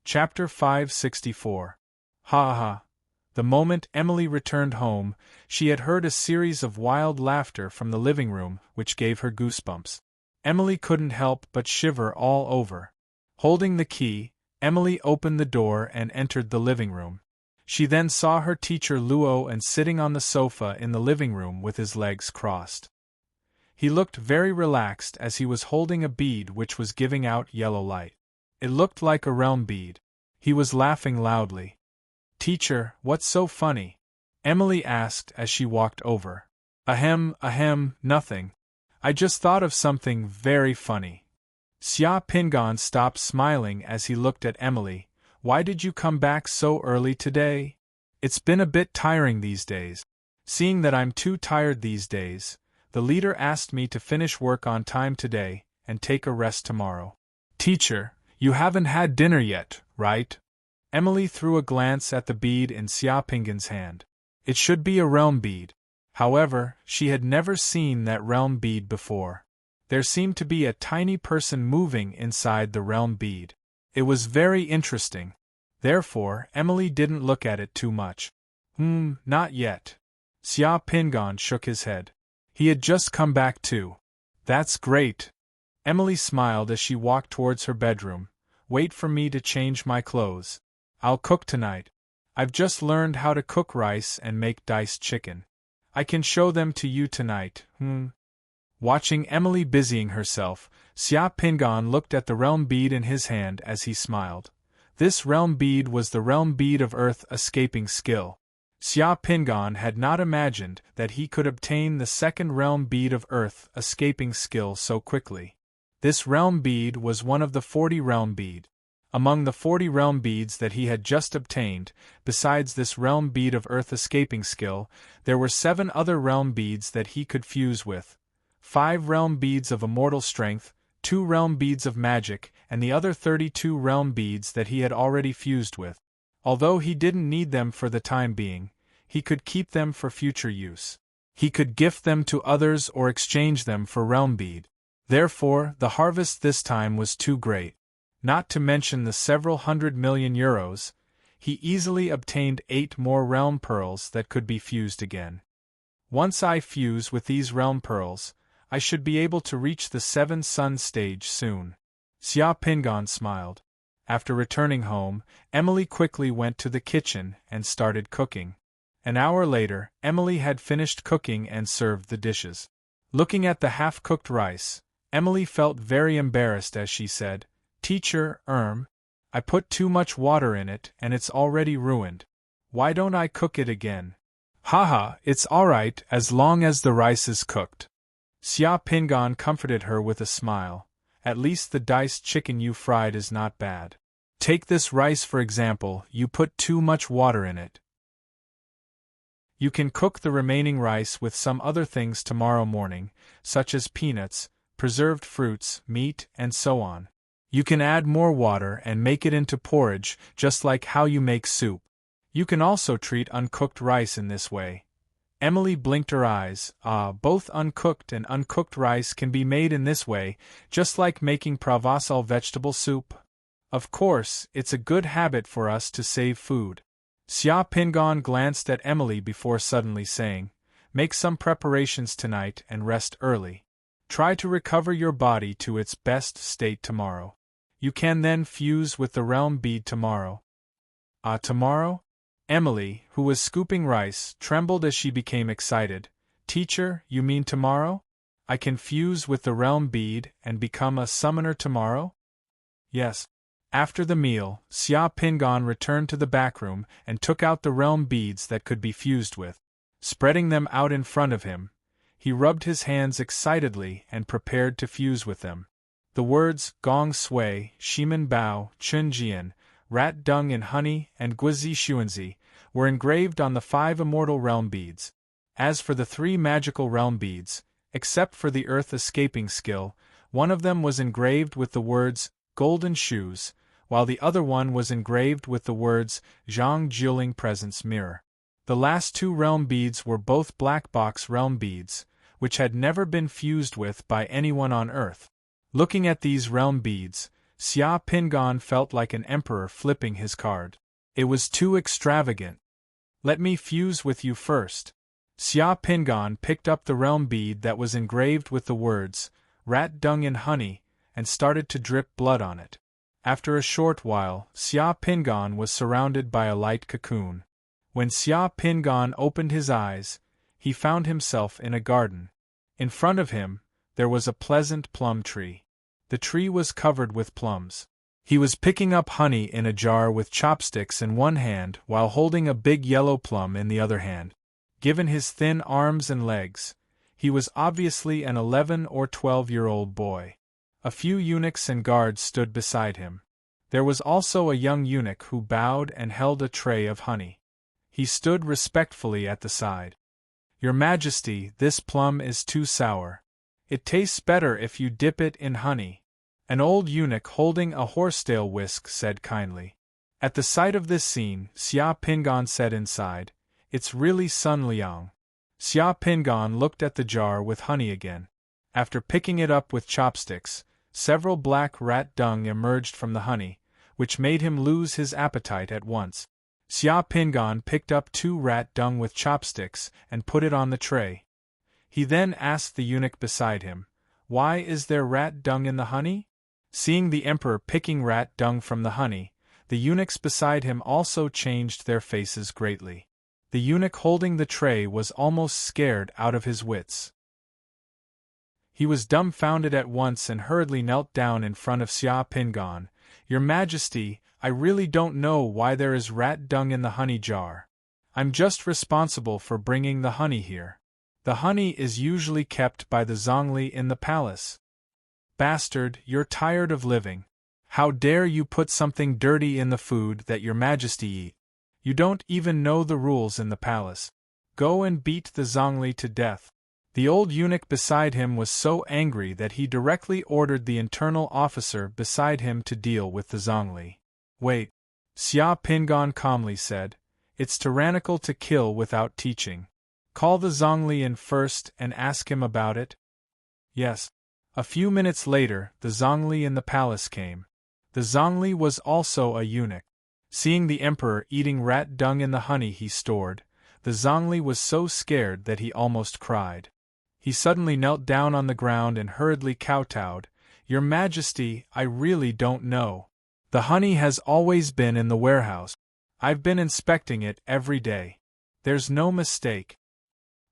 Chapter 564. Ha ha. The moment Emily returned home, she had heard a series of wild laughter from the living room, which gave her goosebumps. Emily couldn't help but shiver all over. Holding the key, Emily opened the door and entered the living room. She then saw her teacher Luo and sitting on the sofa in the living room with his legs crossed. He looked very relaxed as he was holding a bead which was giving out yellow light. It looked like a realm bead. He was laughing loudly. "Teacher, what's so funny?" Emily asked as she walked over. Ahem, nothing. I just thought of something very funny." Xia Pingan stopped smiling as he looked at Emily. "Why did you come back so early today? It's been a bit tiring these days." "Seeing that I'm too tired these days, the leader asked me to finish work on time today and take a rest tomorrow." "Teacher, you haven't had dinner yet, right?" Emily threw a glance at the bead in Xia Pingan's hand. It should be a realm bead. However, she had never seen that realm bead before. There seemed to be a tiny person moving inside the realm bead. It was very interesting. Therefore, Emily didn't look at it too much. Not yet." Xia Pingan shook his head. "He had just come back too." "That's great." Emily smiled as she walked towards her bedroom. "Wait for me to change my clothes. I'll cook tonight. I've just learned how to cook rice and make diced chicken. I can show them to you tonight. Watching Emily busying herself, Xia Pingan looked at the realm bead in his hand as he smiled. This realm bead was the realm bead of earth escaping skill. Xia Pingan had not imagined that he could obtain the second realm bead of earth escaping skill so quickly. This realm bead was one of the 40 realm bead. Among the 40 realm beads that he had just obtained, besides this realm bead of earth escaping skill, there were 7 other realm beads that he could fuse with. 5 realm beads of immortal strength, 2 realm beads of magic, and the other 32 realm beads that he had already fused with. Although he didn't need them for the time being, he could keep them for future use. He could gift them to others or exchange them for realm bead. Therefore, the harvest this time was too great. Not to mention the several hundred million euros, he easily obtained 8 more realm pearls that could be fused again. Once I fuse with these realm pearls, I should be able to reach the 7 sun stage soon. Xia Pingan smiled. After returning home, Emily quickly went to the kitchen and started cooking. An hour later, Emily had finished cooking and served the dishes. Looking at the half-cooked rice, Emily felt very embarrassed as she said, "Teacher, I put too much water in it and it's already ruined. Why don't I cook it again?" "Haha, it's alright as long as the rice is cooked." Xia Pingan comforted her with a smile. "At least the diced chicken you fried is not bad. Take this rice for example, you put too much water in it. You can cook the remaining rice with some other things tomorrow morning, such as peanuts, preserved fruits, meat, and so on. You can add more water and make it into porridge, just like how you make soup. You can also treat uncooked rice in this way." Emily blinked her eyes. Both uncooked and uncooked rice can be made in this way, just like making provençal vegetable soup. Of course, it's a good habit for us to save food. Xia Pingan glanced at Emily before suddenly saying, "Make some preparations tonight and rest early. Try to recover your body to its best state tomorrow. You can then fuse with the realm bead tomorrow." Tomorrow? Emily, who was scooping rice, trembled as she became excited. "Teacher, you mean tomorrow? I can fuse with the realm bead and become a summoner tomorrow?" "Yes." After the meal, Xia Pingan returned to the back room and took out the realm beads that could be fused with. Spreading them out in front of him, he rubbed his hands excitedly and prepared to fuse with them. The words Gong Sui, Shimen Bao, Chun Jian, Rat Dung in Honey, and Guizi Xuanzi were engraved on the 5 immortal realm beads. As for the 3 magical realm beads, except for the earth escaping skill, one of them was engraved with the words Golden Shoes, while the other one was engraved with the words Zhang Jiuling Presence Mirror. The last 2 realm beads were both black box realm beads, which had never been fused with by anyone on Earth. Looking at these realm beads, Xia Pingan felt like an emperor flipping his card. It was too extravagant. Let me fuse with you first. Xia Pingan picked up the realm bead that was engraved with the words, rat dung and honey, and started to drip blood on it. After a short while, Xia Pingan was surrounded by a light cocoon. When Xia Pingan opened his eyes, he found himself in a garden. In front of him, there was a pleasant plum tree. The tree was covered with plums. He was picking up honey in a jar with chopsticks in one hand while holding a big yellow plum in the other hand. Given his thin arms and legs, he was obviously an 11 or 12-year-old boy. A few eunuchs and guards stood beside him. There was also a young eunuch who bowed and held a tray of honey. He stood respectfully at the side. Your Majesty, this plum is too sour. It tastes better if you dip it in honey. An old eunuch holding a horsetail whisk said kindly. At the sight of this scene, Xia Pingan said inside, "It's really Sun Liang." Xia Pingan looked at the jar with honey again. After picking it up with chopsticks, several black rat dung emerged from the honey, which made him lose his appetite at once. Xia Pingan picked up 2 rat dung with chopsticks and put it on the tray. He then asked the eunuch beside him, "Why is there rat dung in the honey?" Seeing the emperor picking rat dung from the honey, the eunuchs beside him also changed their faces greatly. The eunuch holding the tray was almost scared out of his wits. He was dumbfounded at once and hurriedly knelt down in front of Xia Pingan. "Your Majesty, I really don't know why there is rat dung in the honey jar. I'm just responsible for bringing the honey here. The honey is usually kept by the Zhongli in the palace." "Bastard, you're tired of living. How dare you put something dirty in the food that your Majesty eat? You don't even know the rules in the palace. Go and beat the Zhongli to death." The old eunuch beside him was so angry that he directly ordered the internal officer beside him to deal with the Zhongli. "Wait," Xia Pingan calmly said, "it's tyrannical to kill without teaching. Call the Zhongli in first and ask him about it." Yes. A few minutes later, the Zhongli in the palace came. The Zhongli was also a eunuch. Seeing the emperor eating rat dung in the honey he stored, the Zhongli was so scared that he almost cried. He suddenly knelt down on the ground and hurriedly kowtowed. "Your Majesty, I really don't know. The honey has always been in the warehouse. I've been inspecting it every day. There's no mistake."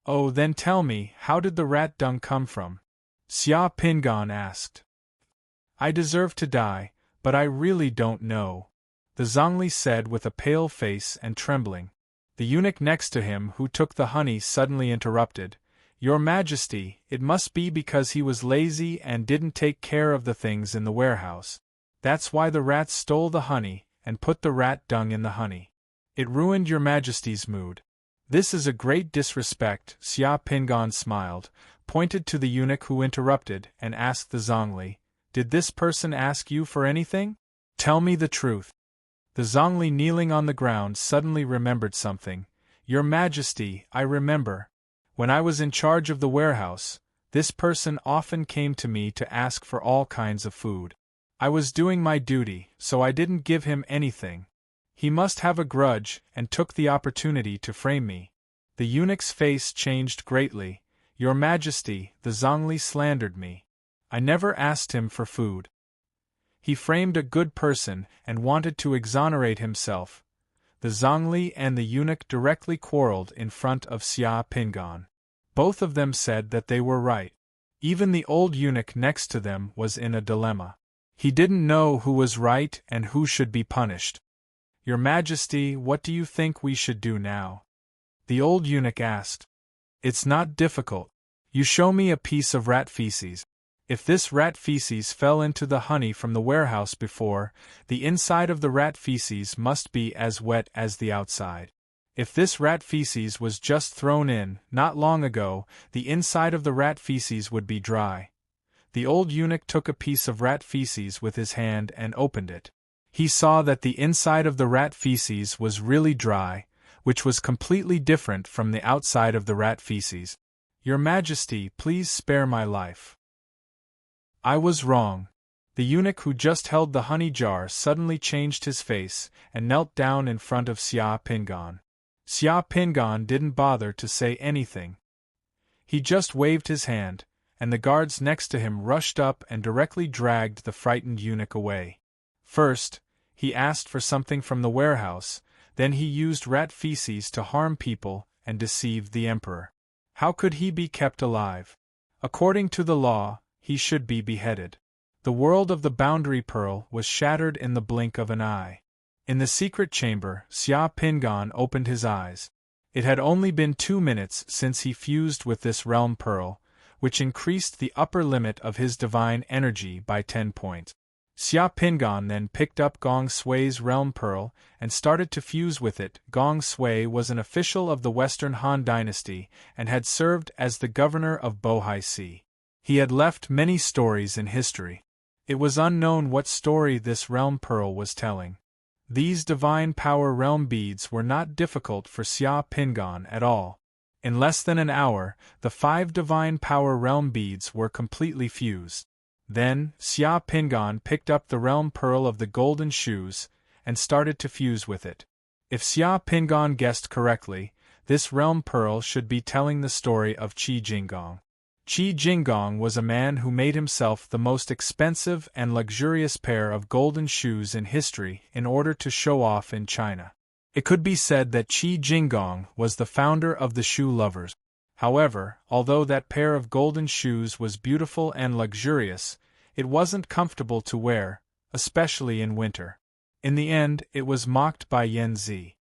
"Oh, then tell me, how did the rat dung come from?" Xia Pingan asked. "I deserve to die, but I really don't know," the Zhongli said with a pale face and trembling. The eunuch next to him who took the honey suddenly interrupted. "Your Majesty, it must be because he was lazy and didn't take care of the things in the warehouse. That's why the rats stole the honey and put the rat dung in the honey. It ruined your Majesty's mood." "This is a great disrespect," Xia Pingan smiled, pointed to the eunuch who interrupted, and asked the Zhongli, "Did this person ask you for anything? Tell me the truth." The Zhongli kneeling on the ground suddenly remembered something. "Your Majesty, I remember. When I was in charge of the warehouse, this person often came to me to ask for all kinds of food. I was doing my duty, so I didn't give him anything. He must have a grudge and took the opportunity to frame me." The eunuch's face changed greatly. "Your Majesty, the Zhongli slandered me. I never asked him for food. He framed a good person and wanted to exonerate himself." The Zhongli and the eunuch directly quarreled in front of Xia Pingan. Both of them said that they were right. Even the old eunuch next to them was in a dilemma. He didn't know who was right and who should be punished. "Your Majesty, what do you think we should do now?" the old eunuch asked. "It's not difficult. You show me a piece of rat feces. If this rat feces fell into the honey from the warehouse before, the inside of the rat feces must be as wet as the outside. If this rat feces was just thrown in, not long ago, the inside of the rat feces would be dry." The old eunuch took a piece of rat feces with his hand and opened it. He saw that the inside of the rat feces was really dry, which was completely different from the outside of the rat feces. "Your Majesty, please spare my life. I was wrong. The eunuch who just held the honey jar suddenly changed his face and knelt down in front of Xia Pingan. Xia Pingan didn't bother to say anything. He just waved his hand, and the guards next to him rushed up and directly dragged the frightened eunuch away. First, he asked for something from the warehouse, then he used rat feces to harm people and deceived the emperor. How could he be kept alive? According to the law, he should be beheaded. The world of the boundary pearl was shattered in the blink of an eye. In the secret chamber, Xia Pingan opened his eyes. It had only been 2 minutes since he fused with this realm pearl, which increased the upper limit of his divine energy by 10 points. Xia Pingan then picked up Gong Sui's realm pearl and started to fuse with it. Gong Sui was an official of the Western Han dynasty and had served as the governor of Bohai Sea. He had left many stories in history. It was unknown what story this realm pearl was telling. These divine power realm beads were not difficult for Xia Pingan at all. In less than an hour, the 5 divine power realm beads were completely fused. Then, Xia Pingan picked up the realm pearl of the golden shoes and started to fuse with it. If Xia Pingan guessed correctly, this realm pearl should be telling the story of Qi Jinggong. Qi Jinggong was a man who made himself the most expensive and luxurious pair of golden shoes in history in order to show off in China. It could be said that Qi Jinggong was the founder of the shoe lovers. However, although that pair of golden shoes was beautiful and luxurious, it wasn't comfortable to wear, especially in winter. In the end, it was mocked by Yan Zi.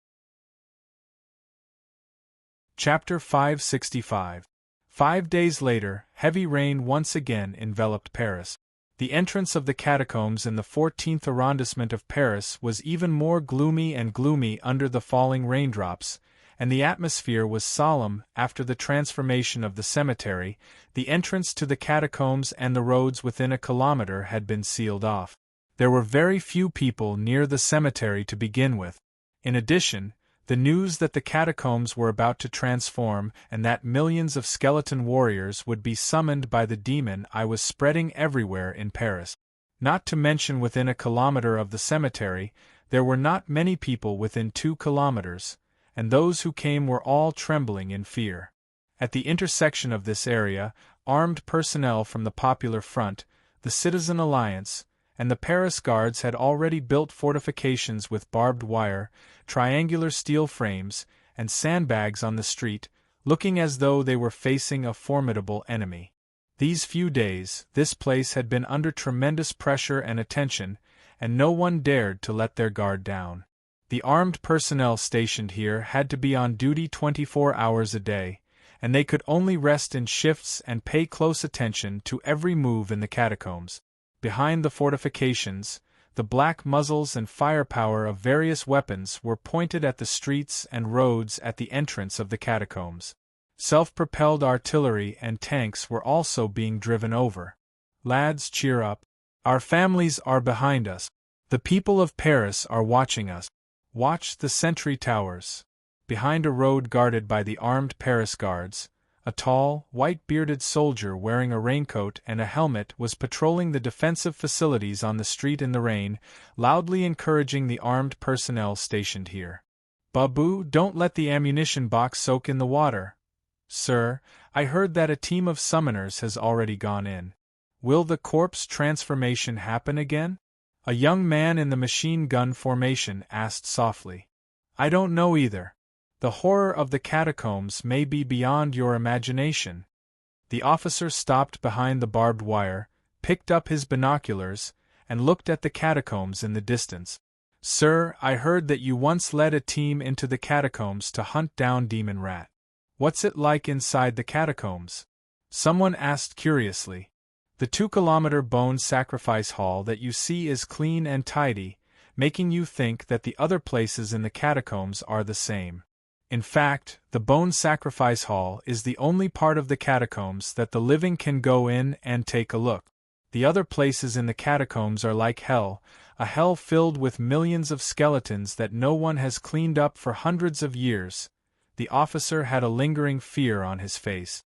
Chapter 565. 5 days later, heavy rain once again enveloped Paris. The entrance of the catacombs in the 14th arrondissement of Paris was even more gloomy and gloomy under the falling raindrops, and the atmosphere was solemn after the transformation of the cemetery. The entrance to the catacombs and the roads within a kilometer had been sealed off. There were very few people near the cemetery to begin with. In addition, the news that the catacombs were about to transform and that millions of skeleton warriors would be summoned by the demon I was spreading everywhere in Paris. Not to mention within a kilometer of the cemetery, there were not many people within 2 kilometers, and those who came were all trembling in fear. At the intersection of this area, armed personnel from the Popular Front, the Citizen Alliance, and the Paris Guards had already built fortifications with barbed wire, triangular steel frames, and sandbags on the street, looking as though they were facing a formidable enemy. These few days, this place had been under tremendous pressure and attention, and no one dared to let their guard down. The armed personnel stationed here had to be on duty 24 hours a day, and they could only rest in shifts and pay close attention to every move in the catacombs. Behind the fortifications, the black muzzles and firepower of various weapons were pointed at the streets and roads at the entrance of the catacombs. Self-propelled artillery and tanks were also being driven over. Lads, cheer up. Our families are behind us. The people of Paris are watching us. Watch the sentry towers. Behind a road guarded by the armed Paris guards, a tall, white-bearded soldier wearing a raincoat and a helmet was patrolling the defensive facilities on the street in the rain, loudly encouraging the armed personnel stationed here. "Babu, don't let the ammunition box soak in the water." "Sir, I heard that a team of summoners has already gone in. Will the corpse transformation happen again?" A young man in the machine gun formation asked softly. "I don't know either. The horror of the catacombs may be beyond your imagination." The officer stopped behind the barbed wire, picked up his binoculars, and looked at the catacombs in the distance. "Sir, I heard that you once led a team into the catacombs to hunt down Demon Rat. What's it like inside the catacombs?" Someone asked curiously. "The 2-kilometer bone sacrifice hall that you see is clean and tidy, making you think that the other places in the catacombs are the same. In fact, the Bone Sacrifice Hall is the only part of the catacombs that the living can go in and take a look. The other places in the catacombs are like hell, a hell filled with millions of skeletons that no one has cleaned up for hundreds of years." The officer had a lingering fear on his face.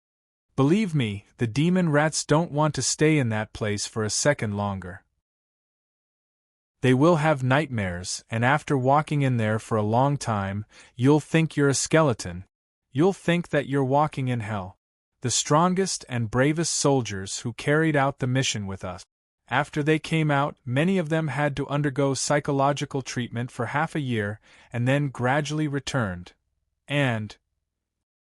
"Believe me, the demon rats don't want to stay in that place for a second longer. They will have nightmares, and after walking in there for a long time, you'll think you're a skeleton. You'll think that you're walking in hell. The strongest and bravest soldiers who carried out the mission with us. After they came out, many of them had to undergo psychological treatment for half a year and then gradually returned. And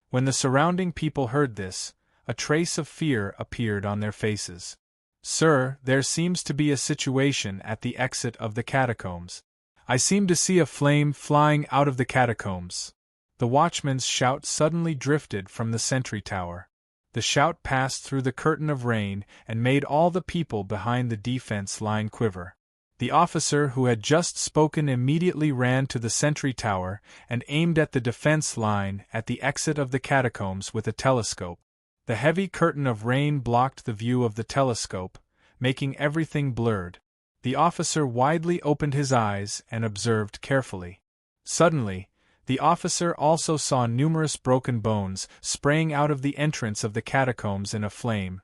when the surrounding people heard this, a trace of fear appeared on their faces. Sir, there seems to be a situation at the exit of the catacombs. I seem to see a flame flying out of the catacombs. The watchman's shout suddenly drifted from the sentry tower. The shout passed through the curtain of rain and made all the people behind the defense line quiver. The officer who had just spoken immediately ran to the sentry tower and aimed at the defense line at the exit of the catacombs with a telescope. The heavy curtain of rain blocked the view of the telescope, making everything blurred. The officer widely opened his eyes and observed carefully. Suddenly, the officer also saw numerous broken bones spraying out of the entrance of the catacombs in a flame.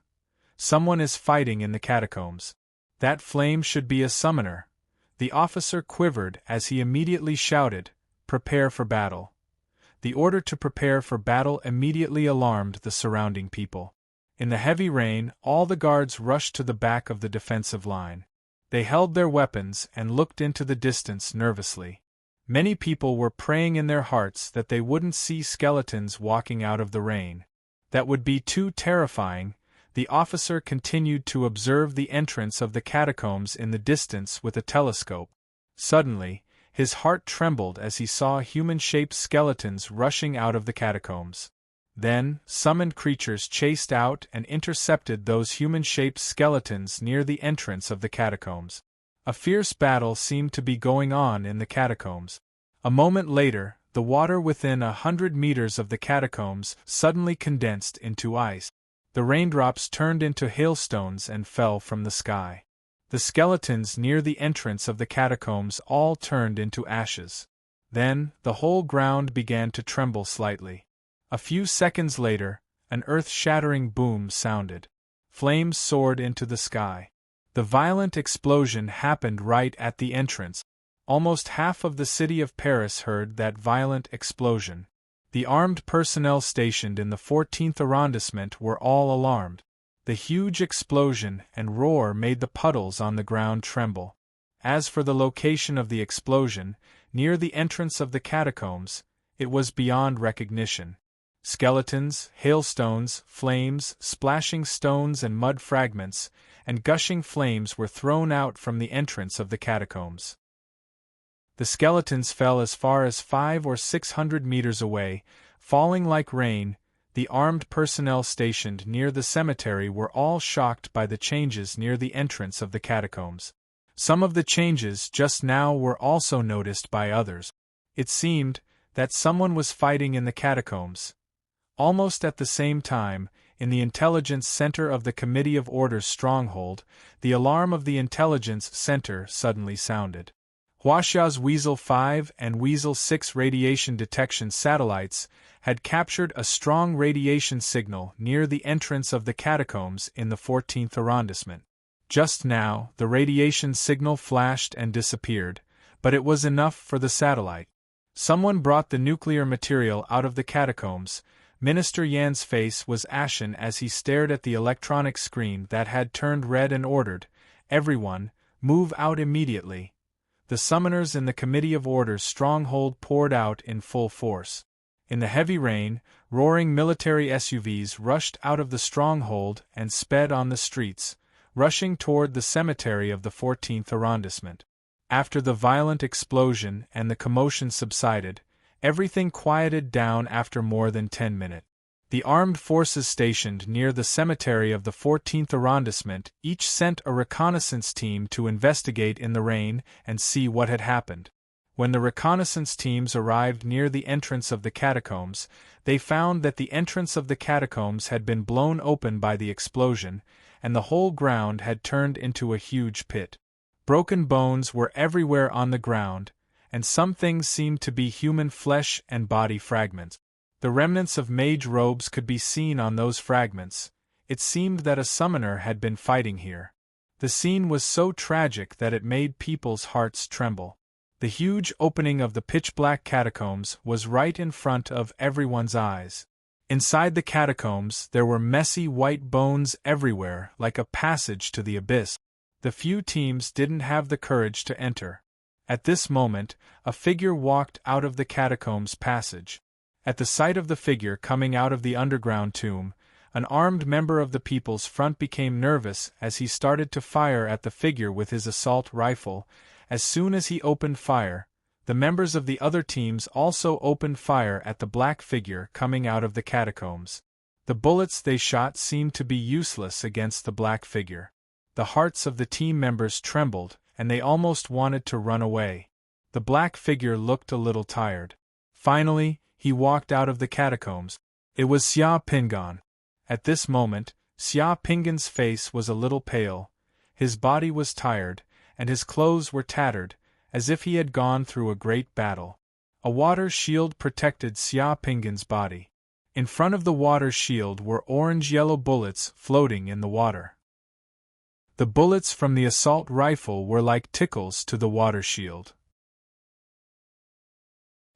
Someone is fighting in the catacombs. That flame should be a summoner. The officer quivered as he immediately shouted, "Prepare for battle." The order to prepare for battle immediately alarmed the surrounding people. In the heavy rain, all the guards rushed to the back of the defensive line. They held their weapons and looked into the distance nervously. Many people were praying in their hearts that they wouldn't see skeletons walking out of the rain. That would be too terrifying. The officer continued to observe the entrance of the catacombs in the distance with a telescope. Suddenly, his heart trembled as he saw human-shaped skeletons rushing out of the catacombs. Then, summoned creatures chased out and intercepted those human-shaped skeletons near the entrance of the catacombs. A fierce battle seemed to be going on in the catacombs. A moment later, the water within 100 meters of the catacombs suddenly condensed into ice. The raindrops turned into hailstones and fell from the sky. The skeletons near the entrance of the catacombs all turned into ashes. Then, the whole ground began to tremble slightly. A few seconds later, an earth-shattering boom sounded. Flames soared into the sky. The violent explosion happened right at the entrance. Almost half of the city of Paris heard that violent explosion. The armed personnel stationed in the 14th arrondissement were all alarmed. The huge explosion and roar made the puddles on the ground tremble. As for the location of the explosion, near the entrance of the catacombs, it was beyond recognition. Skeletons, hailstones, flames, splashing stones and mud fragments, and gushing flames were thrown out from the entrance of the catacombs. The skeletons fell as far as 500 or 600 meters away, falling like rain. The armed personnel stationed near the cemetery were all shocked by the changes near the entrance of the catacombs. Some of the changes just now were also noticed by others. It seemed that someone was fighting in the catacombs. Almost at the same time, in the intelligence center of the Committee of Order's stronghold, the alarm of the intelligence center suddenly sounded. Huaxia's Weasel 5 and Weasel 6 radiation detection satellites had captured a strong radiation signal near the entrance of the catacombs in the 14th arrondissement. Just now, the radiation signal flashed and disappeared, but it was enough for the satellite. Someone brought the nuclear material out of the catacombs. Minister Yan's face was ashen as he stared at the electronic screen that had turned red and ordered, "Everyone, move out immediately." The summoners in the Committee of Order's stronghold poured out in full force. In the heavy rain, roaring military SUVs rushed out of the stronghold and sped on the streets, rushing toward the cemetery of the 14th arrondissement. After the violent explosion and the commotion subsided, everything quieted down after more than 10 minutes. The armed forces stationed near the cemetery of the 14th arrondissement each sent a reconnaissance team to investigate in the rain and see what had happened. When the reconnaissance teams arrived near the entrance of the catacombs, they found that the entrance of the catacombs had been blown open by the explosion, and the whole ground had turned into a huge pit. Broken bones were everywhere on the ground, and some things seemed to be human flesh and body fragments. The remnants of mage robes could be seen on those fragments. It seemed that a summoner had been fighting here. The scene was so tragic that it made people's hearts tremble. The huge opening of the pitch-black catacombs was right in front of everyone's eyes. Inside the catacombs there were messy white bones everywhere, like a passage to the abyss. The few teams didn't have the courage to enter. At this moment, a figure walked out of the catacombs passage. At the sight of the figure coming out of the underground tomb, an armed member of the People's Front became nervous as he started to fire at the figure with his assault rifle. As soon as he opened fire, the members of the other teams also opened fire at the black figure coming out of the catacombs. The bullets they shot seemed to be useless against the black figure. The hearts of the team members trembled, and they almost wanted to run away. The black figure looked a little tired. Finally, he walked out of the catacombs. It was Xia Pingan. At this moment, Xia Pingan's face was a little pale, his body was tired, and his clothes were tattered, as if he had gone through a great battle. A water shield protected Xia Pingan's body. In front of the water shield were orange-yellow bullets floating in the water. The bullets from the assault rifle were like tickles to the water shield.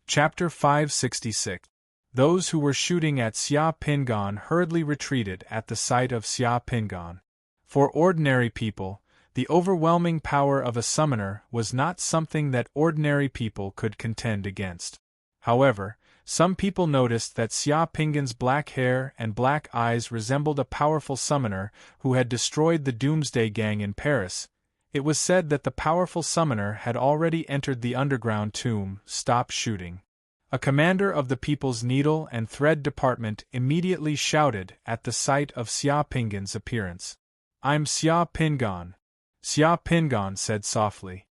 Chapter 566. Those who were shooting at Xia Pingan hurriedly retreated at the sight of Xia Pingan. For ordinary people, the overwhelming power of a summoner was not something that ordinary people could contend against. However, some people noticed that Xia Pingan's black hair and black eyes resembled a powerful summoner who had destroyed the Doomsday Gang in Paris. It was said that the powerful summoner had already entered the underground tomb. Stop shooting. A commander of the People's Needle and Thread Department immediately shouted at the sight of Xia Pingan's appearance. "I'm Xia Pingan." Xia Pingan said softly.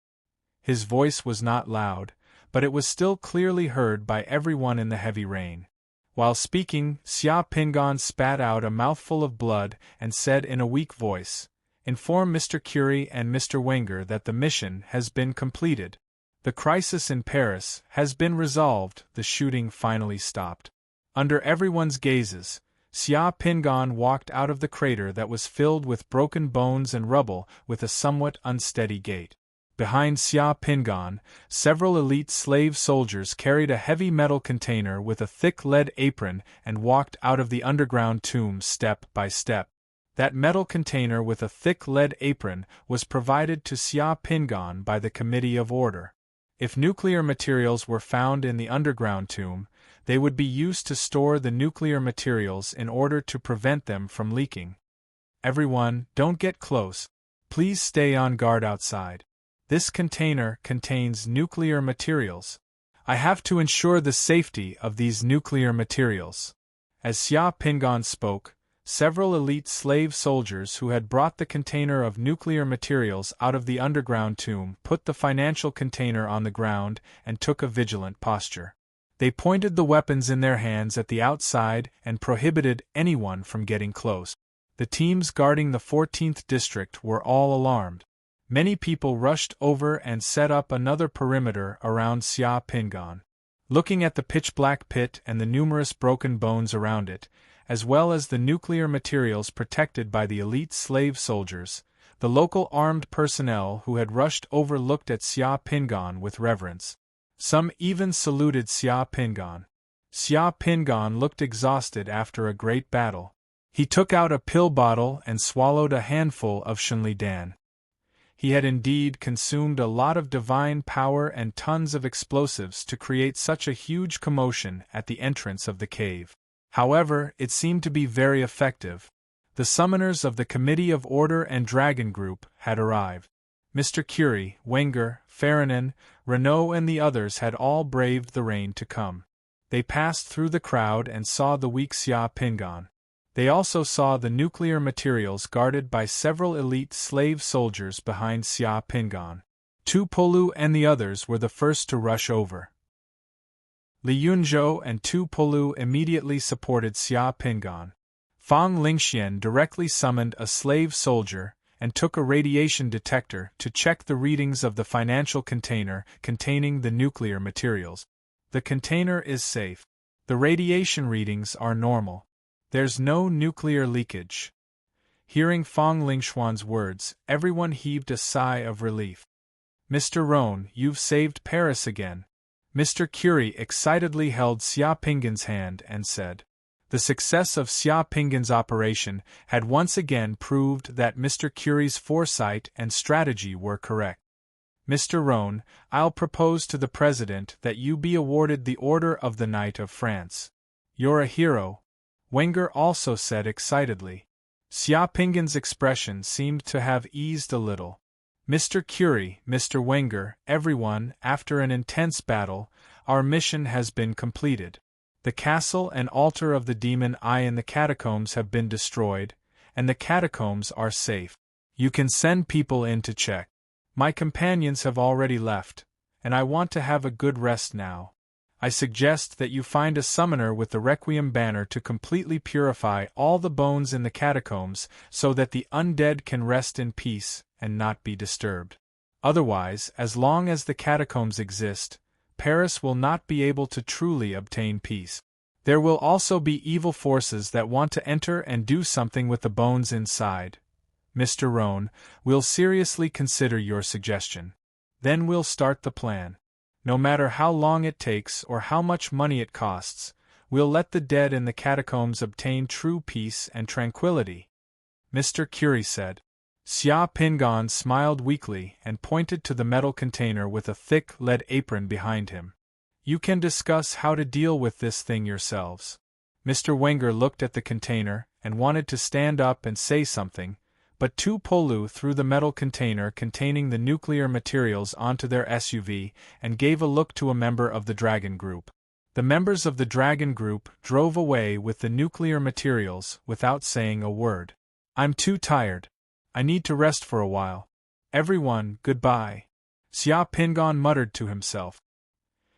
His voice was not loud, but it was still clearly heard by everyone in the heavy rain. While speaking, Xia Pingan spat out a mouthful of blood and said in a weak voice, "Inform Mr. Curie and Mr. Wenger that the mission has been completed. The crisis in Paris has been resolved." The shooting finally stopped. Under everyone's gazes, Xia Pingan walked out of the crater that was filled with broken bones and rubble with a somewhat unsteady gait. Behind Xia Pingan, several elite slave soldiers carried a heavy metal container with a thick lead apron and walked out of the underground tomb step by step. That metal container with a thick lead apron was provided to Xia Pingan by the Committee of Order. If nuclear materials were found in the underground tomb, they would be used to store the nuclear materials in order to prevent them from leaking. "Everyone, don't get close. Please stay on guard outside. This container contains nuclear materials. I have to ensure the safety of these nuclear materials." As Xia Pingan spoke, several elite slave soldiers who had brought the container of nuclear materials out of the underground tomb put the financial container on the ground and took a vigilant posture. They pointed the weapons in their hands at the outside and prohibited anyone from getting close. The teams guarding the 14th district were all alarmed. Many people rushed over and set up another perimeter around Xia Pingan. Looking at the pitch-black pit and the numerous broken bones around it, as well as the nuclear materials protected by the elite slave soldiers, the local armed personnel who had rushed over looked at Xia Pingan with reverence. Some even saluted Xia Pingan. Xia Pingan looked exhausted after a great battle. He took out a pill bottle and swallowed a handful of Shenlidan. He had indeed consumed a lot of divine power and tons of explosives to create such a huge commotion at the entrance of the cave. However, it seemed to be very effective. The summoners of the Committee of Order and Dragon Group had arrived. Mr. Curie, Wenger, Farinen, Renault and the others had all braved the rain to come. They passed through the crowd and saw the weak Xia Pingan. They also saw the nuclear materials guarded by several elite slave soldiers behind Xia Pingan. Tu Polu and the others were the first to rush over. Li Yunzhou and Tu Polu immediately supported Xia Pingan. Fang Lingxian directly summoned a slave soldier and took a radiation detector to check the readings of the financial container containing the nuclear materials. The container is safe. The radiation readings are normal. There's no nuclear leakage. Hearing Fong Lingxuan's words, everyone heaved a sigh of relief. Mr. Roan, you've saved Paris again. Mr. Curie excitedly held Xia Pinggan's hand and said. The success of Xia Pinggan's operation had once again proved that Mr. Curie's foresight and strategy were correct. Mr. Roan, I'll propose to the President that you be awarded the Order of the Knight of France. You're a hero, Wenger also said excitedly. Xia Pinggan's expression seemed to have eased a little. Mr. Curie, Mr. Wenger, everyone, after an intense battle, our mission has been completed. The castle and altar of the demon eye in the catacombs have been destroyed, and the catacombs are safe. You can send people in to check. My companions have already left, and I want to have a good rest now. I suggest that you find a summoner with the Requiem banner to completely purify all the bones in the catacombs so that the undead can rest in peace and not be disturbed. Otherwise, as long as the catacombs exist, Paris will not be able to truly obtain peace. There will also be evil forces that want to enter and do something with the bones inside. Mr. Roan, we'll seriously consider your suggestion. Then we'll start the plan. No matter how long it takes or how much money it costs, we'll let the dead in the catacombs obtain true peace and tranquility. Mr. Curie said. Xia Pinggan smiled weakly and pointed to the metal container with a thick lead apron behind him. You can discuss how to deal with this thing yourselves. Mr. Wenger looked at the container and wanted to stand up and say something, but Tu Polu threw the metal container containing the nuclear materials onto their SUV and gave a look to a member of the Dragon Group. The members of the Dragon Group drove away with the nuclear materials without saying a word. I'm too tired. I need to rest for a while. Everyone, goodbye. Xia Pinggan muttered to himself.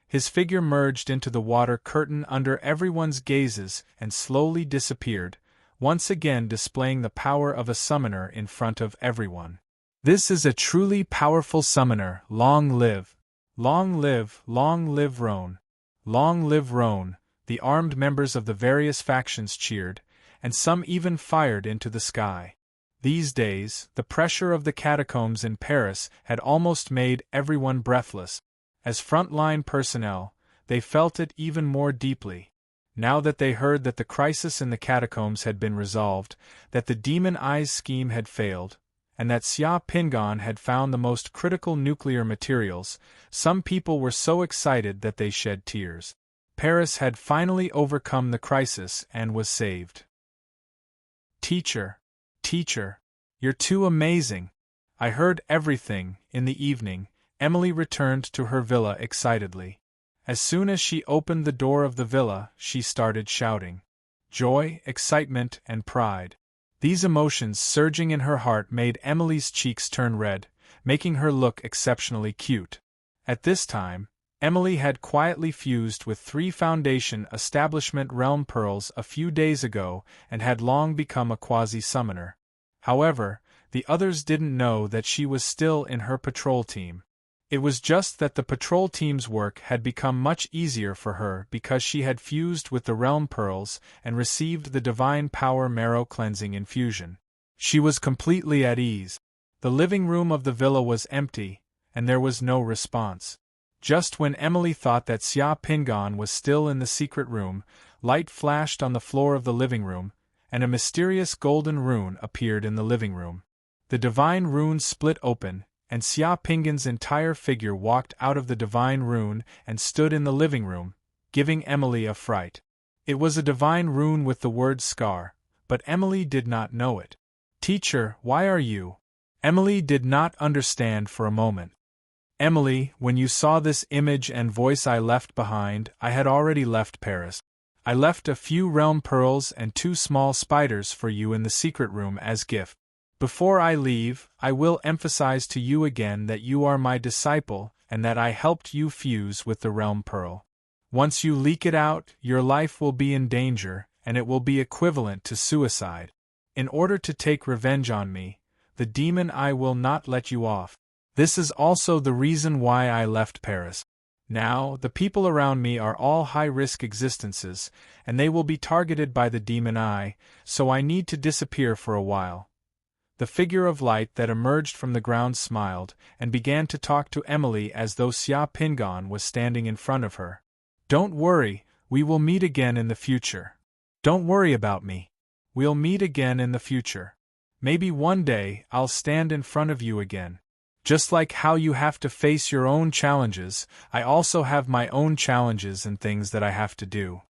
His figure merged into the water curtain under everyone's gazes and slowly disappeared, once again displaying the power of a summoner in front of everyone. This is a truly powerful summoner, long live! Long live Roan! Long live Roan! The armed members of the various factions cheered, and some even fired into the sky. These days, the pressure of the catacombs in Paris had almost made everyone breathless. As front-line personnel, they felt it even more deeply. Now that they heard that the crisis in the catacombs had been resolved, that the Demon Eyes scheme had failed, and that Xia Pinggan had found the most critical nuclear materials, some people were so excited that they shed tears. Paris had finally overcome the crisis and was saved. Teacher, you're too amazing. I heard everything. In the evening, Emily returned to her villa excitedly. As soon as she opened the door of the villa, she started shouting. Joy, excitement, and pride. These emotions surging in her heart made Emily's cheeks turn red, making her look exceptionally cute. At this time, Emily had quietly fused with 3 Foundation Establishment Realm Pearls a few days ago and had long become a quasi-summoner. However, the others didn't know that she was still in her patrol team. It was just that the patrol team's work had become much easier for her because she had fused with the Realm Pearls and received the Divine Power Marrow Cleansing infusion. She was completely at ease. The living room of the villa was empty, and there was no response. Just when Emily thought that Xia Pinggan was still in the secret room, light flashed on the floor of the living room, and a mysterious golden rune appeared in the living room. The divine rune split open, and Xia Pinggan's entire figure walked out of the divine rune and stood in the living room, giving Emily a fright. It was a divine rune with the word scar, but Emily did not know it. Teacher, why are you? Emily did not understand for a moment. Emily, when you saw this image and voice I left behind, I had already left Paris. I left a few realm pearls and 2 small spiders for you in the secret room as gift. Before I leave, I will emphasize to you again that you are my disciple and that I helped you fuse with the realm pearl. Once you leak it out, your life will be in danger, and it will be equivalent to suicide. In order to take revenge on me, the demon I will not let you off. This is also the reason why I left Paris. Now, the people around me are all high-risk existences, and they will be targeted by the demon eye, so I need to disappear for a while. The figure of light that emerged from the ground smiled, and began to talk to Emily as though Xia Pingan was standing in front of her. Don't worry, we will meet again in the future. Don't worry about me. We'll meet again in the future. Maybe one day I'll stand in front of you again. Just like how you have to face your own challenges, I also have my own challenges and things that I have to do.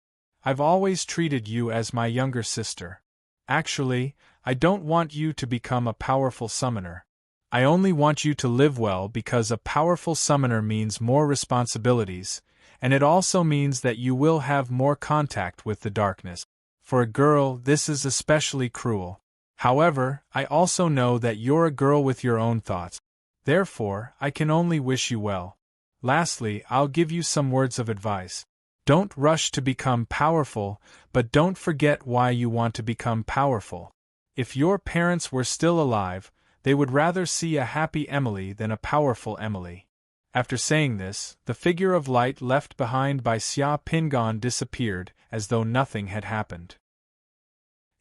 I've always treated you as my younger sister. Actually, I don't want you to become a powerful summoner. I only want you to live well because a powerful summoner means more responsibilities, and it also means that you will have more contact with the darkness. For a girl, this is especially cruel. However, I also know that you're a girl with your own thoughts. Therefore, I can only wish you well. Lastly, I'll give you some words of advice. Don't rush to become powerful, but don't forget why you want to become powerful. If your parents were still alive, they would rather see a happy Emily than a powerful Emily. After saying this, the figure of light left behind by Xia Pingan disappeared, as though nothing had happened.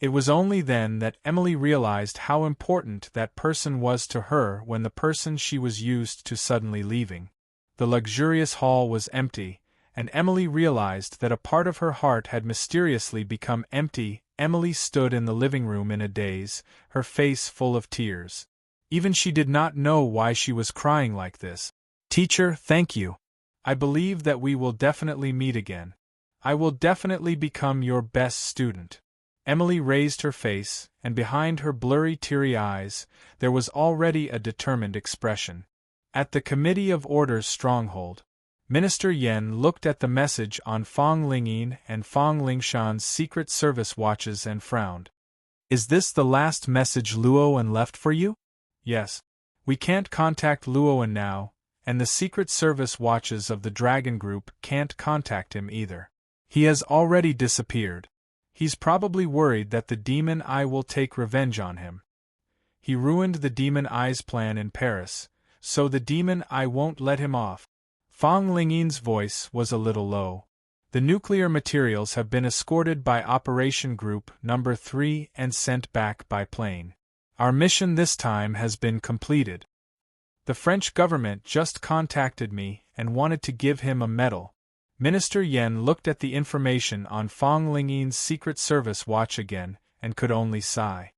It was only then that Emily realized how important that person was to her when the person she was used to suddenly leaving. The luxurious hall was empty, and Emily realized that a part of her heart had mysteriously become empty. Emily stood in the living room in a daze, her face full of tears. Even she did not know why she was crying like this. Teacher, thank you. I believe that we will definitely meet again. I will definitely become your best student. Emily raised her face, and behind her blurry, teary eyes, there was already a determined expression. At the Committee of Order's stronghold, Minister Yen looked at the message on Fong Lingyin and Fong Lingshan's Secret Service watches and frowned. Is this the last message Luoan left for you? Yes. We can't contact Luoan now, and the Secret Service watches of the Dragon Group can't contact him either. He has already disappeared. He's probably worried that the Demon Eye will take revenge on him. He ruined the Demon Eye's plan in Paris, so the Demon Eye won't let him off. Fong Lingyin's voice was a little low. The nuclear materials have been escorted by Operation Group No. 3 and sent back by plane. Our mission this time has been completed. The French government just contacted me and wanted to give him a medal. Minister Yen looked at the information on Fong Lingyin's Secret Service watch again, and could only sigh.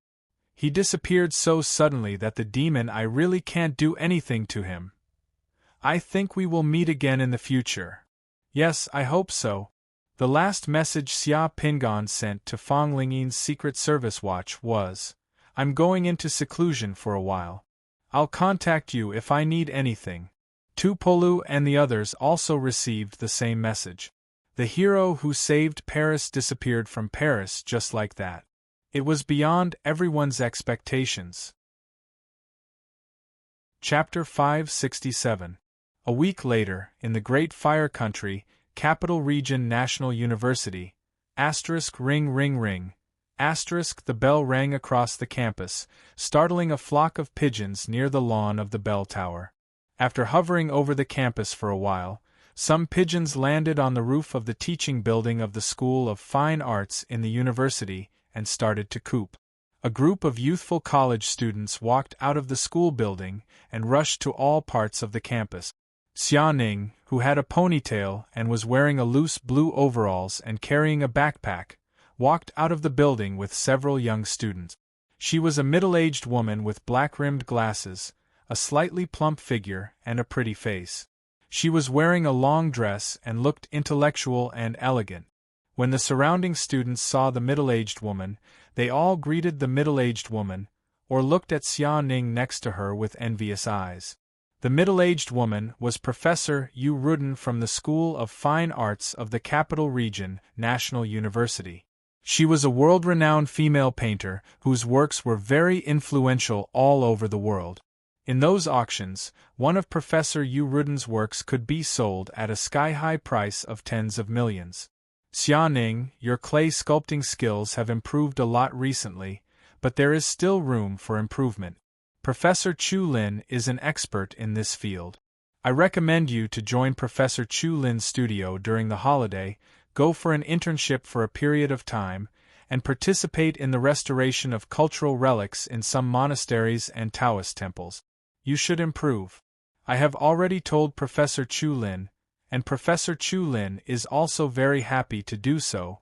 He disappeared so suddenly that the Demon Eye really can't do anything to him. I think we will meet again in the future. Yes, I hope so. The last message Xia Pingan sent to Fong Lingyin's Secret Service watch was, I'm going into seclusion for a while. I'll contact you if I need anything. Tupolu and the others also received the same message. The hero who saved Paris disappeared from Paris just like that. It was beyond everyone's expectations. Chapter 567. A week later, in the Great Fire Country, Capital Region National University, *ring ring ring, the bell rang across the campus, startling a flock of pigeons near the lawn of the bell tower. After hovering over the campus for a while, some pigeons landed on the roof of the teaching building of the School of Fine Arts in the university and started to coop. A group of youthful college students walked out of the school building and rushed to all parts of the campus. Xia Ning, who had a ponytail and was wearing a loose blue overalls and carrying a backpack, walked out of the building with several young students. She was a middle-aged woman with black-rimmed glasses, a slightly plump figure, and a pretty face. She was wearing a long dress and looked intellectual and elegant. When the surrounding students saw the middle-aged woman, they all greeted the middle-aged woman, or looked at Xia Ning next to her with envious eyes. The middle-aged woman was Professor Yu Ruden from the School of Fine Arts of the Capital Region National University. She was a world-renowned female painter whose works were very influential all over the world. In those auctions, one of Professor Yu Ruden's works could be sold at a sky-high price of tens of millions. Xia Ning, your clay sculpting skills have improved a lot recently, but there is still room for improvement. Professor Chu Lin is an expert in this field. I recommend you to join Professor Chu Lin's studio during the holiday, go for an internship for a period of time, and participate in the restoration of cultural relics in some monasteries and Taoist temples. You should improve. I have already told Professor Chu Lin, and Professor Chu Lin is also very happy to do so.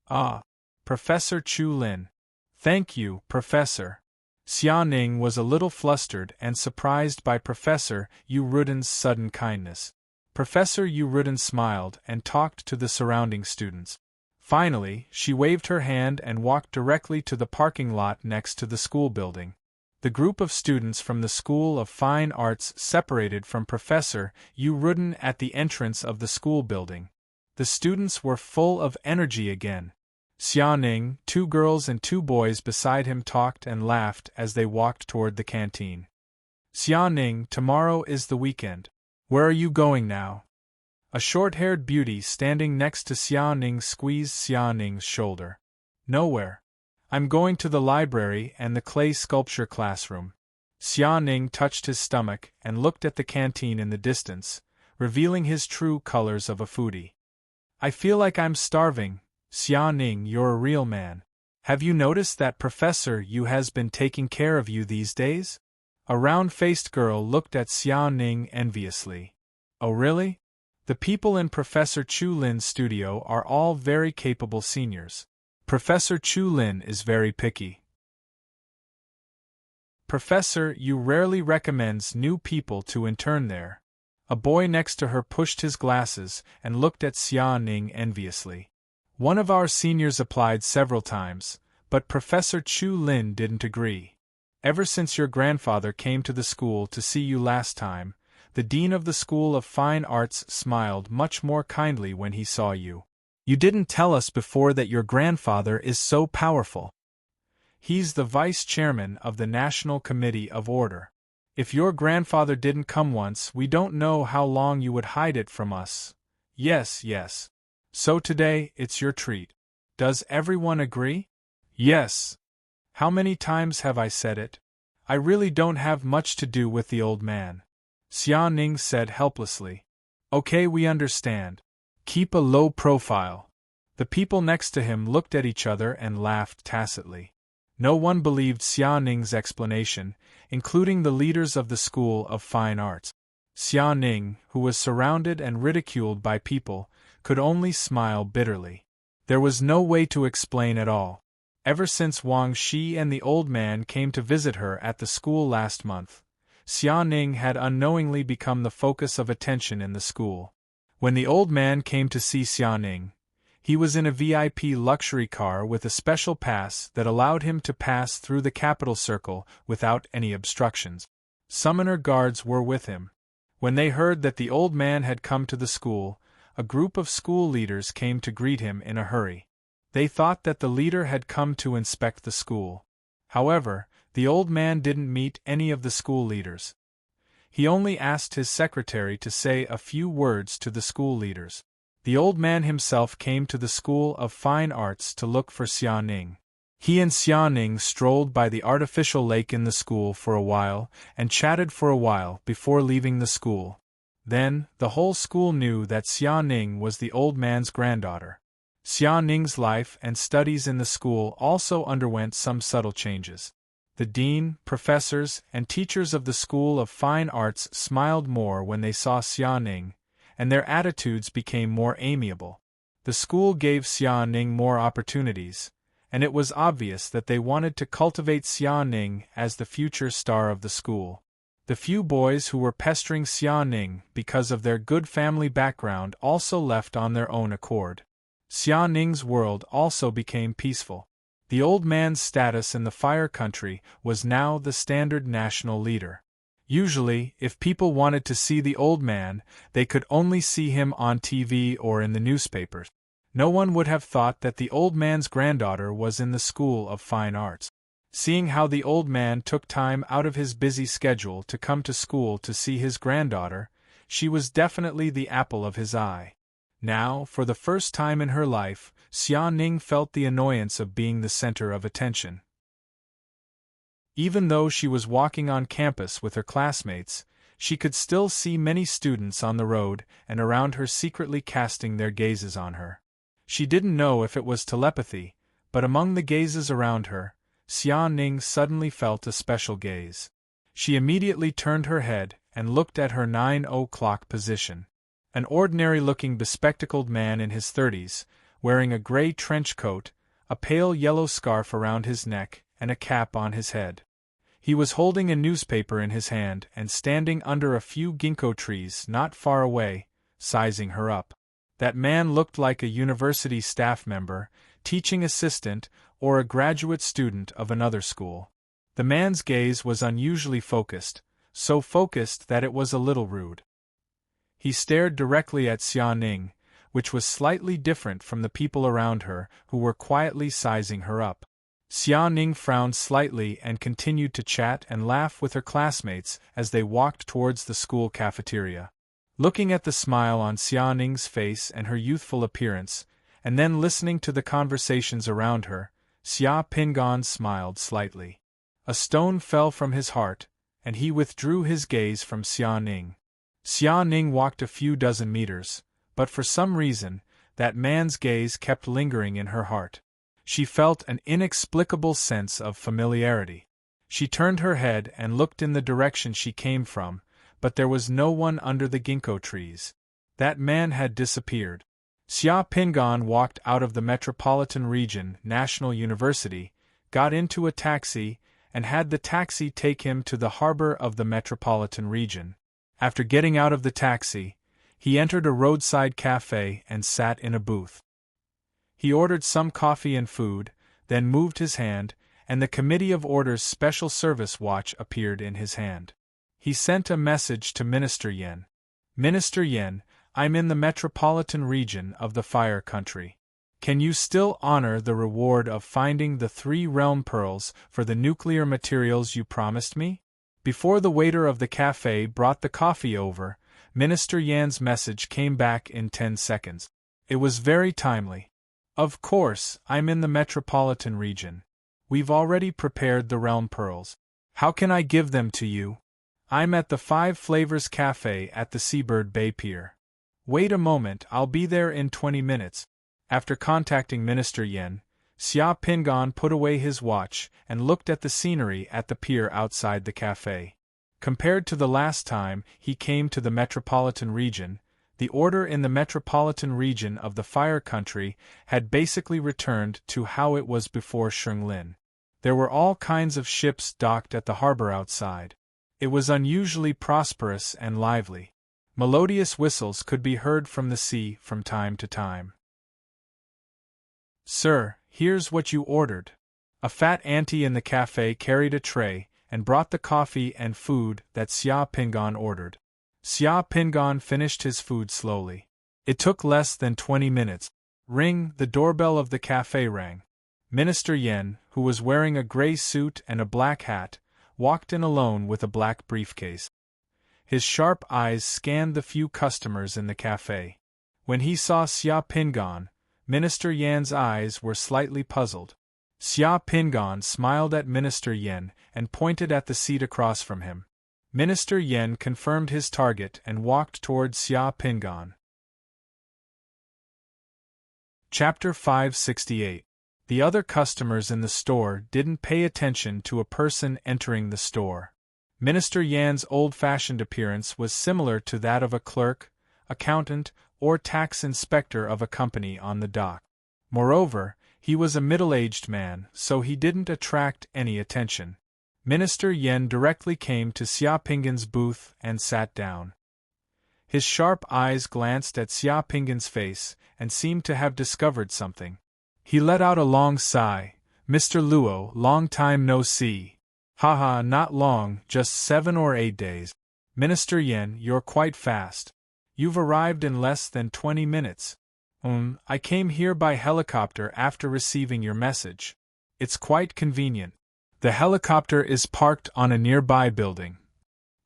Ah, Professor Chu Lin. Thank you, Professor. Xia Ning was a little flustered and surprised by Professor Yu Ruden's sudden kindness. Professor Yu Ruden smiled and talked to the surrounding students. Finally, she waved her hand and walked directly to the parking lot next to the school building. The group of students from the School of Fine Arts separated from Professor Yu Ruden at the entrance of the school building. The students were full of energy again. Xia Ning, 2 girls and 2 boys beside him talked and laughed as they walked toward the canteen. Xia Ning, tomorrow is the weekend. Where are you going now? A short-haired beauty standing next to Xia Ning squeezed Xia Ning's shoulder. Nowhere. I'm going to the library and the clay sculpture classroom. Xia Ning touched his stomach and looked at the canteen in the distance, revealing his true colors of a foodie. I feel like I'm starving. Xia Ning, you're a real man. Have you noticed that Professor Yu has been taking care of you these days? A round-faced girl looked at Xia Ning enviously. Oh really? The people in Professor Chu Lin's studio are all very capable seniors. Professor Chu Lin is very picky. Professor Yu rarely recommends new people to intern there. A boy next to her pushed his glasses and looked at Xia Ning enviously. One of our seniors applied several times, but Professor Chu Lin didn't agree. Ever since your grandfather came to the school to see you last time, the dean of the School of Fine Arts smiled much more kindly when he saw you. You didn't tell us before that your grandfather is so powerful. He's the vice chairman of the National Committee of Order. If your grandfather didn't come once, we don't know how long you would hide it from us. Yes, yes. So today, it's your treat. Does everyone agree? Yes. How many times have I said it? I really don't have much to do with the old man. Xia Ning said helplessly. Okay, we understand. Keep a low profile. The people next to him looked at each other and laughed tacitly. No one believed Xia Ning's explanation, including the leaders of the School of Fine Arts. Xia Ning, who was surrounded and ridiculed by people, could only smile bitterly. There was no way to explain at all. Ever since Wang Shi and the old man came to visit her at the school last month, Xia Ning had unknowingly become the focus of attention in the school. When the old man came to see Xia Ning, he was in a VIP luxury car with a special pass that allowed him to pass through the capital circle without any obstructions. Summoner guards were with him. When they heard that the old man had come to the school, a group of school leaders came to greet him in a hurry. They thought that the leader had come to inspect the school. However, the old man didn't meet any of the school leaders. He only asked his secretary to say a few words to the school leaders. The old man himself came to the School of Fine Arts to look for Xia Ning. He and Xia Ning strolled by the artificial lake in the school for a while and chatted for a while before leaving the school. Then, the whole school knew that Xia Ning was the old man's granddaughter. Xia Ning's life and studies in the school also underwent some subtle changes. The dean, professors, and teachers of the School of Fine Arts smiled more when they saw Xia Ning, and their attitudes became more amiable. The school gave Xia Ning more opportunities, and it was obvious that they wanted to cultivate Xia Ning as the future star of the school. The few boys who were pestering Xia Ning because of their good family background also left on their own accord. Xia Ning's world also became peaceful. The old man's status in the Fire Country was now the standard national leader. Usually, if people wanted to see the old man, they could only see him on TV or in the newspapers. No one would have thought that the old man's granddaughter was in the School of Fine Arts. Seeing how the old man took time out of his busy schedule to come to school to see his granddaughter, she was definitely the apple of his eye. Now, for the first time in her life, Xia Ning felt the annoyance of being the center of attention. Even though she was walking on campus with her classmates, she could still see many students on the road and around her secretly casting their gazes on her. She didn't know if it was telepathy, But among the gazes around her, Xia Ning suddenly felt a special gaze. She immediately turned her head and looked at her 9 o'clock position. An ordinary-looking bespectacled man in his 30s, wearing a gray trench coat, a pale yellow scarf around his neck, and a cap on his head. He was holding a newspaper in his hand and standing under a few ginkgo trees not far away, sizing her up. That man looked like a university staff member, teaching assistant, or a graduate student of another school. The man's gaze was unusually focused, so focused that it was a little rude. He stared directly at Xia Ning, which was slightly different from the people around her who were quietly sizing her up. Xia Ning frowned slightly and continued to chat and laugh with her classmates as they walked towards the school cafeteria. Looking at the smile on Xia Ning's face and her youthful appearance, and then listening to the conversations around her, Xia Pingan smiled slightly. A stone fell from his heart, and he withdrew his gaze from Xia Ning. Xia Ning walked a few dozen meters, but for some reason, that man's gaze kept lingering in her heart. She felt an inexplicable sense of familiarity. She turned her head and looked in the direction she came from, but there was no one under the ginkgo trees. That man had disappeared. Xia Pingan walked out of the Metropolitan Region National University, got into a taxi, and had the taxi take him to the harbor of the Metropolitan Region. After getting out of the taxi, he entered a roadside cafe and sat in a booth. He ordered some coffee and food, then moved his hand, and the Committee of Orders Special Service watch appeared in his hand. He sent a message to Minister Yen. Minister Yen, I'm in the metropolitan region of the Fire Country. Can you still honor the reward of finding the 3 realm pearls for the nuclear materials you promised me? Before the waiter of the cafe brought the coffee over, Minister Yan's message came back in 10 seconds. It was very timely. Of course, I'm in the metropolitan region. We've already prepared the realm pearls. How can I give them to you? I'm at the 5 Flavors Cafe at the Seabird Bay Pier. Wait a moment, I'll be there in 20 minutes. After contacting Minister Yen, Xia Pingan put away his watch and looked at the scenery at the pier outside the cafe. Compared to the last time he came to the metropolitan region, the order in the metropolitan region of the Fire Country had basically returned to how it was before Shenglin. There were all kinds of ships docked at the harbor outside. It was unusually prosperous and lively. Melodious whistles could be heard from the sea from time to time. Sir, here's what you ordered. A fat auntie in the cafe carried a tray and brought the coffee and food that Xia Pingan ordered. Xia Pingan finished his food slowly. It took less than 20 minutes. Ring, the doorbell of the cafe rang. Minister Yen, who was wearing a gray suit and a black hat, walked in alone with a black briefcase. His sharp eyes scanned the few customers in the cafe. When he saw Xia Pingan, Minister Yan's eyes were slightly puzzled. Xia Pingan smiled at Minister Yen and pointed at the seat across from him. Minister Yen confirmed his target and walked towards Xia Pingan. Chapter 568. The other customers in the store didn't pay attention to a person entering the store. Minister Yan's old-fashioned appearance was similar to that of a clerk, accountant, or tax inspector of a company on the dock. Moreover, he was a middle-aged man, so he didn't attract any attention. Minister Yen directly came to Xia Pingan's booth and sat down. His sharp eyes glanced at Xia Pingan's face and seemed to have discovered something. He let out a long sigh. Mr. Luo, long time no see. Haha, not long, just 7 or 8 days. Minister Yen, you're quite fast. You've arrived in less than 20 minutes. I came here by helicopter after receiving your message. It's quite convenient. The helicopter is parked on a nearby building.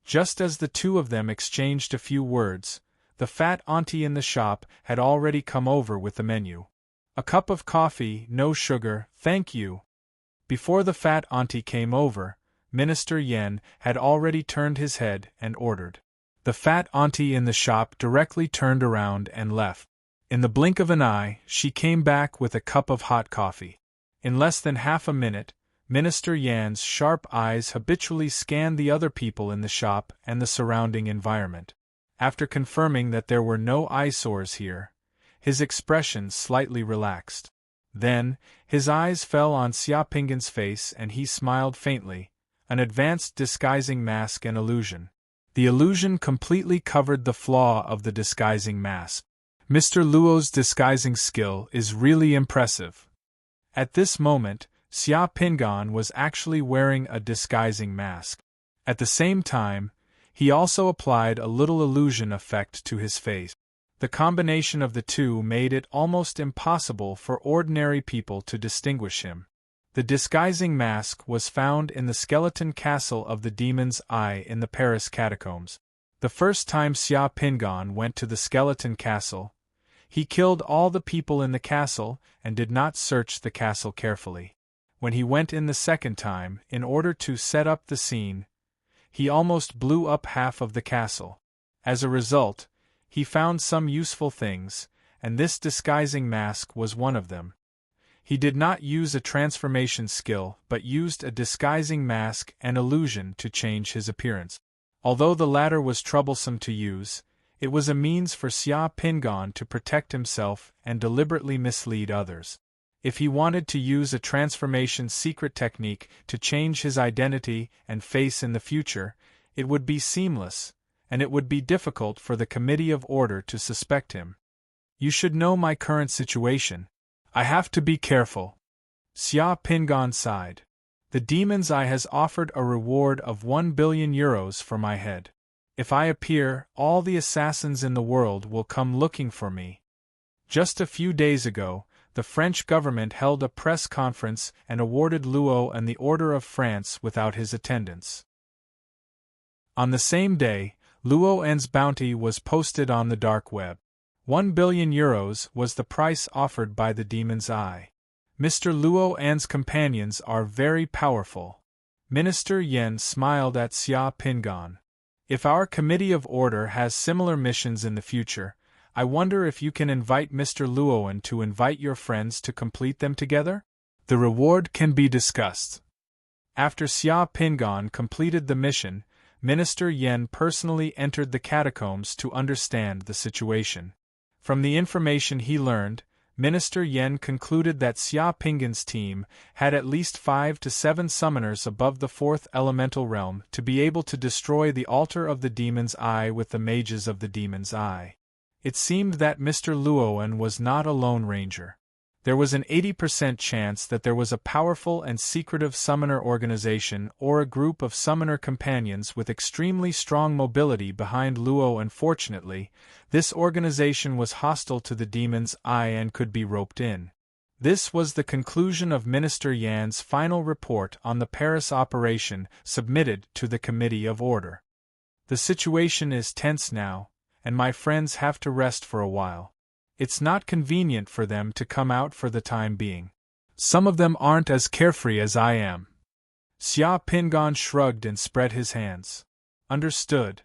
Just as the two of them exchanged a few words, the fat auntie in the shop had already come over with the menu. A cup of coffee, no sugar, thank you. Before the fat auntie came over, Minister Yen had already turned his head and ordered. The fat auntie in the shop directly turned around and left. In the blink of an eye, she came back with a cup of hot coffee. In less than half a minute, Minister Yan's sharp eyes habitually scanned the other people in the shop and the surrounding environment. After confirming that there were no eyesores here, his expression slightly relaxed. Then, his eyes fell on Xia Pingan's face and he smiled faintly, an advanced disguising mask and illusion. The illusion completely covered the flaw of the disguising mask. Mr. Luo's disguising skill is really impressive. At this moment, Xia Pingan was actually wearing a disguising mask. At the same time, he also applied a little illusion effect to his face. The combination of the two made it almost impossible for ordinary people to distinguish him. The disguising mask was found in the skeleton castle of the Demon's Eye in the Paris catacombs. The first time Xia Pingan went to the skeleton castle, he killed all the people in the castle and did not search the castle carefully. When he went in the second time, in order to set up the scene, he almost blew up half of the castle. As a result, he found some useful things, and this disguising mask was one of them. He did not use a transformation skill but used a disguising mask and illusion to change his appearance. Although the latter was troublesome to use, it was a means for Xia Pingan to protect himself and deliberately mislead others. If he wanted to use a transformation secret technique to change his identity and face in the future, it would be seamless, and it would be difficult for the Committee of Order to suspect him. You should know my current situation. I have to be careful. Xia Pingan sighed. The Demon's Eye has offered a reward of 1 billion euros for my head. If I appear, all the assassins in the world will come looking for me. Just a few days ago, the French government held a press conference and awarded Luo and the Order of France without his attendance. On the same day, Luo N's bounty was posted on the dark web. 1 billion euros was the price offered by the Demon's Eye. Mr. Luo N's companions are very powerful. Minister Yan smiled at Xia Pingan. If our Committee of Order has similar missions in the future, I wonder if you can invite Mr. Luoan to invite your friends to complete them together? The reward can be discussed. After Xia Pingan completed the mission, Minister Yan personally entered the catacombs to understand the situation. From the information he learned, Minister Yan concluded that Xia Pingan's team had at least 5 to 7 summoners above the 4th elemental realm to be able to destroy the altar of the Demon's Eye with the mages of the Demon's Eye. It seemed that Mr. Luoan was not a lone ranger. There was an 80% chance that there was a powerful and secretive summoner organization or a group of summoner companions with extremely strong mobility behind Luo. Unfortunately, this organization was hostile to the Demon's Eye and could be roped in. This was the conclusion of Minister Yan's final report on the Paris operation submitted to the Committee of Order. The situation is tense now, and my friends have to rest for a while. It's not convenient for them to come out for the time being. Some of them aren't as carefree as I am. Xia Pingan shrugged and spread his hands. Understood.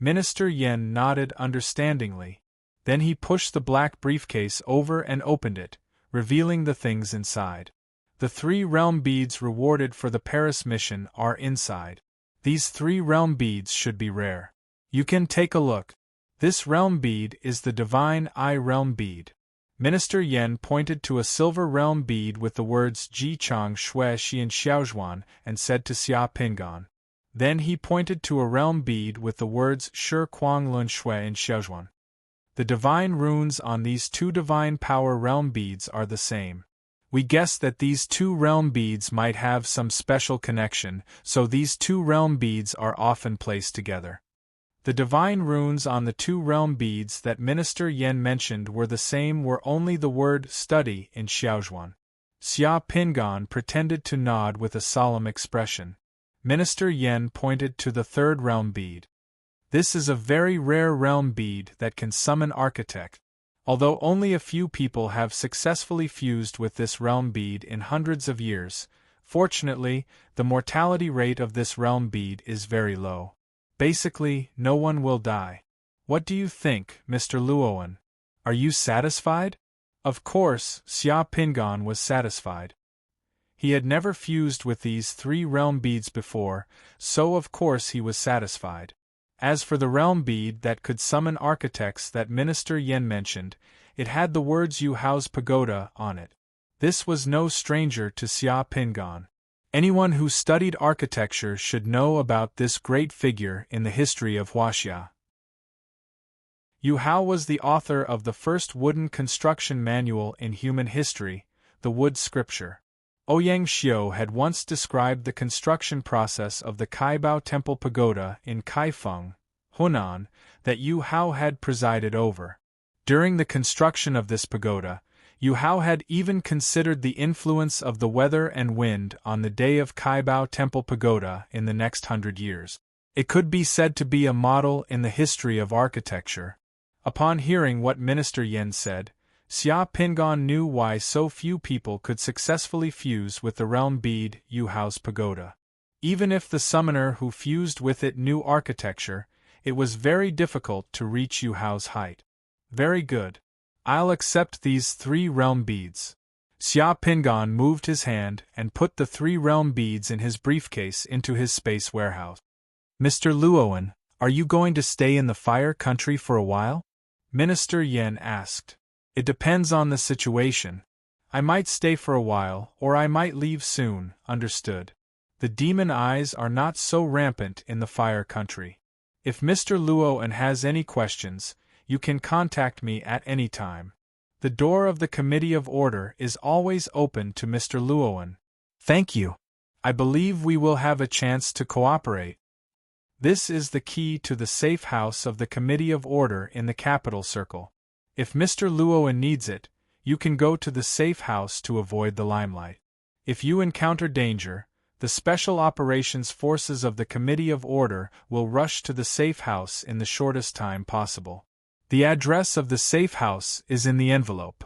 Minister Yan nodded understandingly. Then he pushed the black briefcase over and opened it, revealing the things inside. The 3 realm beads rewarded for the Paris mission are inside. These 3 realm beads should be rare. You can take a look. This realm bead is the Divine Eye realm bead. Minister Yan pointed to a silver realm bead with the words Ji Chang Shui Xian Xiaozhuan and said to Xia Pingan. Then he pointed to a realm bead with the words Shi Kuang Lun Shui and Xiaozhuan. The divine runes on these 2 divine power realm beads are the same. We guess that these 2 realm beads might have some special connection, so these 2 realm beads are often placed together. The divine runes on the 2 realm beads that Minister Yan mentioned were the same, were only the word study in Xiaozhuan. Xia Pingan pretended to nod with a solemn expression. Minister Yan pointed to the 3rd realm bead. This is a very rare realm bead that can summon architect. Although only a few people have successfully fused with this realm bead in hundreds of years, fortunately, the mortality rate of this realm bead is very low. Basically, no one will die. What do you think, Mr. Luoan? Are you satisfied? Of course, Xia Pingan was satisfied. He had never fused with these 3 realm beads before, so of course he was satisfied. As for the realm bead that could summon architects that Minister Yen mentioned, it had the words Yu Hao's pagoda on it. This was no stranger to Xia Pingan. Anyone who studied architecture should know about this great figure in the history of Huaxia. Yu Hao was the author of the first wooden construction manual in human history, the Wood Scripture. Ouyang Xiu had once described the construction process of the Kaibao Temple Pagoda in Kaifeng, Hunan, that Yu Hao had presided over. During the construction of this pagoda, Yu Hao had even considered the influence of the weather and wind on the day of Kaibao Temple Pagoda in the next 100 years. It could be said to be a model in the history of architecture. Upon hearing what Minister Yen said, Xia Pingan knew why so few people could successfully fuse with the realm bead Yu Hao's pagoda. Even if the summoner who fused with it knew architecture, it was very difficult to reach Yu Hao's height. Very good. I'll accept these 3 realm beads. Xia Pingan moved his hand and put the 3 realm beads in his briefcase into his space warehouse. Mr. Luoan, are you going to stay in the fire country for a while? Minister Yen asked. It depends on the situation. I might stay for a while, or I might leave soon, understood. The demon eyes are not so rampant in the fire country. If Mr. Luoan has any questions, you can contact me at any time. The door of the Committee of Order is always open to Mr. Luoan. Thank you. I believe we will have a chance to cooperate. This is the key to the safe house of the Committee of Order in the Capital Circle. If Mr. Luoan needs it, you can go to the safe house to avoid the limelight. If you encounter danger, the Special Operations Forces of the Committee of Order will rush to the safe house in the shortest time possible. The address of the safe house is in the envelope.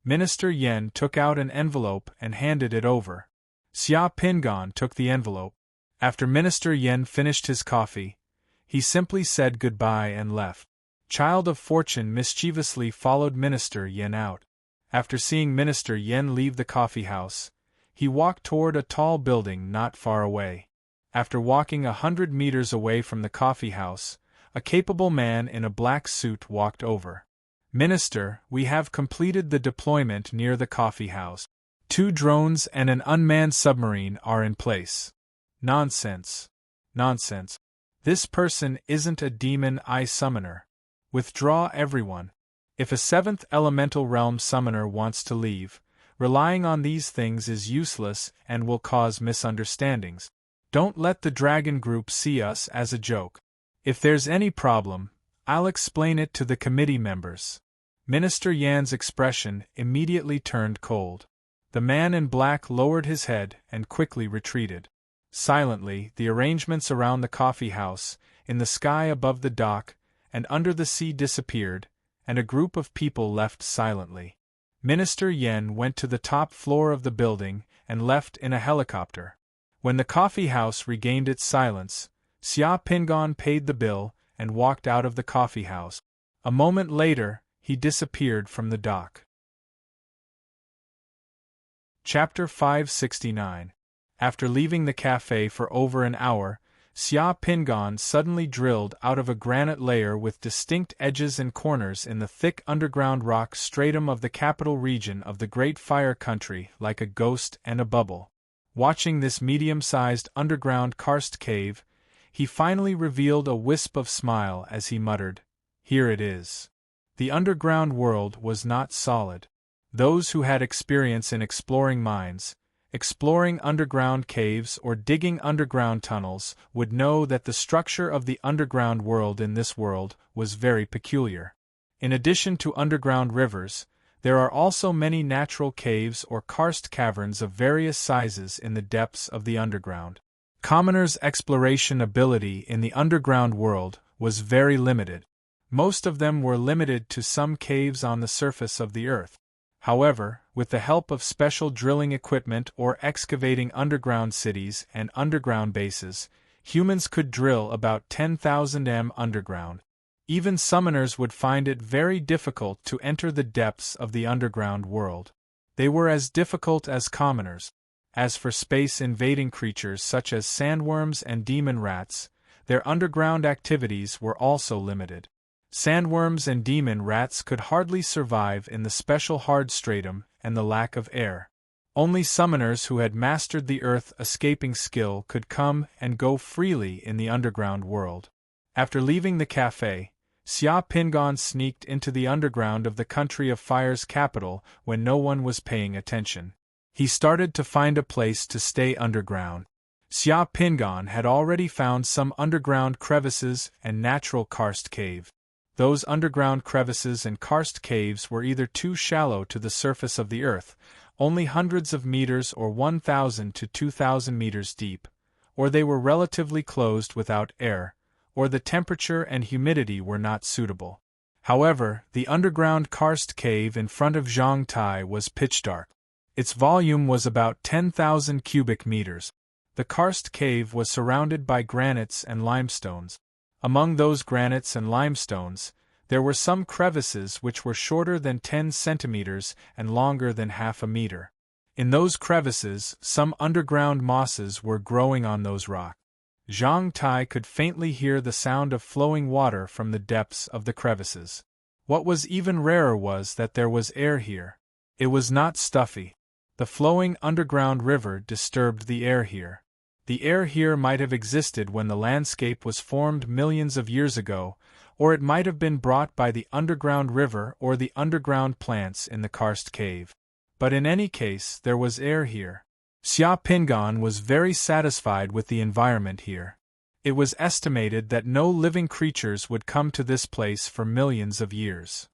Minister Yen took out an envelope and handed it over. Xia Pingan took the envelope. After Minister Yen finished his coffee, he simply said goodbye and left. Child of Fortune mischievously followed Minister Yen out. After seeing Minister Yen leave the coffee house, he walked toward a tall building not far away. After walking 100 meters away from the coffee house, a capable man in a black suit walked over. Minister, we have completed the deployment near the coffee house. 2 drones and an unmanned submarine are in place. Nonsense. Nonsense. This person isn't a demon eye summoner. Withdraw everyone. If a 7th elemental realm summoner wants to leave, relying on these things is useless and will cause misunderstandings. Don't let the dragon group see us as a joke. If there's any problem, I'll explain it to the committee members. Minister Yan's expression immediately turned cold. The man in black lowered his head and quickly retreated. Silently, the arrangements around the coffee house, in the sky above the dock, and under the sea disappeared, and a group of people left silently. Minister Yen went to the top floor of the building and left in a helicopter. When the coffee house regained its silence, Xia Pingan paid the bill and walked out of the coffee house. A moment later, he disappeared from the dock. Chapter 569. After leaving the cafe for over an hour, Xia Pingan suddenly drilled out of a granite layer with distinct edges and corners in the thick underground rock stratum of the capital region of the Great Fire Country like a ghost and a bubble. Watching this medium-sized underground karst cave, he finally revealed a wisp of smile as he muttered, "Here it is." The underground world was not solid. Those who had experience in exploring mines, exploring underground caves or digging underground tunnels would know that the structure of the underground world in this world was very peculiar. In addition to underground rivers, there are also many natural caves or karst caverns of various sizes in the depths of the underground. Commoners' exploration ability in the underground world was very limited. Most of them were limited to some caves on the surface of the earth. However, with the help of special drilling equipment or excavating underground cities and underground bases, humans could drill about 10,000 m underground. Even summoners would find it very difficult to enter the depths of the underground world. They were as difficult as commoners. As for space-invading creatures such as sandworms and demon rats, their underground activities were also limited. Sandworms and demon rats could hardly survive in the special hard stratum and the lack of air. Only summoners who had mastered the earth-escaping skill could come and go freely in the underground world. After leaving the cafe, Xia Pingon sneaked into the underground of the Country of Fire's capital when no one was paying attention. He started to find a place to stay underground. Xia Pingon had already found some underground crevices and natural karst cave. Those underground crevices and karst caves were either too shallow to the surface of the earth, only hundreds of meters or 1,000 to 2,000 meters deep, or they were relatively closed without air, or the temperature and humidity were not suitable. However, the underground karst cave in front of Zhangtai was pitch dark. Its volume was about 10,000 cubic meters. The karst cave was surrounded by granites and limestones. Among those granites and limestones, there were some crevices which were shorter than 10 centimeters and longer than half a meter. In those crevices, some underground mosses were growing on those rocks. Zhang Tai could faintly hear the sound of flowing water from the depths of the crevices. What was even rarer was that there was air here. It was not stuffy. The flowing underground river disturbed the air here. The air here might have existed when the landscape was formed millions of years ago, or it might have been brought by the underground river or the underground plants in the karst cave. But in any case, there was air here. Xia Pingon was very satisfied with the environment here. It was estimated that no living creatures would come to this place for millions of years.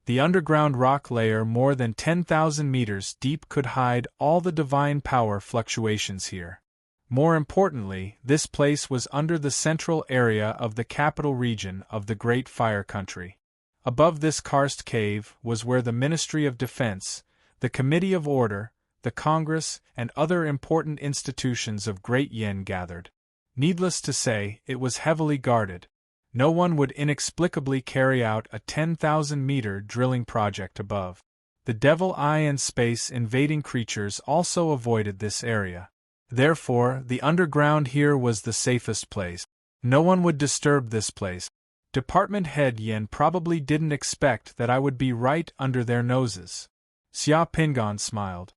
The underground rock layer more than 10,000 meters deep could hide all the divine power fluctuations here. More importantly, this place was under the central area of the capital region of the Great Fire Country. Above this karst cave was where the Ministry of Defense, the Committee of Order, the Congress, and other important institutions of Great Yin gathered. Needless to say, it was heavily guarded. No one would inexplicably carry out a 10,000-meter drilling project above. The Devil Eye and space-invading creatures also avoided this area. Therefore, the underground here was the safest place. No one would disturb this place. Department Head Yin probably didn't expect that I would be right under their noses. Xia Pingon smiled.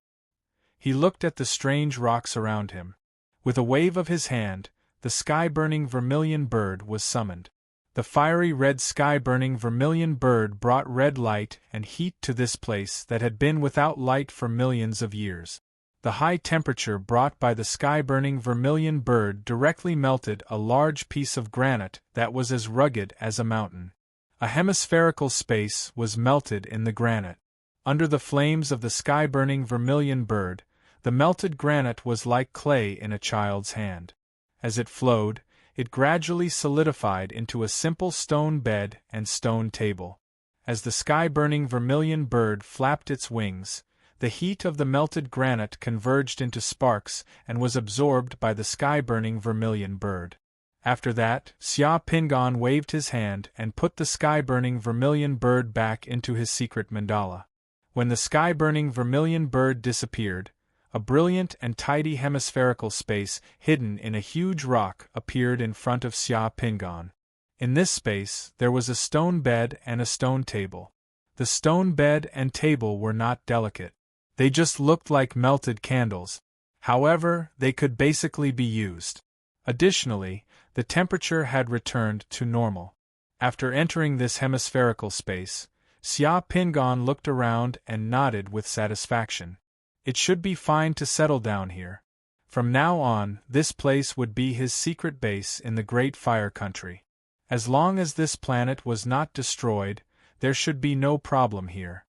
He looked at the strange rocks around him. With a wave of his hand, the sky-burning vermilion bird was summoned. The fiery red sky-burning vermilion bird brought red light and heat to this place that had been without light for millions of years. The high temperature brought by the sky-burning vermilion bird directly melted a large piece of granite that was as rugged as a mountain. A hemispherical space was melted in the granite. Under the flames of the sky-burning vermilion bird, the melted granite was like clay in a child's hand. As it flowed, it gradually solidified into a simple stone bed and stone table. As the sky-burning vermilion bird flapped its wings, the heat of the melted granite converged into sparks and was absorbed by the sky-burning vermilion bird. After that, Xia Pingon waved his hand and put the sky-burning vermilion bird back into his secret mandala. When the sky-burning vermilion bird disappeared, a brilliant and tidy hemispherical space hidden in a huge rock appeared in front of Xia Pingon. In this space, there was a stone bed and a stone table. The stone bed and table were not delicate. They just looked like melted candles. However, they could basically be used. Additionally, the temperature had returned to normal. After entering this hemispherical space, Xia Pingon looked around and nodded with satisfaction. It should be fine to settle down here. From now on, this place would be his secret base in the Great Fire Country. As long as this planet was not destroyed, there should be no problem here.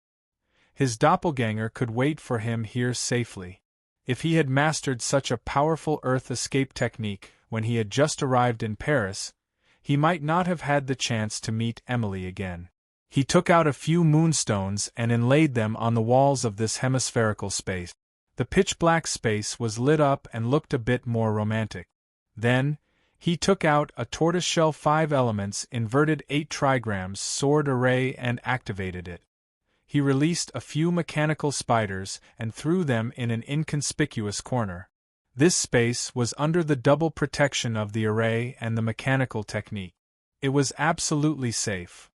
His doppelganger could wait for him here safely. If he had mastered such a powerful Earth escape technique when he had just arrived in Paris, he might not have had the chance to meet Emily again. He took out a few moonstones and inlaid them on the walls of this hemispherical space. The pitch-black space was lit up and looked a bit more romantic. Then, he took out a tortoiseshell 5 elements inverted 8 trigrams sword array and activated it. he released a few mechanical spiders and threw them in an inconspicuous corner. This space was under the double protection of the array and the mechanical technique. It was absolutely safe.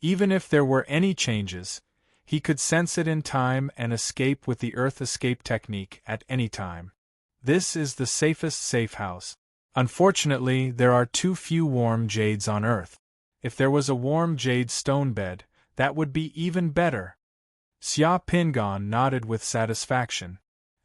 Even if there were any changes, he could sense it in time and escape with the Earth escape technique at any time. This is the safest safe house. Unfortunately, there are too few warm jades on Earth. If there was a warm jade stone bed, that would be even better. Xia Pingan nodded with satisfaction.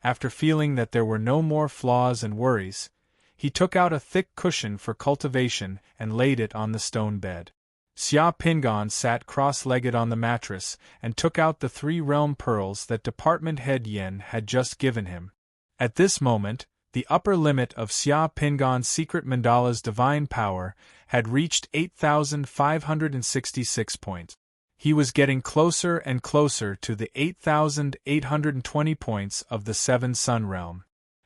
After feeling that there were no more flaws and worries, he took out a thick cushion for cultivation and laid it on the stone bed. Xia Pingan sat cross-legged on the mattress and took out the 3 realm pearls that Department Head Yen had just given him. At this moment, the upper limit of Xia Pingan's secret mandala's divine power had reached 8,566 points. He was getting closer and closer to the 8,820 points of the 7 Sun realm.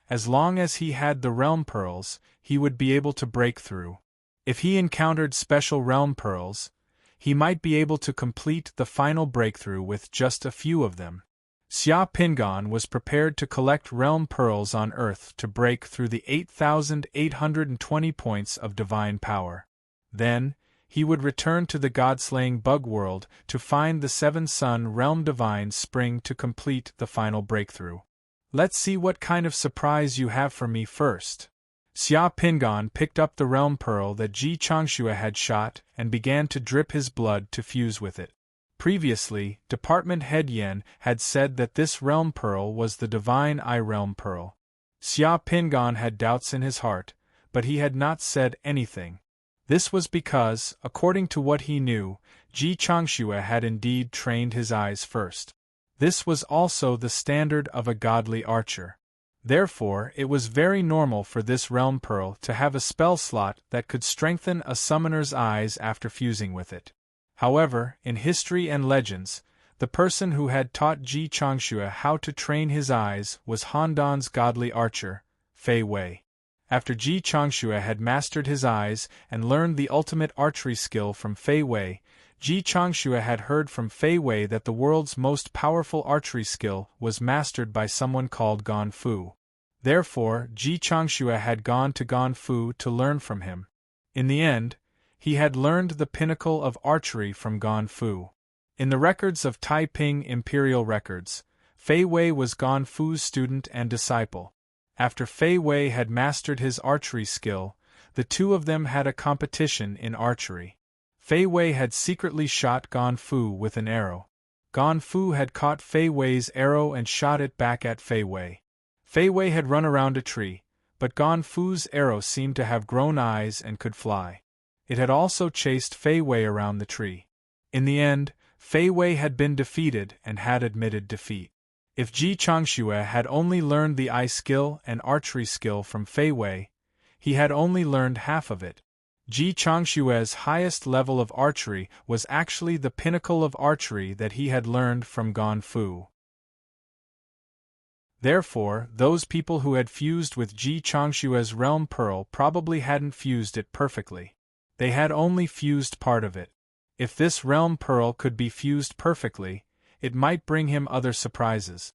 As long as he had the realm pearls, he would be able to break through. If he encountered special realm pearls, he might be able to complete the final breakthrough with just a few of them. Xia Pingan was prepared to collect realm pearls on Earth to break through the 8,820 points of divine power. Then, he would return to the god-slaying bug world to find the 7 Sun realm divine spring to complete the final breakthrough. Let's see what kind of surprise you have for me first. Xia Pingan picked up the realm pearl that Ji Changxue had shot and began to drip his blood to fuse with it. Previously, Department Head Yen had said that this realm pearl was the divine Eye realm pearl. Xia Pingan had doubts in his heart, but he had not said anything. This was because, according to what he knew, Ji Changxue had indeed trained his eyes first. This was also the standard of a godly archer. Therefore, it was very normal for this realm pearl to have a spell slot that could strengthen a summoner's eyes after fusing with it. However, in history and legends, the person who had taught Ji Changxue how to train his eyes was Handan's godly archer, Fei Wei. After Ji Changxue had mastered his eyes and learned the ultimate archery skill from Fei Wei, Ji Changxue had heard from Fei Wei that the world's most powerful archery skill was mastered by someone called Gan Fu. Therefore, Ji Changxue had gone to Gan Fu to learn from him. In the end, he had learned the pinnacle of archery from Gan Fu. In the records of Taiping Imperial Records, Fei Wei was Gan Fu's student and disciple. After Fei Wei had mastered his archery skill, the two of them had a competition in archery. Fei Wei had secretly shot Gan Fu with an arrow. Gan Fu had caught Fei Wei's arrow and shot it back at Fei Wei. Fei Wei had run around a tree, but Gan Fu's arrow seemed to have grown eyes and could fly. It had also chased Fei Wei around the tree. In the end, Fei Wei had been defeated and had admitted defeat. If Ji Changxue had only learned the eye skill and archery skill from Fei Wei, he had only learned half of it. Ji Changxue's highest level of archery was actually the pinnacle of archery that he had learned from Gan Fu. Therefore, those people who had fused with Ji Changxue's realm pearl probably hadn't fused it perfectly. They had only fused part of it. If this realm pearl could be fused perfectly, it might bring him other surprises.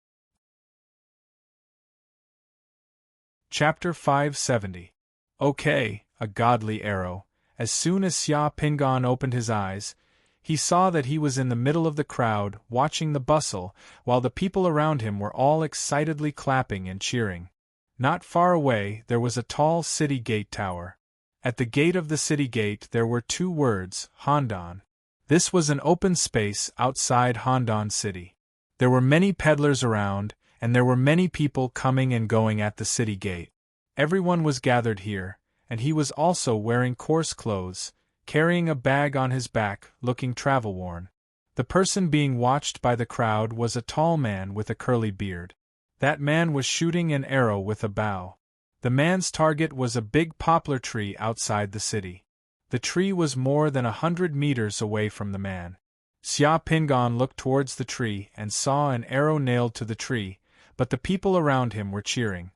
Chapter 570. Okay, a godly arrow. As soon as Xia Pingan opened his eyes, he saw that he was in the middle of the crowd, watching the bustle, while the people around him were all excitedly clapping and cheering. Not far away, there was a tall city gate tower. At the gate of the city gate there were 2 words, Handan. This was an open space outside Handan City. There were many peddlers around, and there were many people coming and going at the city gate. Everyone was gathered here, and he was also wearing coarse clothes, carrying a bag on his back, looking travel-worn. The person being watched by the crowd was a tall man with a curly beard. That man was shooting an arrow with a bow. The man's target was a big poplar tree outside the city. The tree was more than 100 meters away from the man. Xia Pingan looked towards the tree and saw an arrow nailed to the tree, but the people around him were cheering.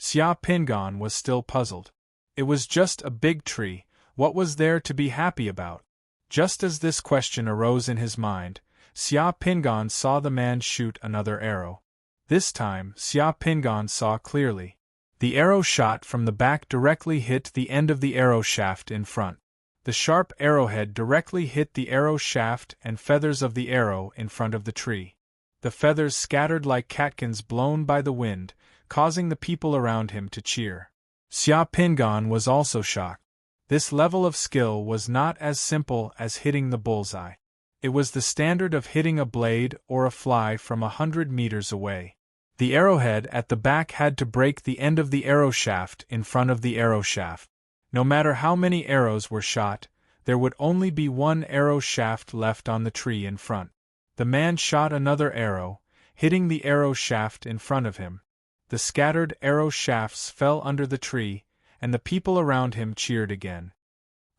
Xia Pingan was still puzzled. It was just a big tree, what was there to be happy about? Just as this question arose in his mind, Xia Pingan saw the man shoot another arrow. This time, Xia Pingan saw clearly. The arrow shot from the back directly hit the end of the arrow shaft in front. The sharp arrowhead directly hit the arrow shaft and feathers of the arrow in front of the tree. The feathers scattered like catkins blown by the wind, causing the people around him to cheer. Xia Pingan was also shocked. This level of skill was not as simple as hitting the bullseye. It was the standard of hitting a blade or a fly from 100 meters away. The arrowhead at the back had to break the end of the arrow shaft in front of the arrow shaft. No matter how many arrows were shot, there would only be one arrow shaft left on the tree in front. The man shot another arrow, hitting the arrow shaft in front of him. The scattered arrow shafts fell under the tree, and the people around him cheered again.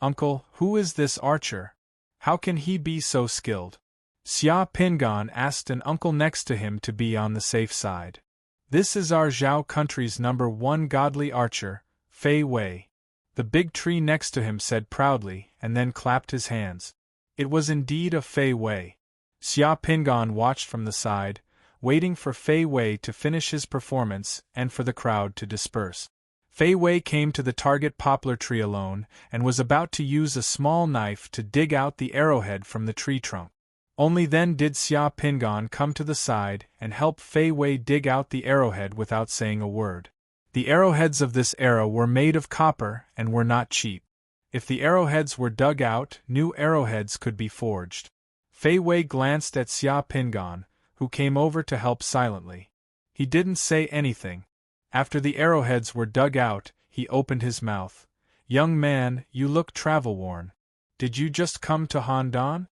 "Uncle, who is this archer? How can he be so skilled?" Xia Pingan asked an uncle next to him to be on the safe side. "This is our Zhao country's #1 godly archer, Fei Wei," the big tree next to him said proudly, and then clapped his hands. It was indeed a Fei Wei. Xia Pingan watched from the side, waiting for Fei Wei to finish his performance and for the crowd to disperse. Fei Wei came to the target poplar tree alone, and was about to use a small knife to dig out the arrowhead from the tree trunk. Only then did Xia Pingan come to the side and help Fei Wei dig out the arrowhead without saying a word. The arrowheads of this era were made of copper and were not cheap. If the arrowheads were dug out, new arrowheads could be forged. Fei Wei glanced at Xia Pingan, who came over to help silently. He didn't say anything. After the arrowheads were dug out, he opened his mouth. "Young man, you look travel-worn. Did you just come to Handan?"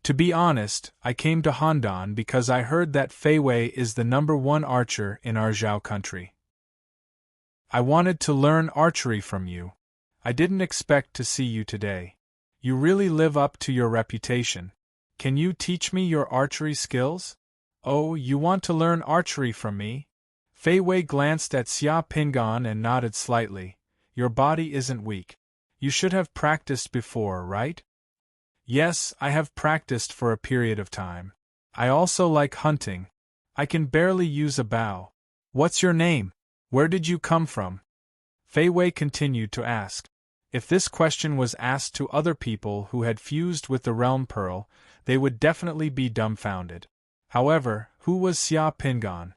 "To be honest, I came to Handan because I heard that Fei Wei is the #1 archer in our Zhao country. I wanted to learn archery from you. I didn't expect to see you today. You really live up to your reputation. Can you teach me your archery skills?" "Oh, you want to learn archery from me?" Fei Wei glanced at Xia Pingan and nodded slightly. "Your body isn't weak. You should have practiced before, right?" "Yes, I have practiced for a period of time. I also like hunting. I can barely use a bow. What's your name? Where did you come from?" Fei Wei continued to ask. If this question was asked to other people who had fused with the Realm Pearl, they would definitely be dumbfounded. However, who was Xia Pingan?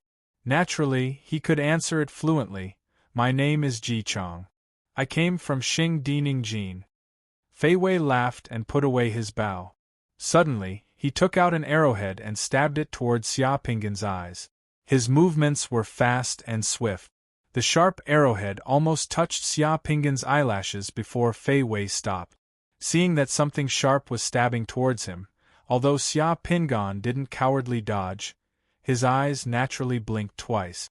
Naturally, he could answer it fluently. "My name is Ji Chong. I came from Xing Di Ningjin." Fei Wei laughed and put away his bow. Suddenly, he took out an arrowhead and stabbed it towards Xia Pingan's eyes. His movements were fast and swift. The sharp arrowhead almost touched Xia Pingan's eyelashes before Fei Wei stopped. Seeing that something sharp was stabbing towards him, although Xia Pingan didn't cowardly dodge, his eyes naturally blinked twice.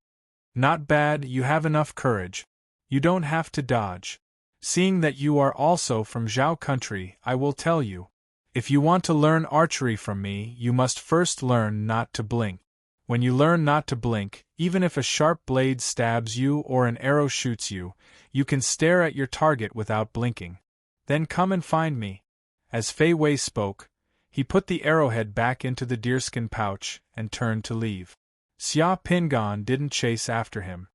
"Not bad, you have enough courage. You don't have to dodge. Seeing that you are also from Zhao country, I will tell you. If you want to learn archery from me, you must first learn not to blink. When you learn not to blink, even if a sharp blade stabs you or an arrow shoots you, you can stare at your target without blinking. Then come and find me." As Fei Wei spoke, he put the arrowhead back into the deerskin pouch and turned to leave. Xia Pingan didn't chase after him.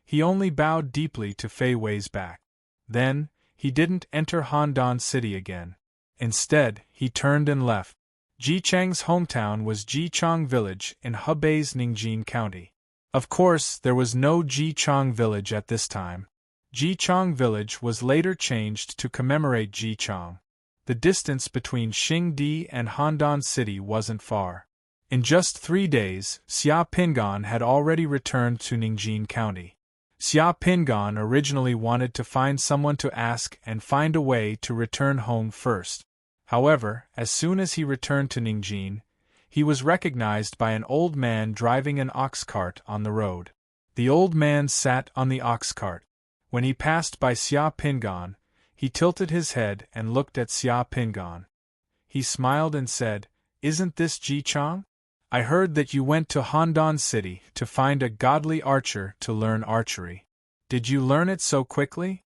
He only bowed deeply to Fei Wei's back. Then, he didn't enter Handan City again. Instead, he turned and left. Ji Chang's hometown was Jichang Village in Hebei's Ningjin County. Of course, there was no Jichang Village at this time. Jichang Village was later changed to commemorate Jichang. The distance between Xingdi and Handan City wasn't far. In just 3 days, Xia Pingan had already returned to Ningjin County. Xia Pingan originally wanted to find someone to ask and find a way to return home first. However, as soon as he returned to Ningjin, he was recognized by an old man driving an ox cart on the road. The old man sat on the ox cart. When he passed by Xia Pingan, he tilted his head and looked at Xia Pingan. He smiled and said, "Isn't this Ji Chang? I heard that you went to Handan City to find a godly archer to learn archery. Did you learn it so quickly?"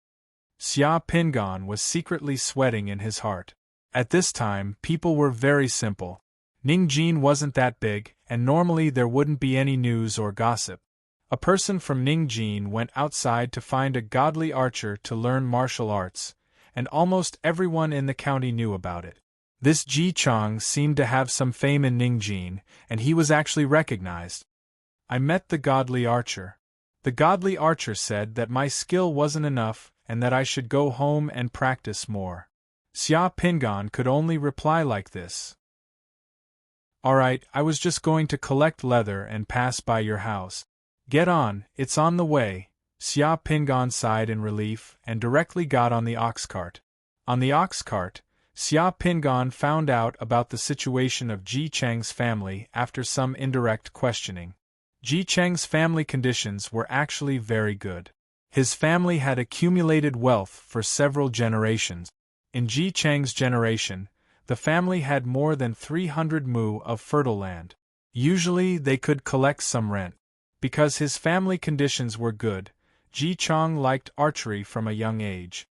Xia Pingan was secretly sweating in his heart. At this time, people were very simple. Ningjin wasn't that big, and normally there wouldn't be any news or gossip. A person from Ningjin went outside to find a godly archer to learn martial arts, and almost everyone in the county knew about it. This Ji Chang seemed to have some fame in Ningjin, and he was actually recognized. I met the godly archer. The godly archer said that my skill wasn't enough and that I should go home and practice more. Xia Pingan could only reply like this. Alright, I was just going to collect leather and pass by your house. Get on, it's on the way. Xia Pingan sighed in relief and directly got on the ox cart. On the ox cart, Xia Pingan found out about the situation of Ji Cheng's family after some indirect questioning. Ji Cheng's family conditions were actually very good. His family had accumulated wealth for several generations. In Ji Cheng's generation, the family had more than 300 mu of fertile land. Usually they could collect some rent. Because his family conditions were good, Ji Chang liked archery from a young age.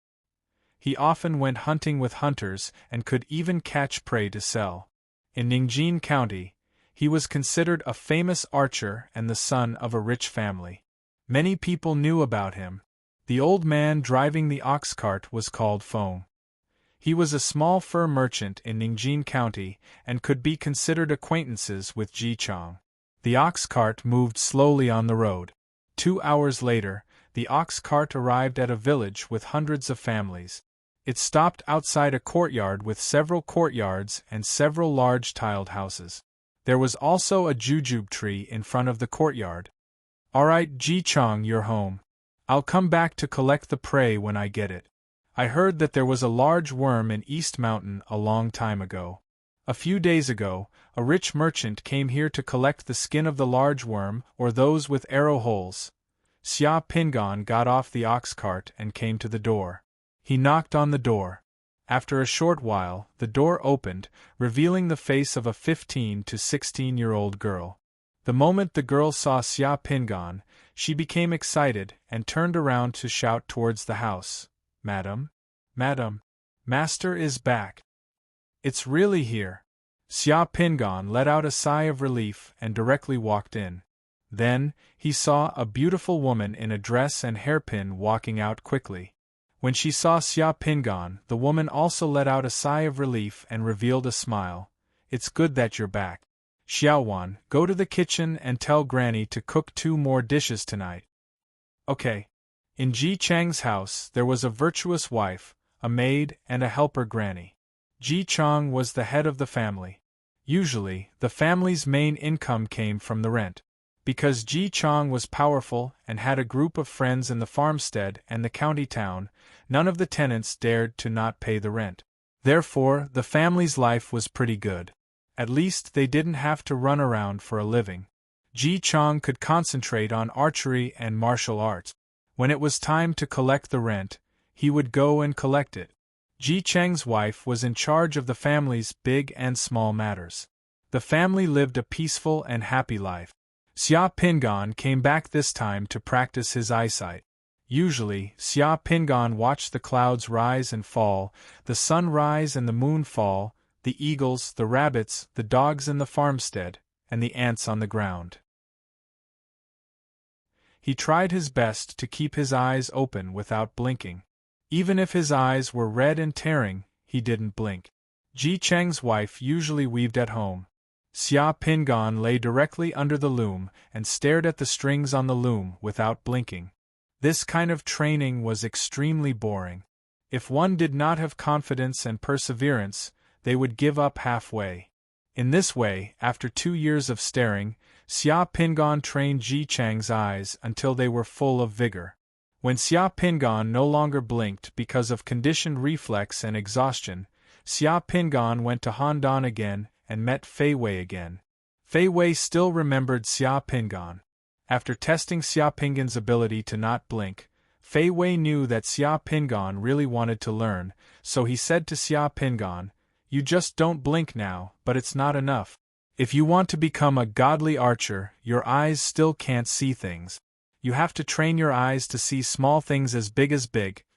He often went hunting with hunters and could even catch prey to sell. In Ningjin County, he was considered a famous archer and the son of a rich family. Many people knew about him. The old man driving the ox cart was called Feng. He was a small fur merchant in Ningjin County and could be considered acquaintances with Ji Chang. The ox cart moved slowly on the road. 2 hours later, the ox cart arrived at a village with hundreds of families. It stopped outside a courtyard with several courtyards and several large tiled houses. There was also a jujube tree in front of the courtyard. Alright, Ji Chang, you're home. I'll come back to collect the prey when I get it. I heard that there was a large worm in East Mountain a long time ago. A few days ago, a rich merchant came here to collect the skin of the large worm or those with arrow holes. Xia Pingan got off the ox cart and came to the door. He knocked on the door. After a short while, the door opened, revealing the face of a 15 to 16-year-old girl. The moment the girl saw Xia Pingan, she became excited and turned around to shout towards the house. Madam? Madam? Master is back. It's really here. Xia Pingan let out a sigh of relief and directly walked in. Then, he saw a beautiful woman in a dress and hairpin walking out quickly. When she saw Xia Pingan, the woman also let out a sigh of relief and revealed a smile. It's good that you're back. Xiaowan, go to the kitchen and tell Granny to cook 2 more dishes tonight. Okay. In Ji Chang's house, there was a virtuous wife, a maid, and a helper Granny. Ji Chang was the head of the family. Usually, the family's main income came from the rent. Because Ji Chang was powerful and had a group of friends in the farmstead and the county town, none of the tenants dared to not pay the rent. Therefore, the family's life was pretty good. At least they didn't have to run around for a living. Ji Chang could concentrate on archery and martial arts. When it was time to collect the rent, he would go and collect it. Ji Chang's wife was in charge of the family's big and small matters. The family lived a peaceful and happy life. Xia Pingan came back this time to practice his eyesight. Usually, Xia Pingan watched the clouds rise and fall, the sun rise and the moon fall, the eagles, the rabbits, the dogs in the farmstead, and the ants on the ground. He tried his best to keep his eyes open without blinking. Even if his eyes were red and tearing, he didn't blink. Ji Cheng's wife usually weaved at home. Xia Pingan lay directly under the loom and stared at the strings on the loom without blinking. This kind of training was extremely boring. If one did not have confidence and perseverance, they would give up halfway. In this way, after 2 years of staring, Xia Pingan trained Ji Chang's eyes until they were full of vigor. When Xia Pingan no longer blinked because of conditioned reflex and exhaustion, Xia Pingan went to Handan again and met Fei Wei again. Fei Wei still remembered Xia Pingan. After testing Xia Pingan's ability to not blink, Fei Wei knew that Xia Pingan really wanted to learn, so he said to Xia Pingan, "You just don't blink now, but it's not enough. If you want to become a godly archer, your eyes still can't see things. You have to train your eyes to see small things as big,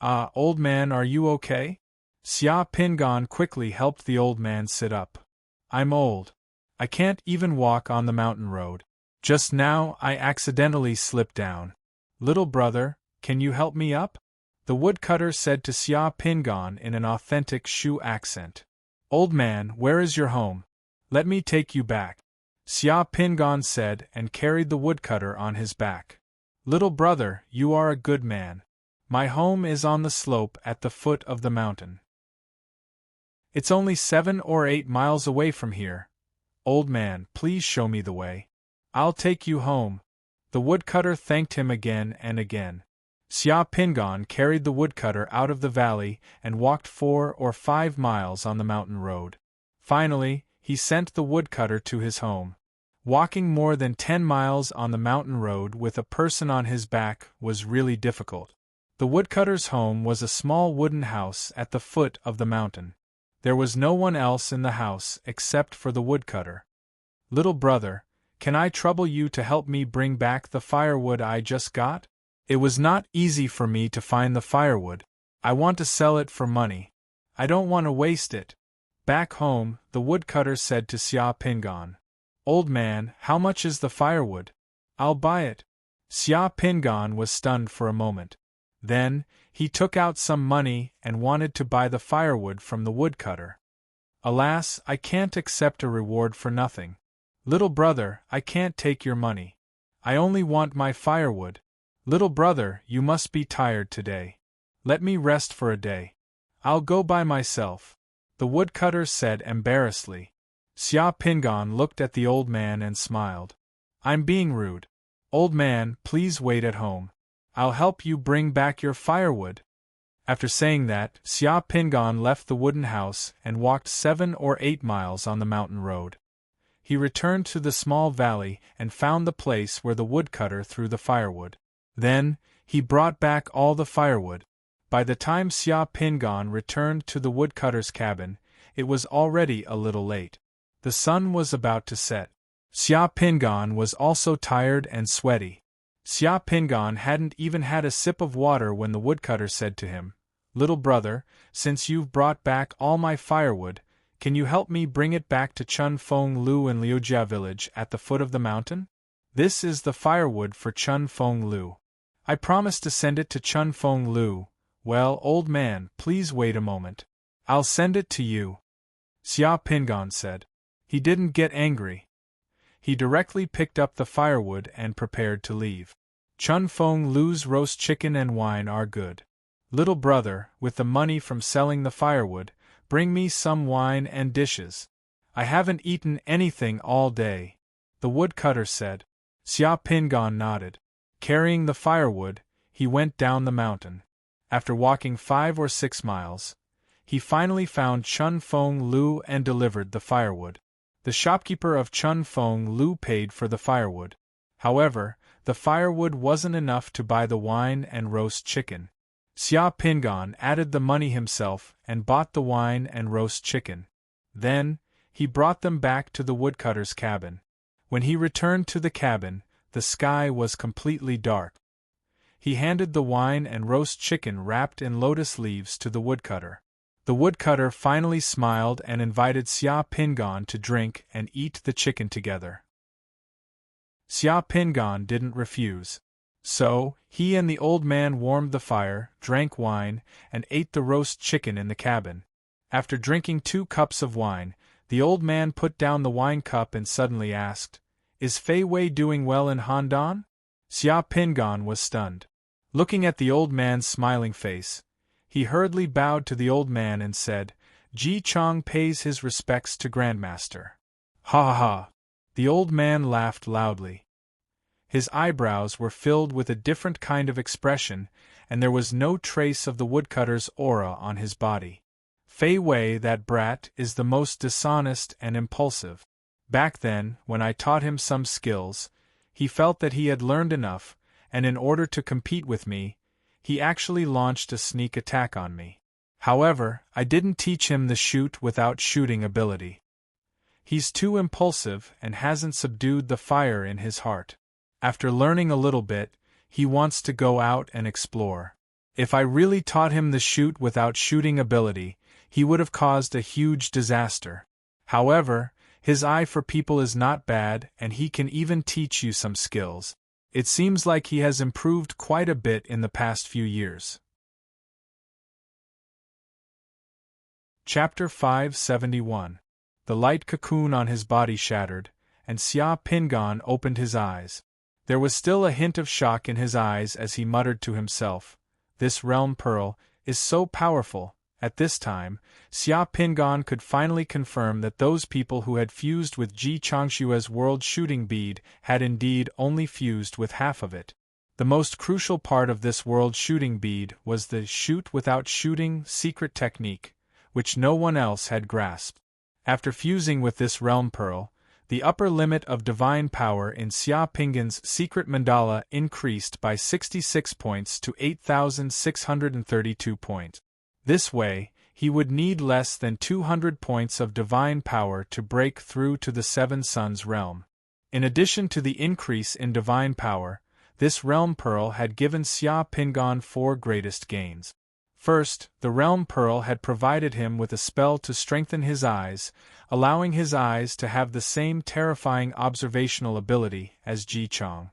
Ah, old man, are you okay? Xia Pingan quickly helped the old man sit up. I'm old. I can't even walk on the mountain road. Just now I accidentally slipped down. Little brother, can you help me up? The woodcutter said to Xia Pingan in an authentic Shu accent. Old man, where is your home? Let me take you back. Xia Pingan said and carried the woodcutter on his back. Little brother, you are a good man. My home is on the slope at the foot of the mountain. It's only 7 or 8 miles away from here. Old man, please show me the way. I'll take you home. The woodcutter thanked him again and again. Xia Pingan carried the woodcutter out of the valley and walked 4 or 5 miles on the mountain road. Finally, he sent the woodcutter to his home. Walking more than 10 miles on the mountain road with a person on his back was really difficult. The woodcutter's home was a small wooden house at the foot of the mountain. There was no one else in the house except for the woodcutter. Little brother, can I trouble you to help me bring back the firewood I just got? It was not easy for me to find the firewood. I want to sell it for money. I don't want to waste it. Back home, the woodcutter said to Xia Pingan. Old man, how much is the firewood? I'll buy it. Xia Pingan was stunned for a moment. Then, he took out some money and wanted to buy the firewood from the woodcutter. Alas, I can't accept a reward for nothing. Little brother, I can't take your money. I only want my firewood. Little brother, you must be tired today. Let me rest for a day. I'll go by myself. The woodcutter said embarrassedly. Xia Pingan looked at the old man and smiled. I'm being rude. Old man, please wait at home. I'll help you bring back your firewood. After saying that, Xia Pingan left the wooden house and walked 7 or 8 miles on the mountain road. He returned to the small valley and found the place where the woodcutter threw the firewood. Then, he brought back all the firewood. By the time Xia Pingan returned to the woodcutter's cabin, it was already a little late. The sun was about to set. Xia Pingan was also tired and sweaty. Xia Pingan hadn't even had a sip of water when the woodcutter said to him, Little brother, since you've brought back all my firewood, can you help me bring it back to Chun Fong Lu and Liujia village at the foot of the mountain? This is the firewood for Chun Fong Lu. I promised to send it to Chun Fong Lu. Well, old man, please wait a moment. I'll send it to you. Xia Pingan said. He didn't get angry. He directly picked up the firewood and prepared to leave. Chun Fong Lu's roast chicken and wine are good. Little brother, with the money from selling the firewood, bring me some wine and dishes. I haven't eaten anything all day. The woodcutter said. Xia Pingan nodded. Carrying the firewood, he went down the mountain. After walking 5 or 6 miles, he finally found Chun Fong Lu and delivered the firewood. The shopkeeper of Chun Fong Lu paid for the firewood. However, the firewood wasn't enough to buy the wine and roast chicken. Xia Pingan added the money himself and bought the wine and roast chicken. Then, he brought them back to the woodcutter's cabin. When he returned to the cabin, the sky was completely dark. He handed the wine and roast chicken wrapped in lotus leaves to the woodcutter. The woodcutter finally smiled and invited Xia Pingan to drink and eat the chicken together. Xia Pingan didn't refuse. So, he and the old man warmed the fire, drank wine, and ate the roast chicken in the cabin. After drinking 2 cups of wine, the old man put down the wine cup and suddenly asked, Is Fei Wei doing well in Handan? Xia Pingan was stunned. Looking at the old man's smiling face, he hurriedly bowed to the old man and said, Ji Chong pays his respects to Grandmaster. Ha ha ha! The old man laughed loudly. His eyebrows were filled with a different kind of expression, and there was no trace of the woodcutter's aura on his body. Fei Wei, that brat, is the most dishonest and impulsive. Back then, when I taught him some skills, he felt that he had learned enough, and in order to compete with me, he actually launched a sneak attack on me. However, I didn't teach him the shoot without shooting ability. He's too impulsive and hasn't subdued the fire in his heart. After learning a little bit, he wants to go out and explore. If I really taught him the shoot without shooting ability, he would have caused a huge disaster. However, his eye for people is not bad, and he can even teach you some skills. It seems like he has improved quite a bit in the past few years. Chapter 571. The light cocoon on his body shattered, and Xia Pingan opened his eyes. There was still a hint of shock in his eyes as he muttered to himself, "This realm pearl is so powerful." At this time, Xia Pingan could finally confirm that those people who had fused with Ji Changshue's world shooting bead had indeed only fused with half of it. The most crucial part of this world shooting bead was the shoot without shooting secret technique, which no one else had grasped. After fusing with this realm pearl, the upper limit of divine power in Xia Pingan's secret mandala increased by 66 points to 8,632 points. This way, he would need less than 200 points of divine power to break through to the Seven Suns realm. In addition to the increase in divine power, this realm pearl had given Xia Pingan four greatest gains. First, the realm pearl had provided him with a spell to strengthen his eyes, allowing his eyes to have the same terrifying observational ability as Ji Chang.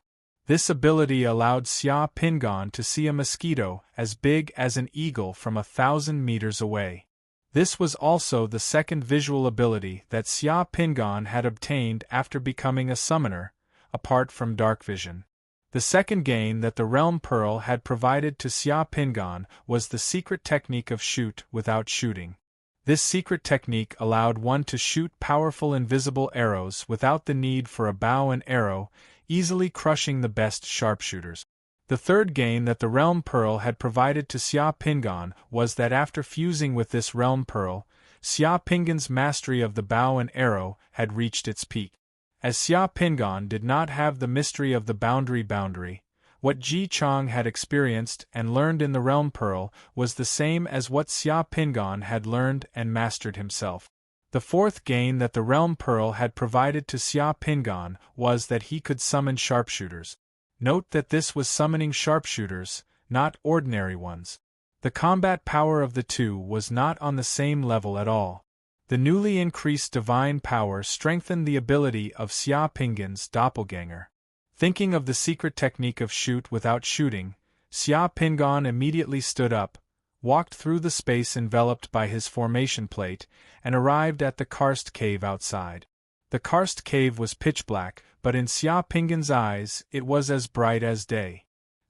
This ability allowed Xia Pingan to see a mosquito as big as an eagle from 1,000 meters away. This was also the second visual ability that Xia Pingan had obtained after becoming a summoner, apart from dark vision. The second gain that the realm pearl had provided to Xia Pingan was the secret technique of shoot without shooting. This secret technique allowed one to shoot powerful invisible arrows without the need for a bow and arrow, easily crushing the best sharpshooters. The third gain that the realm pearl had provided to Xia Pingan was that after fusing with this realm pearl, Xia Pingan's mastery of the bow and arrow had reached its peak. As Xia Pingan did not have the mystery of the boundary, what Ji Chang had experienced and learned in the realm pearl was the same as what Xia Pingan had learned and mastered himself. The fourth gain that the realm pearl had provided to Xia Pingan was that he could summon sharpshooters. Note that this was summoning sharpshooters, not ordinary ones. The combat power of the two was not on the same level at all. The newly increased divine power strengthened the ability of Xia Pingan's doppelganger. Thinking of the secret technique of shoot without shooting, Xia Pingan immediately stood up, walked through the space enveloped by his formation plate, and arrived at the karst cave outside. The karst cave was pitch black, but in Xia Pingan's eyes it was as bright as day.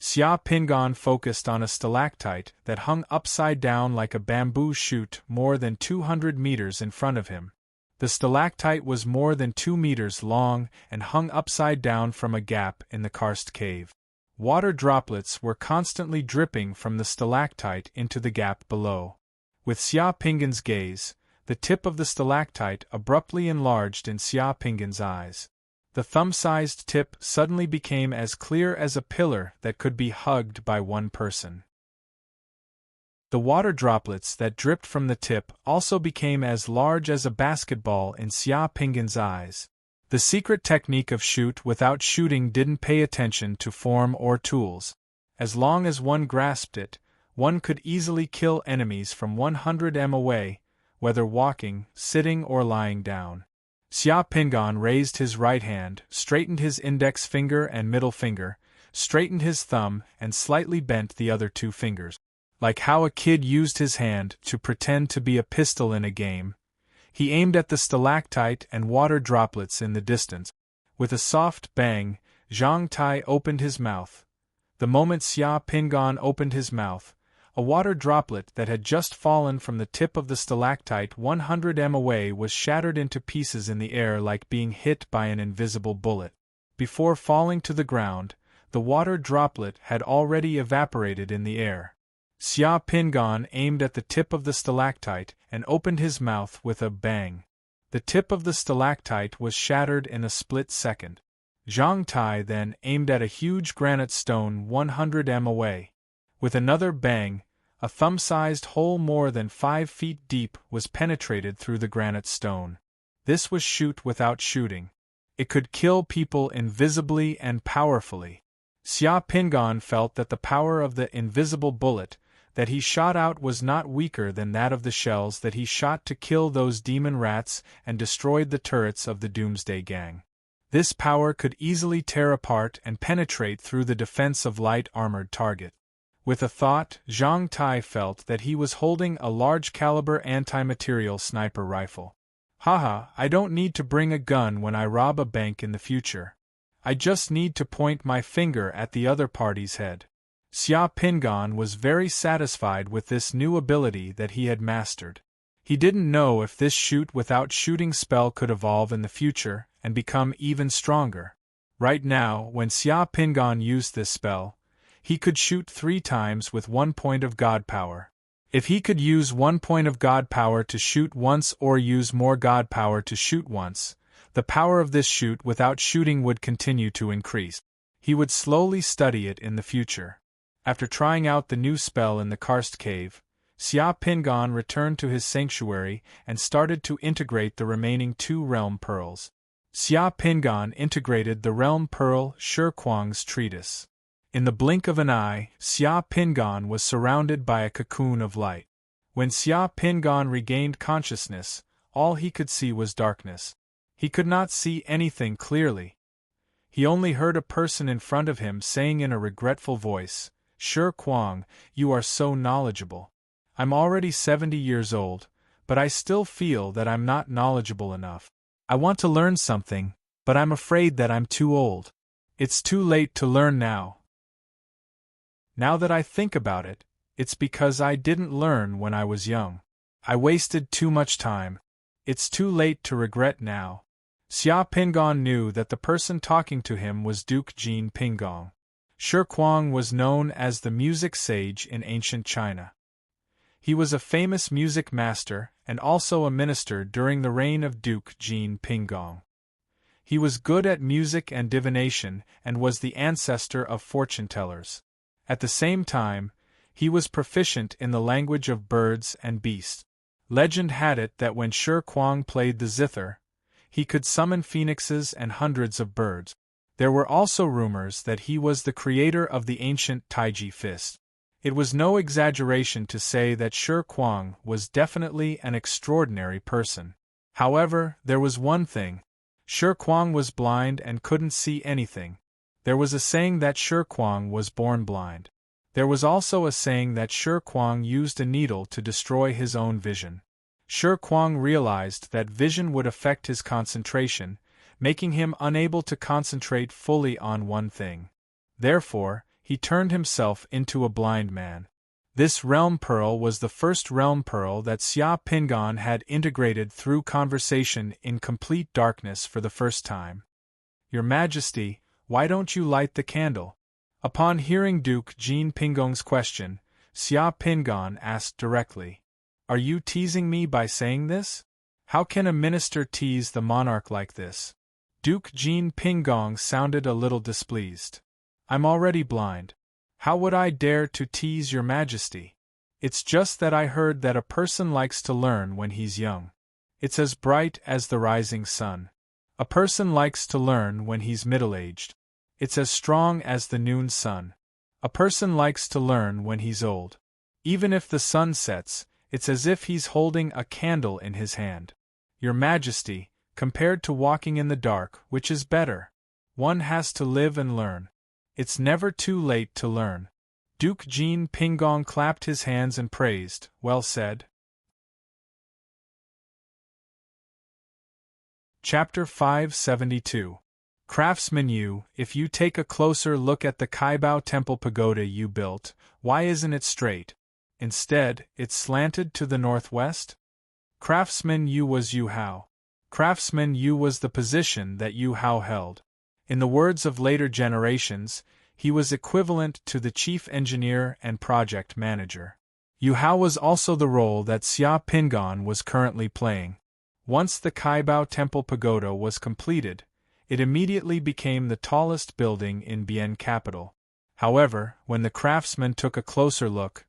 Xia Pingan focused on a stalactite that hung upside down like a bamboo shoot more than 200 meters in front of him. The stalactite was more than 2 meters long and hung upside down from a gap in the karst cave. Water droplets were constantly dripping from the stalactite into the gap below. With Xia Pingan's gaze, the tip of the stalactite abruptly enlarged in Xia Pingan's eyes. The thumb-sized tip suddenly became as clear as a pillar that could be hugged by one person. The water droplets that dripped from the tip also became as large as a basketball in Xia Pingan's eyes. The secret technique of shoot without shooting didn't pay attention to form or tools. As long as one grasped it, one could easily kill enemies from 100 m away, whether walking, sitting or lying down. Xia Pingan raised his right hand, straightened his index finger and middle finger, straightened his thumb and slightly bent the other two fingers. Like how a kid used his hand to pretend to be a pistol in a game, he aimed at the stalactite and water droplets in the distance. With a soft bang, Zhang Tai opened his mouth. The moment Xia Pingan opened his mouth, a water droplet that had just fallen from the tip of the stalactite 100 m away was shattered into pieces in the air like being hit by an invisible bullet. Before falling to the ground, the water droplet had already evaporated in the air. Xia Pingan aimed at the tip of the stalactite and opened his mouth with a bang. The tip of the stalactite was shattered in a split second. Zhang Tai then aimed at a huge granite stone 100 m away. With another bang, a thumb-sized hole more than 5 feet deep was penetrated through the granite stone. This was shoot without shooting. It could kill people invisibly and powerfully. Xia Pingan felt that the power of the invisible bullet that he shot out was not weaker than that of the shells that he shot to kill those demon rats and destroyed the turrets of the Doomsday Gang. This power could easily tear apart and penetrate through the defense of light-armored target. With a thought, Zhang Tai felt that he was holding a large-caliber anti-material sniper rifle. Haha, I don't need to bring a gun when I rob a bank in the future. I just need to point my finger at the other party's head. Xia Pingan was very satisfied with this new ability that he had mastered. He didn't know if this shoot without shooting spell could evolve in the future and become even stronger. Right now, when Xia Pingan used this spell, he could shoot 3 times with 1 point of god power. If he could use 1 point of god power to shoot once or use more god power to shoot once, the power of this shoot without shooting would continue to increase. He would slowly study it in the future. After trying out the new spell in the karst cave, Xia Pingan returned to his sanctuary and started to integrate the remaining 2 realm pearls. Xia Pingan integrated the realm pearl Shi Kuang's treatise. In the blink of an eye, Xia Pingan was surrounded by a cocoon of light. When Xia Pingan regained consciousness, all he could see was darkness. He could not see anything clearly. He only heard a person in front of him saying in a regretful voice, "Shi Kuang, you are so knowledgeable. I'm already 70 years old, but I still feel that I'm not knowledgeable enough. I want to learn something, but I'm afraid that I'm too old. It's too late to learn now. Now that I think about it, it's because I didn't learn when I was young. I wasted too much time. It's too late to regret now." Xia Pingan knew that the person talking to him was Duke Jin Pingong. Shi Kuang was known as the music sage in ancient China. He was a famous music master and also a minister during the reign of Duke Jin Pingong. He was good at music and divination and was the ancestor of fortune-tellers. At the same time, he was proficient in the language of birds and beasts. Legend had it that when Shi Kuang played the zither, he could summon phoenixes and hundreds of birds. There were also rumors that he was the creator of the ancient Taiji fist. It was no exaggeration to say that Shi Kuang was definitely an extraordinary person. However, there was one thing. Shi Kuang was blind and couldn't see anything. There was a saying that Shi Kuang was born blind. There was also a saying that Shi Kuang used a needle to destroy his own vision. Shi Kuang realized that vision would affect his concentration, making him unable to concentrate fully on one thing. Therefore, he turned himself into a blind man. This realm pearl was the first realm pearl that Xia Pingan had integrated through conversation in complete darkness for the first time. "Your Majesty, why don't you light the candle?" Upon hearing Duke Jin Pingong's question, Xia Pingan asked directly, "Are you teasing me by saying this? How can a minister tease the monarch like this?" Duke Jin Pingong sounded a little displeased. "I'm already blind. How would I dare to tease your Majesty? It's just that I heard that a person likes to learn when he's young. It's as bright as the rising sun. A person likes to learn when he's middle-aged. It's as strong as the noon sun. A person likes to learn when he's old. Even if the sun sets, it's as if he's holding a candle in his hand. Your Majesty, compared to walking in the dark, which is better? One has to live and learn. It's never too late to learn." Duke Jin Pingong clapped his hands and praised, "Well said." Chapter 572. Craftsman Yu, if you take a closer look at the Kaibao Temple pagoda you built, why isn't it straight? Instead, it's slanted to the northwest? Craftsman Yu was Yu Hao. Craftsman Yu was the position that Yu Hao held. In the words of later generations, he was equivalent to the chief engineer and project manager. Yu Hao was also the role that Xia Pingan was currently playing. Once the Kaibao Temple pagoda was completed, it immediately became the tallest building in Bian capital. However, when the craftsman took a closer look,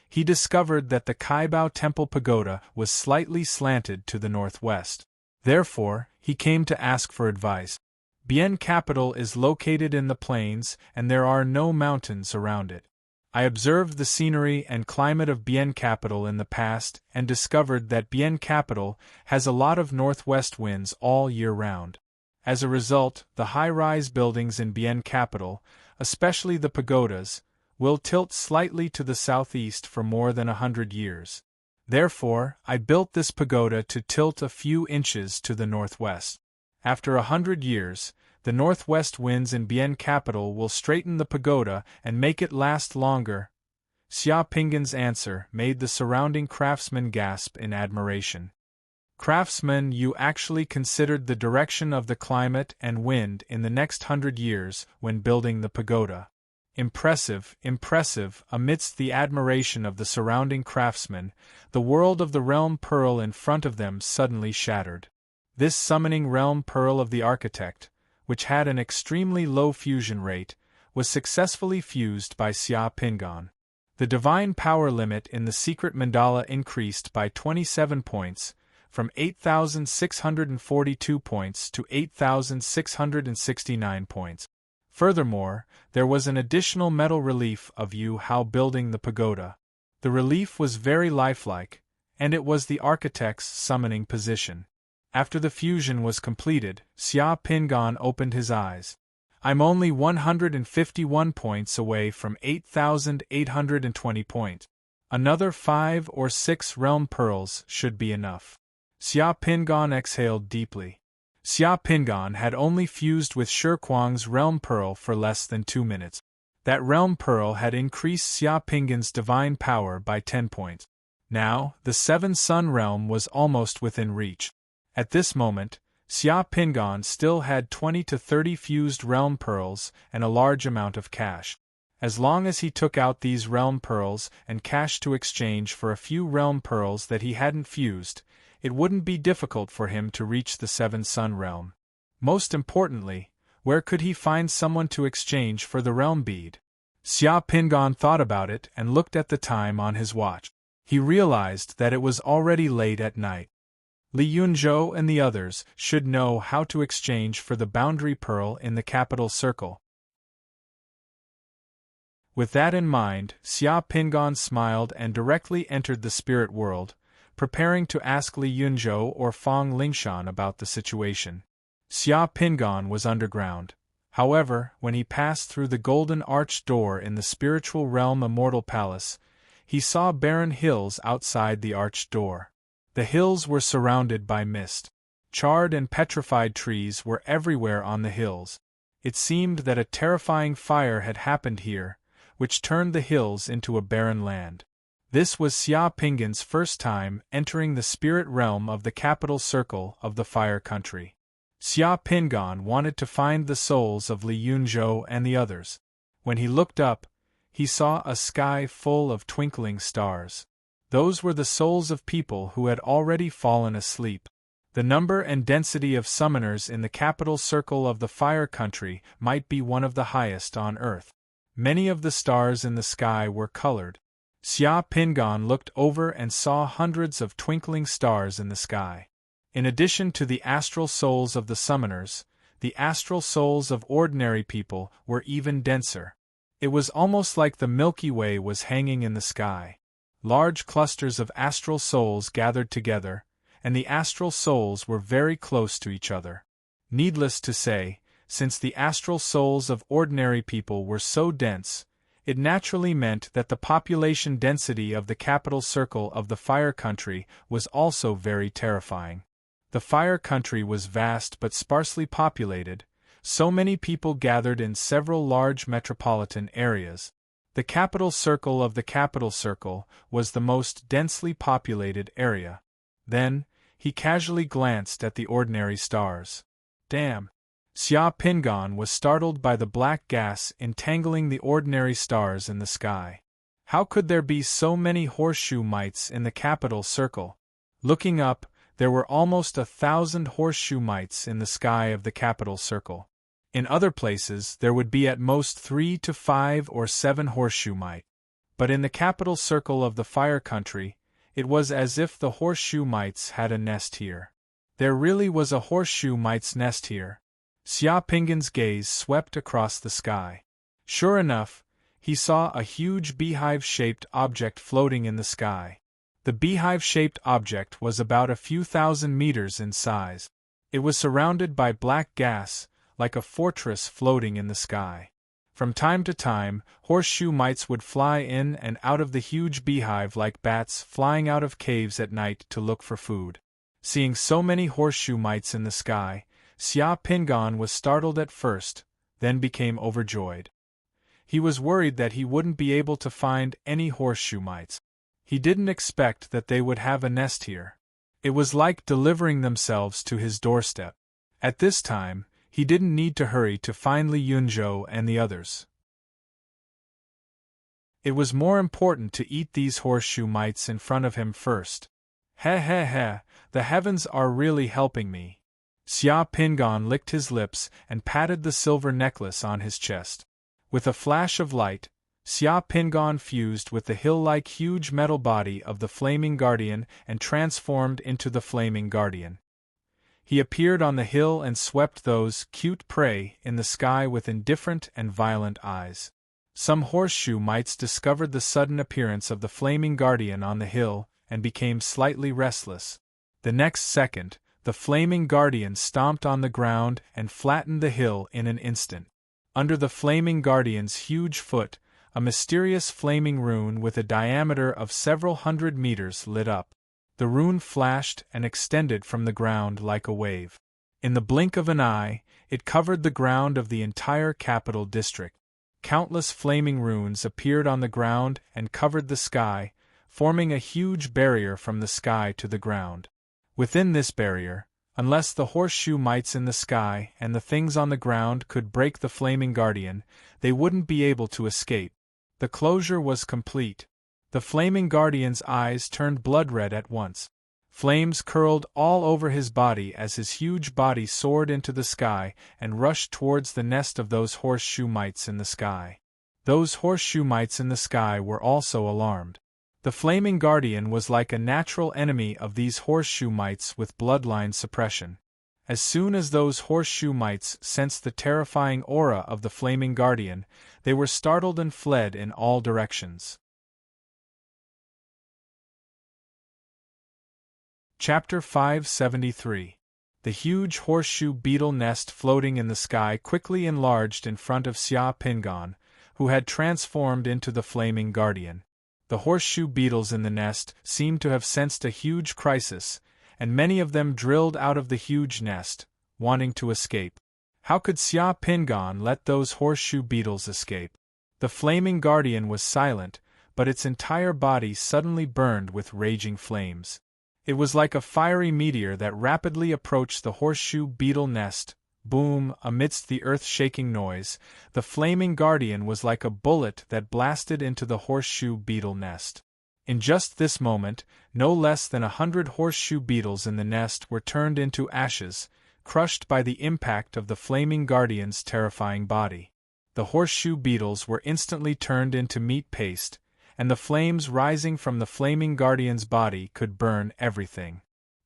he discovered that the Kaibao Temple pagoda was slightly slanted to the northwest. Therefore, he came to ask for advice. Bian capital is located in the plains and there are no mountains around it. I observed the scenery and climate of Bien Capital in the past and discovered that Bien Capital has a lot of northwest winds all year round. As a result, the high-rise buildings in Bien Capital, especially the pagodas, will tilt slightly to the southeast for more than 100 years. Therefore, I built this pagoda to tilt a few inches to the northwest. After 100 years, the northwest winds in Bien Capital will straighten the pagoda and make it last longer. Xia Pinggan's answer made the surrounding craftsmen gasp in admiration. Craftsmen, you actually considered the direction of the climate and wind in the next 100 years when building the pagoda. Impressive, impressive. Amidst the admiration of the surrounding craftsmen, the world of the realm pearl in front of them suddenly shattered. This summoning realm pearl of the architect, which had an extremely low fusion rate, was successfully fused by Xia Pinggan. The divine power limit in the secret mandala increased by 27 points, from 8,642 points to 8,669 points. Furthermore, there was an additional metal relief of Yu Hao building the pagoda. The relief was very lifelike, and it was the architect's summoning position. After the fusion was completed, Xia Pinggan opened his eyes. I'm only 151 points away from 8,820 points. Another 5 or 6 realm pearls should be enough. Xia Pinggan exhaled deeply. Xia Pinggan had only fused with Shirquang's realm pearl for less than 2 minutes. That realm pearl had increased Xia Pinggan's divine power by 10 points. Now, the 7 Sun realm was almost within reach. At this moment, Xia Pinggan still had 20 to 30 fused realm pearls and a large amount of cash. As long as he took out these realm pearls and cash to exchange for a few realm pearls that he hadn't fused, it wouldn't be difficult for him to reach the 7 Sun realm. Most importantly, where could he find someone to exchange for the realm bead? Xia Pinggan thought about it and looked at the time on his watch. He realized that it was already late at night. Li Yunzhou and the others should know how to exchange for the boundary pearl in the capital circle. With that in mind, Xia Pinggan smiled and directly entered the spirit world, preparing to ask Li Yunzhou or Fang Lingshan about the situation. Xia Pinggan was underground. However, when he passed through the golden arched door in the spiritual realm Immortal Palace, he saw barren hills outside the arched door. The hills were surrounded by mist. Charred and petrified trees were everywhere on the hills. It seemed that a terrifying fire had happened here, which turned the hills into a barren land. This was Xia Pinggan's first time entering the spirit realm of the capital circle of the Fire Country. Xia Pinggan wanted to find the souls of Li Yunzhou and the others. When he looked up, he saw a sky full of twinkling stars. Those were the souls of people who had already fallen asleep. The number and density of summoners in the capital circle of the Fire Country might be one of the highest on Earth. Many of the stars in the sky were colored. Xia Pinggan looked over and saw hundreds of twinkling stars in the sky. In addition to the astral souls of the summoners, the astral souls of ordinary people were even denser. It was almost like the Milky Way was hanging in the sky. Large clusters of astral souls gathered together, and the astral souls were very close to each other. Needless to say, since the astral souls of ordinary people were so dense, it naturally meant that the population density of the capital circle of the Fire Country was also very terrifying. The Fire Country was vast but sparsely populated, so many people gathered in several large metropolitan areas. The capital circle of the capital circle was the most densely populated area. Then, he casually glanced at the ordinary stars. Damn! Xia Pinggan was startled by the black gas entangling the ordinary stars in the sky. How could there be so many horseshoe mites in the capital circle? Looking up, there were almost 1,000 horseshoe mites in the sky of the capital circle. In other places there would be at most 3 to 5 or 7 horseshoe mite. But in the capital circle of the Fire Country, it was as if the horseshoe mites had a nest here. There really was a horseshoe mite's nest here. Xia Pinggan's gaze swept across the sky. Sure enough, he saw a huge beehive-shaped object floating in the sky. The beehive-shaped object was about a few thousand meters in size. It was surrounded by black gas, like a fortress floating in the sky. From time to time, horseshoe mites would fly in and out of the huge beehive like bats flying out of caves at night to look for food. Seeing so many horseshoe mites in the sky, Xia Pingan was startled at first, then became overjoyed. He was worried that he wouldn't be able to find any horseshoe mites. He didn't expect that they would have a nest here. It was like delivering themselves to his doorstep. At this time, he didn't need to hurry to find Li Yunzhou and the others. It was more important to eat these horseshoe mites in front of him first. He, the heavens are really helping me. Xia Pingan licked his lips and patted the silver necklace on his chest. With a flash of light, Xia Pingan fused with the hill-like huge metal body of the Flaming Guardian and transformed into the Flaming Guardian. He appeared on the hill and swept those cute prey in the sky with indifferent and violent eyes. Some horseshoe mites discovered the sudden appearance of the Flaming Guardian on the hill and became slightly restless. The next second, the Flaming Guardian stomped on the ground and flattened the hill in an instant. Under the Flaming Guardian's huge foot, a mysterious flaming rune with a diameter of several hundred meters lit up. The rune flashed and extended from the ground like a wave. In the blink of an eye, it covered the ground of the entire capital district. Countless flaming runes appeared on the ground and covered the sky, forming a huge barrier from the sky to the ground. Within this barrier, unless the horseshoe mites in the sky and the things on the ground could break the Flaming Guardian, they wouldn't be able to escape. The closure was complete. The Flaming Guardian's eyes turned blood-red at once. Flames curled all over his body as his huge body soared into the sky and rushed towards the nest of those horseshoe mites in the sky. Those horseshoe mites in the sky were also alarmed. The Flaming Guardian was like a natural enemy of these horseshoe mites with bloodline suppression. As soon as those horseshoe mites sensed the terrifying aura of the Flaming Guardian, they were startled and fled in all directions. Chapter 573. The huge horseshoe beetle nest floating in the sky quickly enlarged in front of Xia Pingan, who had transformed into the Flaming Guardian. The horseshoe beetles in the nest seemed to have sensed a huge crisis, and many of them drilled out of the huge nest, wanting to escape. How could Xia Pingan let those horseshoe beetles escape? The Flaming Guardian was silent, but its entire body suddenly burned with raging flames. It was like a fiery meteor that rapidly approached the horseshoe beetle nest. Boom! Amidst the earth-shaking noise, the Flaming Guardian was like a bullet that blasted into the horseshoe beetle nest. In just this moment, no less than 100 horseshoe beetles in the nest were turned into ashes, crushed by the impact of the Flaming Guardian's terrifying body. The horseshoe beetles were instantly turned into meat paste, and the flames rising from the Flaming Guardian's body could burn everything.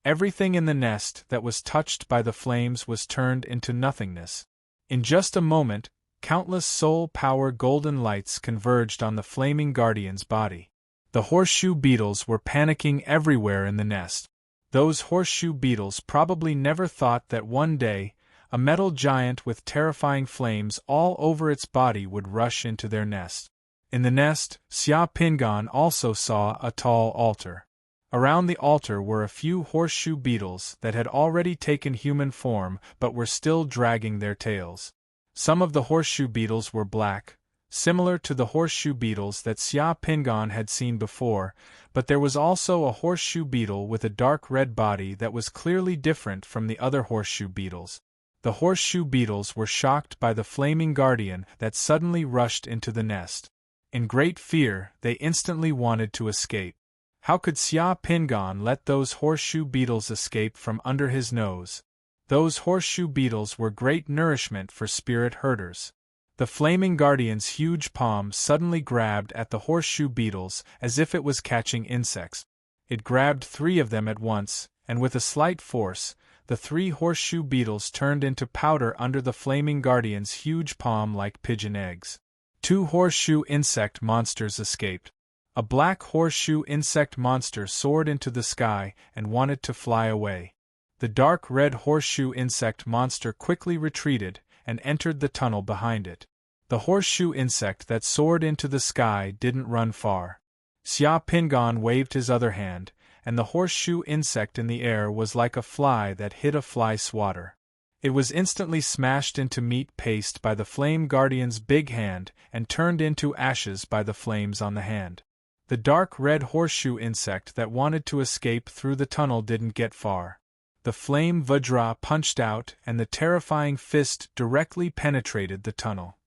Everything in the nest that was touched by the flames was turned into nothingness. In just a moment, countless soul-power golden lights converged on the Flaming Guardian's body. The horseshoe beetles were panicking everywhere in the nest. Those horseshoe beetles probably never thought that one day, a metal giant with terrifying flames all over its body would rush into their nest. In the nest, Xia Pingan also saw a tall altar. Around the altar were a few horseshoe beetles that had already taken human form but were still dragging their tails. Some of the horseshoe beetles were black, similar to the horseshoe beetles that Xia Pingan had seen before, but there was also a horseshoe beetle with a dark red body that was clearly different from the other horseshoe beetles. The horseshoe beetles were shocked by the Flaming Guardian that suddenly rushed into the nest. In great fear, they instantly wanted to escape. How could Xia Pingan let those horseshoe beetles escape from under his nose? Those horseshoe beetles were great nourishment for spirit herders. The Flaming Guardian's huge palm suddenly grabbed at the horseshoe beetles as if it was catching insects. It grabbed 3 of them at once, and with a slight force, the 3 horseshoe beetles turned into powder under the Flaming Guardian's huge palm like pigeon eggs. Two horseshoe insect monsters escaped. A black horseshoe insect monster soared into the sky and wanted to fly away. The dark red horseshoe insect monster quickly retreated and entered the tunnel behind it. The horseshoe insect that soared into the sky didn't run far. Xia Pingon waved his other hand, and the horseshoe insect in the air was like a fly that hit a fly swatter. It was instantly smashed into meat paste by the Flame Guardian's big hand and turned into ashes by the flames on the hand. The dark red horseshoe insect that wanted to escape through the tunnel didn't get far. The flame Vajra punched out and the terrifying fist directly penetrated the tunnel.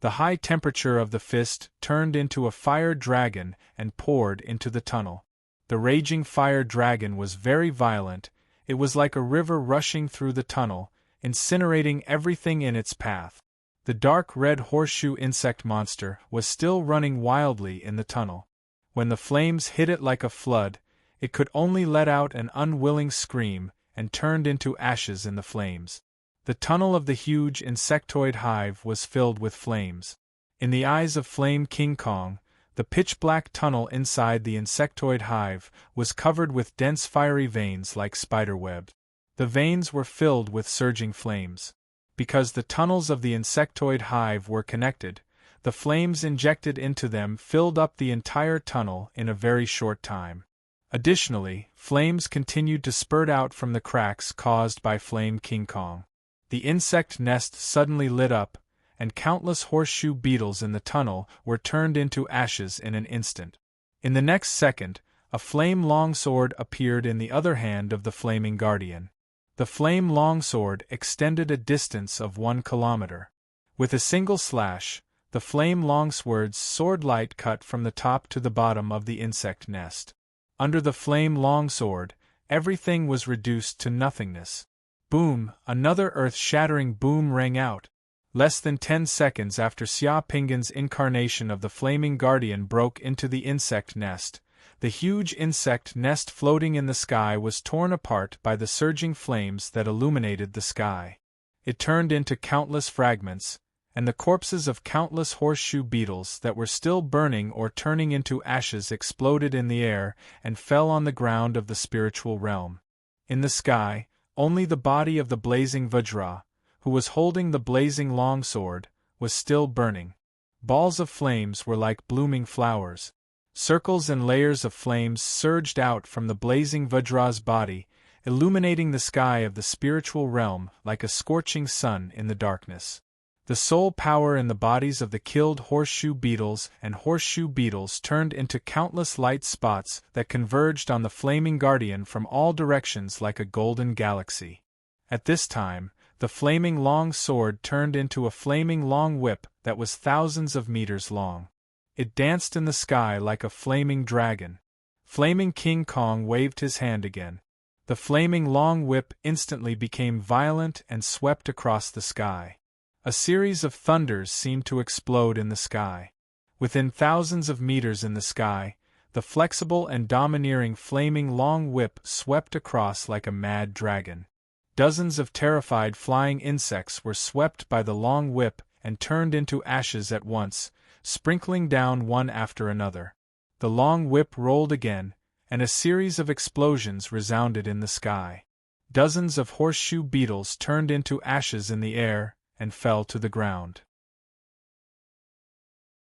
The high temperature of the fist turned into a fire dragon and poured into the tunnel. The raging fire dragon was very violent. It was like a river rushing through the tunnel, incinerating everything in its path. The dark red horseshoe insect monster was still running wildly in the tunnel. When the flames hit it like a flood, it could only let out an unwilling scream and turned into ashes in the flames. The tunnel of the huge insectoid hive was filled with flames. In the eyes of Flame King Kong, the pitch-black tunnel inside the insectoid hive was covered with dense fiery veins like spiderwebs. The veins were filled with surging flames. Because the tunnels of the insectoid hive were connected, the flames injected into them filled up the entire tunnel in a very short time. Additionally, flames continued to spurt out from the cracks caused by Flame King Kong. The insect nest suddenly lit up, and countless horseshoe beetles in the tunnel were turned into ashes in an instant. In the next second, a flame longsword appeared in the other hand of the Flaming Guardian. The flame longsword extended a distance of 1 kilometer. With a single slash, the flame longsword's sword-light cut from the top to the bottom of the insect nest. Under the flame longsword, everything was reduced to nothingness. Boom! Another earth-shattering boom rang out. Less than 10 seconds after Xia Pingon's incarnation of the Flaming Guardian broke into the insect nest, the huge insect nest floating in the sky was torn apart by the surging flames that illuminated the sky. It turned into countless fragments, and the corpses of countless horseshoe beetles that were still burning or turning into ashes exploded in the air and fell on the ground of the spiritual realm. In the sky, only the body of the blazing Vajra, who was holding the blazing longsword, was still burning. Balls of flames were like blooming flowers. Circles and layers of flames surged out from the blazing Vajra's body, illuminating the sky of the spiritual realm like a scorching sun in the darkness. The soul power in the bodies of the killed horseshoe beetles and horseshoe beetles turned into countless light spots that converged on the Flaming Guardian from all directions like a golden galaxy. At this time, the flaming long sword turned into a flaming long whip that was thousands of meters long. It danced in the sky like a flaming dragon. Flaming King Kong waved his hand again. The flaming long whip instantly became violent and swept across the sky. A series of thunders seemed to explode in the sky. Within thousands of meters in the sky, the flexible and domineering flaming long whip swept across like a mad dragon. Dozens of terrified flying insects were swept by the long whip and turned into ashes at once, sprinkling down one after another. The long whip rolled again, and a series of explosions resounded in the sky. Dozens of horseshoe beetles turned into ashes in the air and fell to the ground.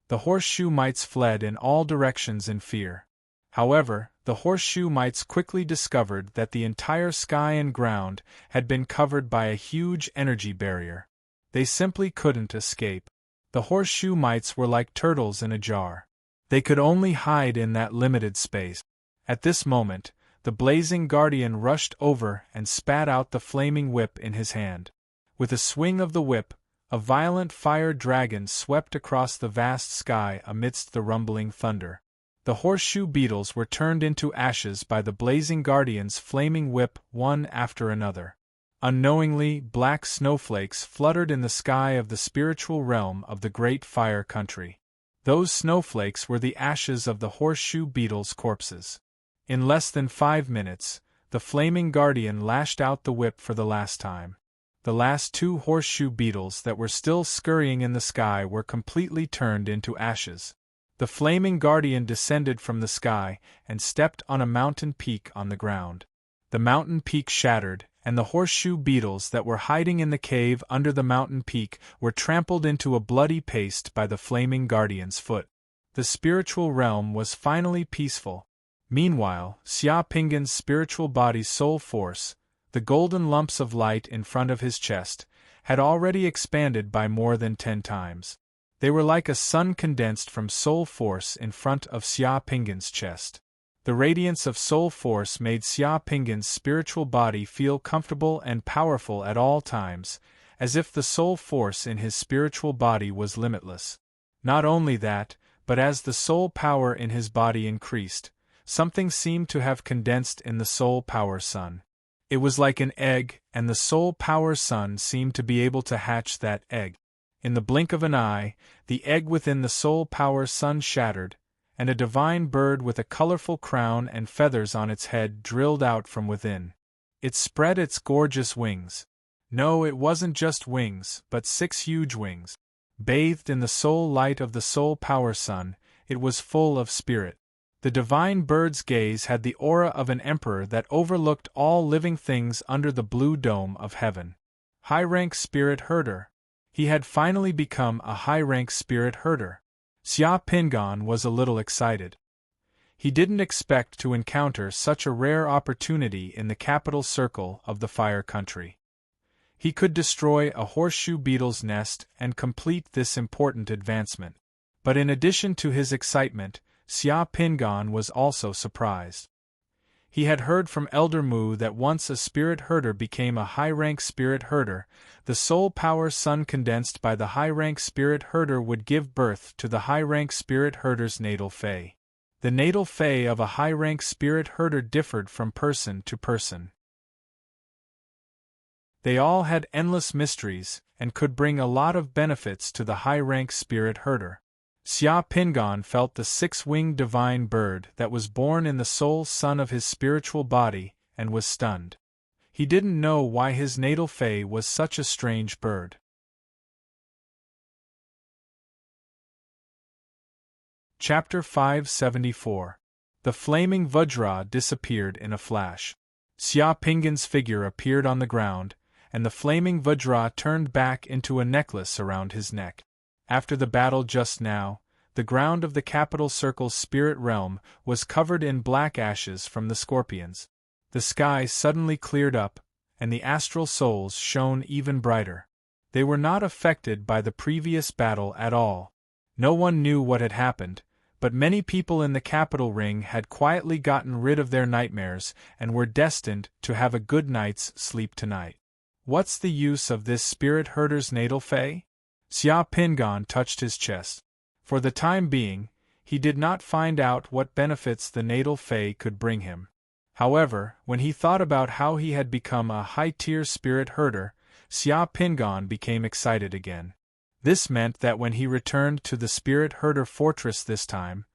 The horseshoe mites fled in all directions in fear. However, the horseshoe mites quickly discovered that the entire sky and ground had been covered by a huge energy barrier. They simply couldn't escape. The horseshoe mites were like turtles in a jar. They could only hide in that limited space. At this moment, the blazing guardian rushed over and spat out the flaming whip in his hand. With a swing of the whip, a violent fire dragon swept across the vast sky amidst the rumbling thunder. The horseshoe beetles were turned into ashes by the blazing guardian's flaming whip one after another. Unknowingly, black snowflakes fluttered in the sky of the spiritual realm of the Great Fire Country. Those snowflakes were the ashes of the horseshoe beetles' corpses. In less than 5 minutes, the flaming guardian lashed out the whip for the last time. the last two horseshoe beetles that were still scurrying in the sky were completely turned into ashes. The flaming guardian descended from the sky and stepped on a mountain peak on the ground. The mountain peak shattered, and the horseshoe beetles that were hiding in the cave under the mountain peak were trampled into a bloody paste by the flaming guardian's foot. The spiritual realm was finally peaceful. Meanwhile, Xia Pingan's spiritual body's soul force, the golden lumps of light in front of his chest, had already expanded by more than 10 times. They were like a sun condensed from soul force in front of Xia Pingan's chest. The radiance of soul force made Xia Pingan's spiritual body feel comfortable and powerful at all times, as if the soul force in his spiritual body was limitless. Not only that, but as the soul power in his body increased, something seemed to have condensed in the soul power sun. It was like an egg, and the soul power sun seemed to be able to hatch that egg. In the blink of an eye, the egg within the soul power sun shattered, and a divine bird with a colorful crown and feathers on its head drilled out from within. It spread its gorgeous wings. No, it wasn't just wings, but 6 huge wings. Bathed in the soul light of the soul power sun, it was full of spirit. The divine bird's gaze had the aura of an emperor that overlooked all living things under the blue dome of heaven. High-rank spirit herder. He had finally become a high-rank spirit herder. Xia Pingan was a little excited. He didn't expect to encounter such a rare opportunity in the capital circle of the Fire Country. He could destroy a horseshoe beetle's nest and complete this important advancement. But in addition to his excitement, Xia Pingan was also surprised. He had heard from Elder Mu that once a spirit herder became a high-rank spirit herder, the soul power sun condensed by the high-rank spirit herder would give birth to the high-rank spirit herder's natal fey. The natal fey of a high-rank spirit herder differed from person to person. They all had endless mysteries, and could bring a lot of benefits to the high-rank spirit herder. Xia Pingan felt the 6-winged divine bird that was born in the soul sun of his spiritual body, and was stunned. He didn't know why his natal fey was such a strange bird. Chapter 574. The flaming Vajra disappeared in a flash. Xia Pingan's figure appeared on the ground, and the flaming Vajra turned back into a necklace around his neck. After the battle just now, the ground of the capital circle's spirit realm was covered in black ashes from the scorpions. The sky suddenly cleared up, and the astral souls shone even brighter. They were not affected by the previous battle at all. No one knew what had happened, but many people in the capital ring had quietly gotten rid of their nightmares and were destined to have a good night's sleep tonight. What's the use of this spirit herder's natal fey? Xia Pingan touched his chest. For the time being, he did not find out what benefits the natal fey could bring him. However, when he thought about how he had become a high-tier spirit herder, Xia Pingan became excited again. This meant that when he returned to the spirit herder fortress this time,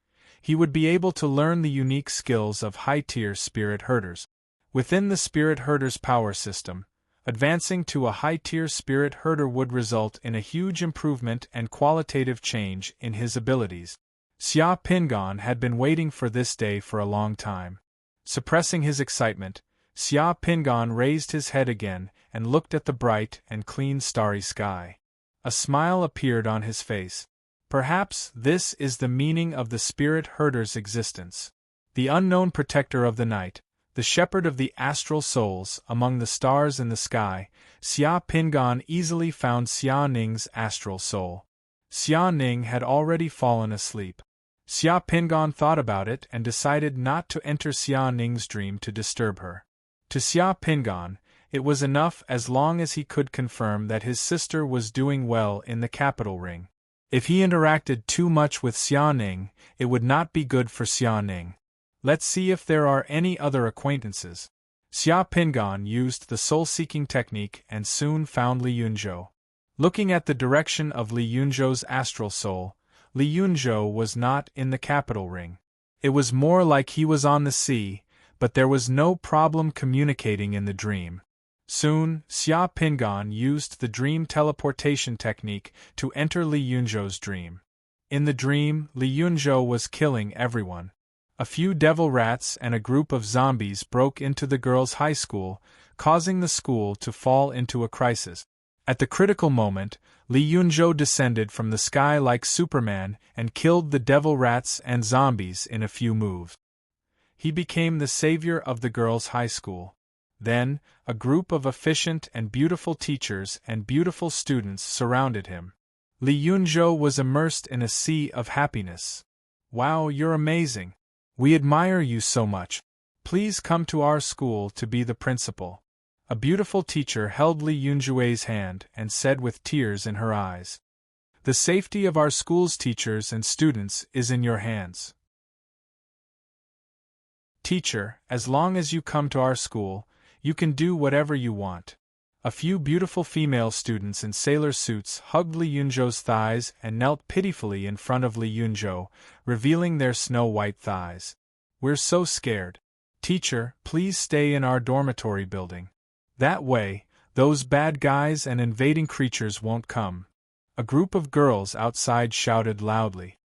he would be able to learn the unique skills of high-tier spirit herders. Within the spirit herder's power system, advancing to a high-tier spirit herder would result in a huge improvement and qualitative change in his abilities. Xia Pingan had been waiting for this day for a long time. Suppressing his excitement, Xia Pingan raised his head again and looked at the bright and clean starry sky. A smile appeared on his face. Perhaps this is the meaning of the spirit herder's existence. The unknown protector of the night, the shepherd of the astral souls among the stars in the sky, Xia Pingan easily found Xia Ning's astral soul. Xia Ning had already fallen asleep. Xia Pingan thought about it and decided not to enter Xia Ning's dream to disturb her. To Xia Pingan, it was enough as long as he could confirm that his sister was doing well in the capital ring. If he interacted too much with Xia Ning, it would not be good for Xia Ning. Let's see if there are any other acquaintances. Xia Pingan used the soul-seeking technique and soon found Li Yunzhou. Looking at the direction of Li Yunzhou's astral soul, Li Yunzhou was not in the capital ring. It was more like he was on the sea, but there was no problem communicating in the dream. Soon, Xia Pingan used the dream teleportation technique to enter Li Yunzhou's dream. In the dream, Li Yunzhou was killing everyone. A few devil rats and a group of zombies broke into the girls' high school, causing the school to fall into a crisis. At the critical moment, Li Yunzhou descended from the sky like Superman and killed the devil rats and zombies in a few moves. He became the savior of the girls' high school. Then, a group of efficient and beautiful teachers and beautiful students surrounded him. Li Yunzhou was immersed in a sea of happiness. "Wow, you're amazing. We admire you so much. Please come to our school to be the principal." A beautiful teacher held Li Yunzhui's hand and said with tears in her eyes, "The safety of our school's teachers and students is in your hands. Teacher, as long as you come to our school, you can do whatever you want." A few beautiful female students in sailor suits hugged Li Yunzhou's thighs and knelt pitifully in front of Li Yunzhou, revealing their snow-white thighs. "We're so scared. Teacher, please stay in our dormitory building. That way, those bad guys and invading creatures won't come." A group of girls outside shouted loudly.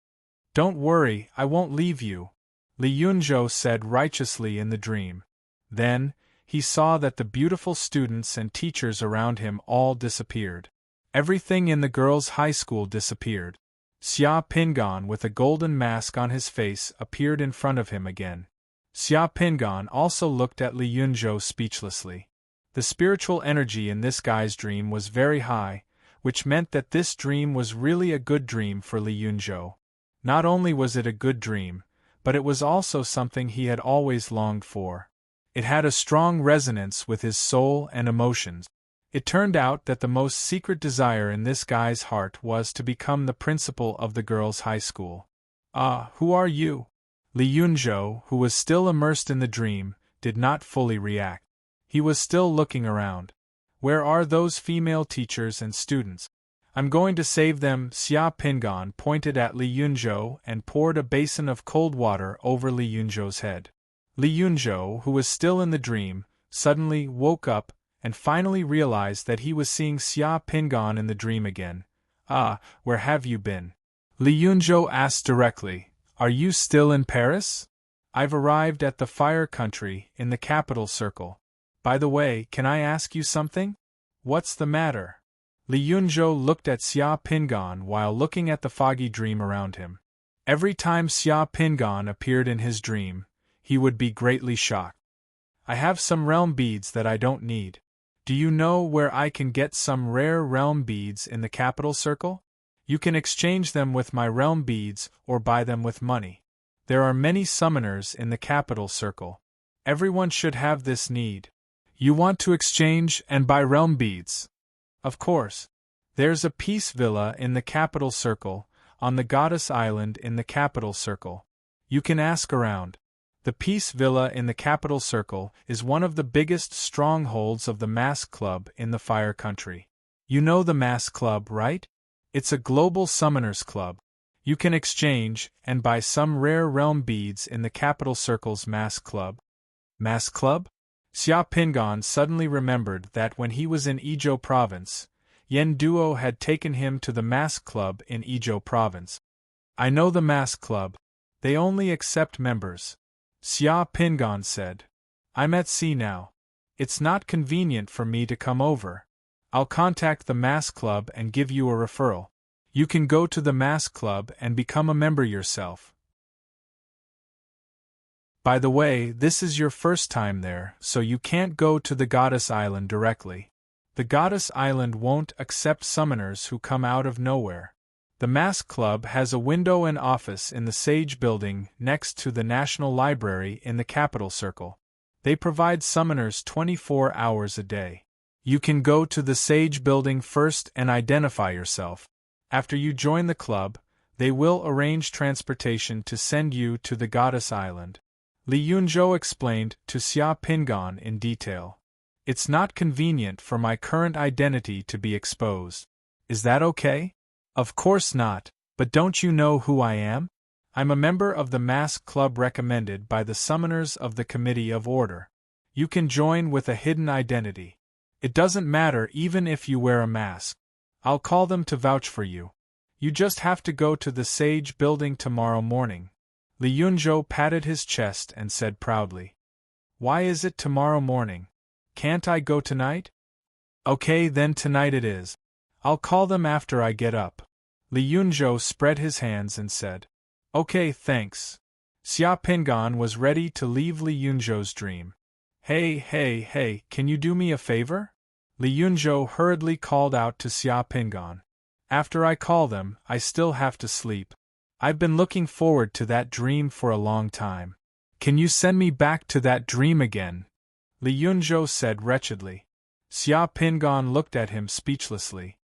"Don't worry, I won't leave you," Li Yunzhou said righteously in the dream. Then, he saw that the beautiful students and teachers around him all disappeared. Everything in the girls' high school disappeared. Xia Pingan with a golden mask on his face appeared in front of him again. Xia Pingan also looked at Li Yunzhou speechlessly. The spiritual energy in this guy's dream was very high, which meant that this dream was really a good dream for Li Yunzhou. Not only was it a good dream, but it was also something he had always longed for. It had a strong resonance with his soul and emotions. It turned out that the most secret desire in this guy's heart was to become the principal of the girls' high school. "Ah, who are you?" Li Yunzhou, who was still immersed in the dream, did not fully react. He was still looking around. "Where are those female teachers and students? I'm going to save them." Xia Pingan pointed at Li Yunzhou and poured a basin of cold water over Li Yunzhou's head. Li Yunzhou, who was still in the dream, suddenly woke up and finally realized that he was seeing Xia Pingan in the dream again. "Ah, where have you been?" Li Yunzhou asked directly. "Are you still in Paris?" "I've arrived at the Fire Country, in the capital circle. By the way, can I ask you something?" "What's the matter?" Li Yunzhou looked at Xia Pingan while looking at the foggy dream around him. Every time Xia Pingan appeared in his dream, he would be greatly shocked. "I have some realm beads that I don't need. Do you know where I can get some rare realm beads in the capital circle? You can exchange them with my realm beads or buy them with money. There are many summoners in the capital circle. Everyone should have this need." "You want to exchange and buy realm beads?" "Of course. There's a peace villa in the capital circle, on the Goddess Island in the capital circle. You can ask around. The Peace Villa in the capital circle is one of the biggest strongholds of the Mask Club in the Fire Country. You know the Mask Club, right? It's a global summoners club. You can exchange and buy some rare realm beads in the capital circle's Mask Club." "Mask Club?" Xia Pingan suddenly remembered that when he was in Izhou Province, Yen Duo had taken him to the Mask Club in Izhou Province. "I know the Mask Club. They only accept members," Xia Pingan said. "I'm at sea now. It's not convenient for me to come over. I'll contact the Mask Club and give you a referral. You can go to the Mask Club and become a member yourself. By the way, this is your first time there, so you can't go to the Goddess Island directly. The Goddess Island won't accept summoners who come out of nowhere. The Mask Club has a window and office in the Sage Building next to the National Library in the Capital Circle. They provide summoners 24 hours a day. You can go to the Sage Building first and identify yourself. After you join the club, they will arrange transportation to send you to the Goddess Island." Li Yunzhou explained to Xia Pingan in detail. "It's not convenient for my current identity to be exposed. Is that okay?" "Of course not, but don't you know who I am? I'm a member of the Mask Club recommended by the summoners of the Committee of Order. You can join with a hidden identity. It doesn't matter even if you wear a mask. I'll call them to vouch for you. You just have to go to the Sage Building tomorrow morning. Li Yunzhou patted his chest and said proudly. Why is it tomorrow morning? Can't I go tonight? Okay, then tonight it is. I'll call them after I get up. Li Yunzhou spread his hands and said. Okay, thanks. Xia Pingan was ready to leave Li Yunzhou's dream. Hey, can you do me a favor? Li Yunzhou hurriedly called out to Xia Pingan. After I call them, I still have to sleep. I've been looking forward to that dream for a long time. Can you send me back to that dream again? Li Yunzhou said wretchedly. Xia Pingan looked at him speechlessly.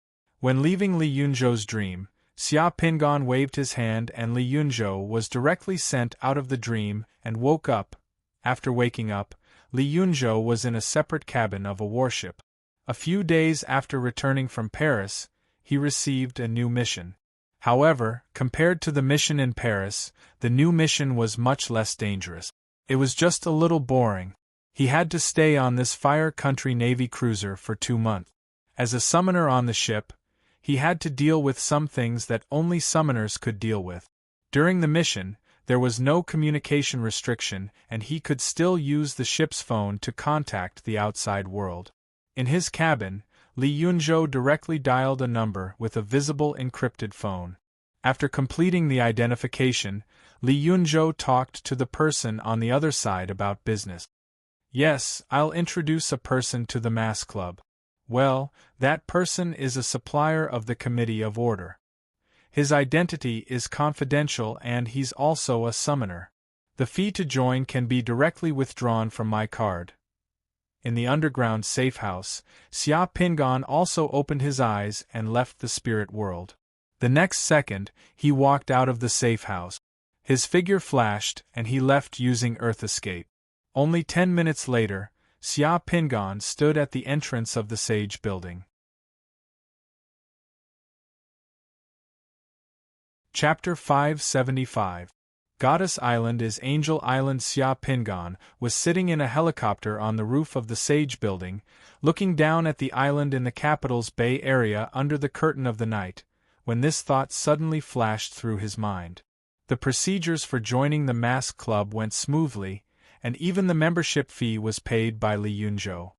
When leaving Li Yunzhou's dream, Xia Pingan waved his hand and Li Yunzhou was directly sent out of the dream and woke up. After waking up, Li Yunzhou was in a separate cabin of a warship. A few days after returning from Paris, he received a new mission. However, compared to the mission in Paris, the new mission was much less dangerous. It was just a little boring. He had to stay on this Fire Country Navy cruiser for 2 months. As a summoner on the ship, he had to deal with some things that only summoners could deal with. During the mission, there was no communication restriction and he could still use the ship's phone to contact the outside world. In his cabin, Li Yunzhou directly dialed a number with a visible encrypted phone. After completing the identification, Li Yunzhou talked to the person on the other side about business. Yes, I'll introduce a person to the Mass Club. Well, that person is a supplier of the Committee of Order. His identity is confidential and he's also a summoner. The fee to join can be directly withdrawn from my card. In the underground safe house, Xia Pingan also opened his eyes and left the spirit world. The next second, he walked out of the safe house. His figure flashed and he left using Earth Escape. Only 10 minutes later, Xia Pingan stood at the entrance of the Sage Building. Chapter 575. Goddess Island is Angel Island. Xia Pingan was sitting in a helicopter on the roof of the Sage Building, looking down at the island in the capital's Bay Area under the curtain of the night, when this thought suddenly flashed through his mind. The procedures for joining the Mass Club went smoothly, and even the membership fee was paid by Li Yunzhou.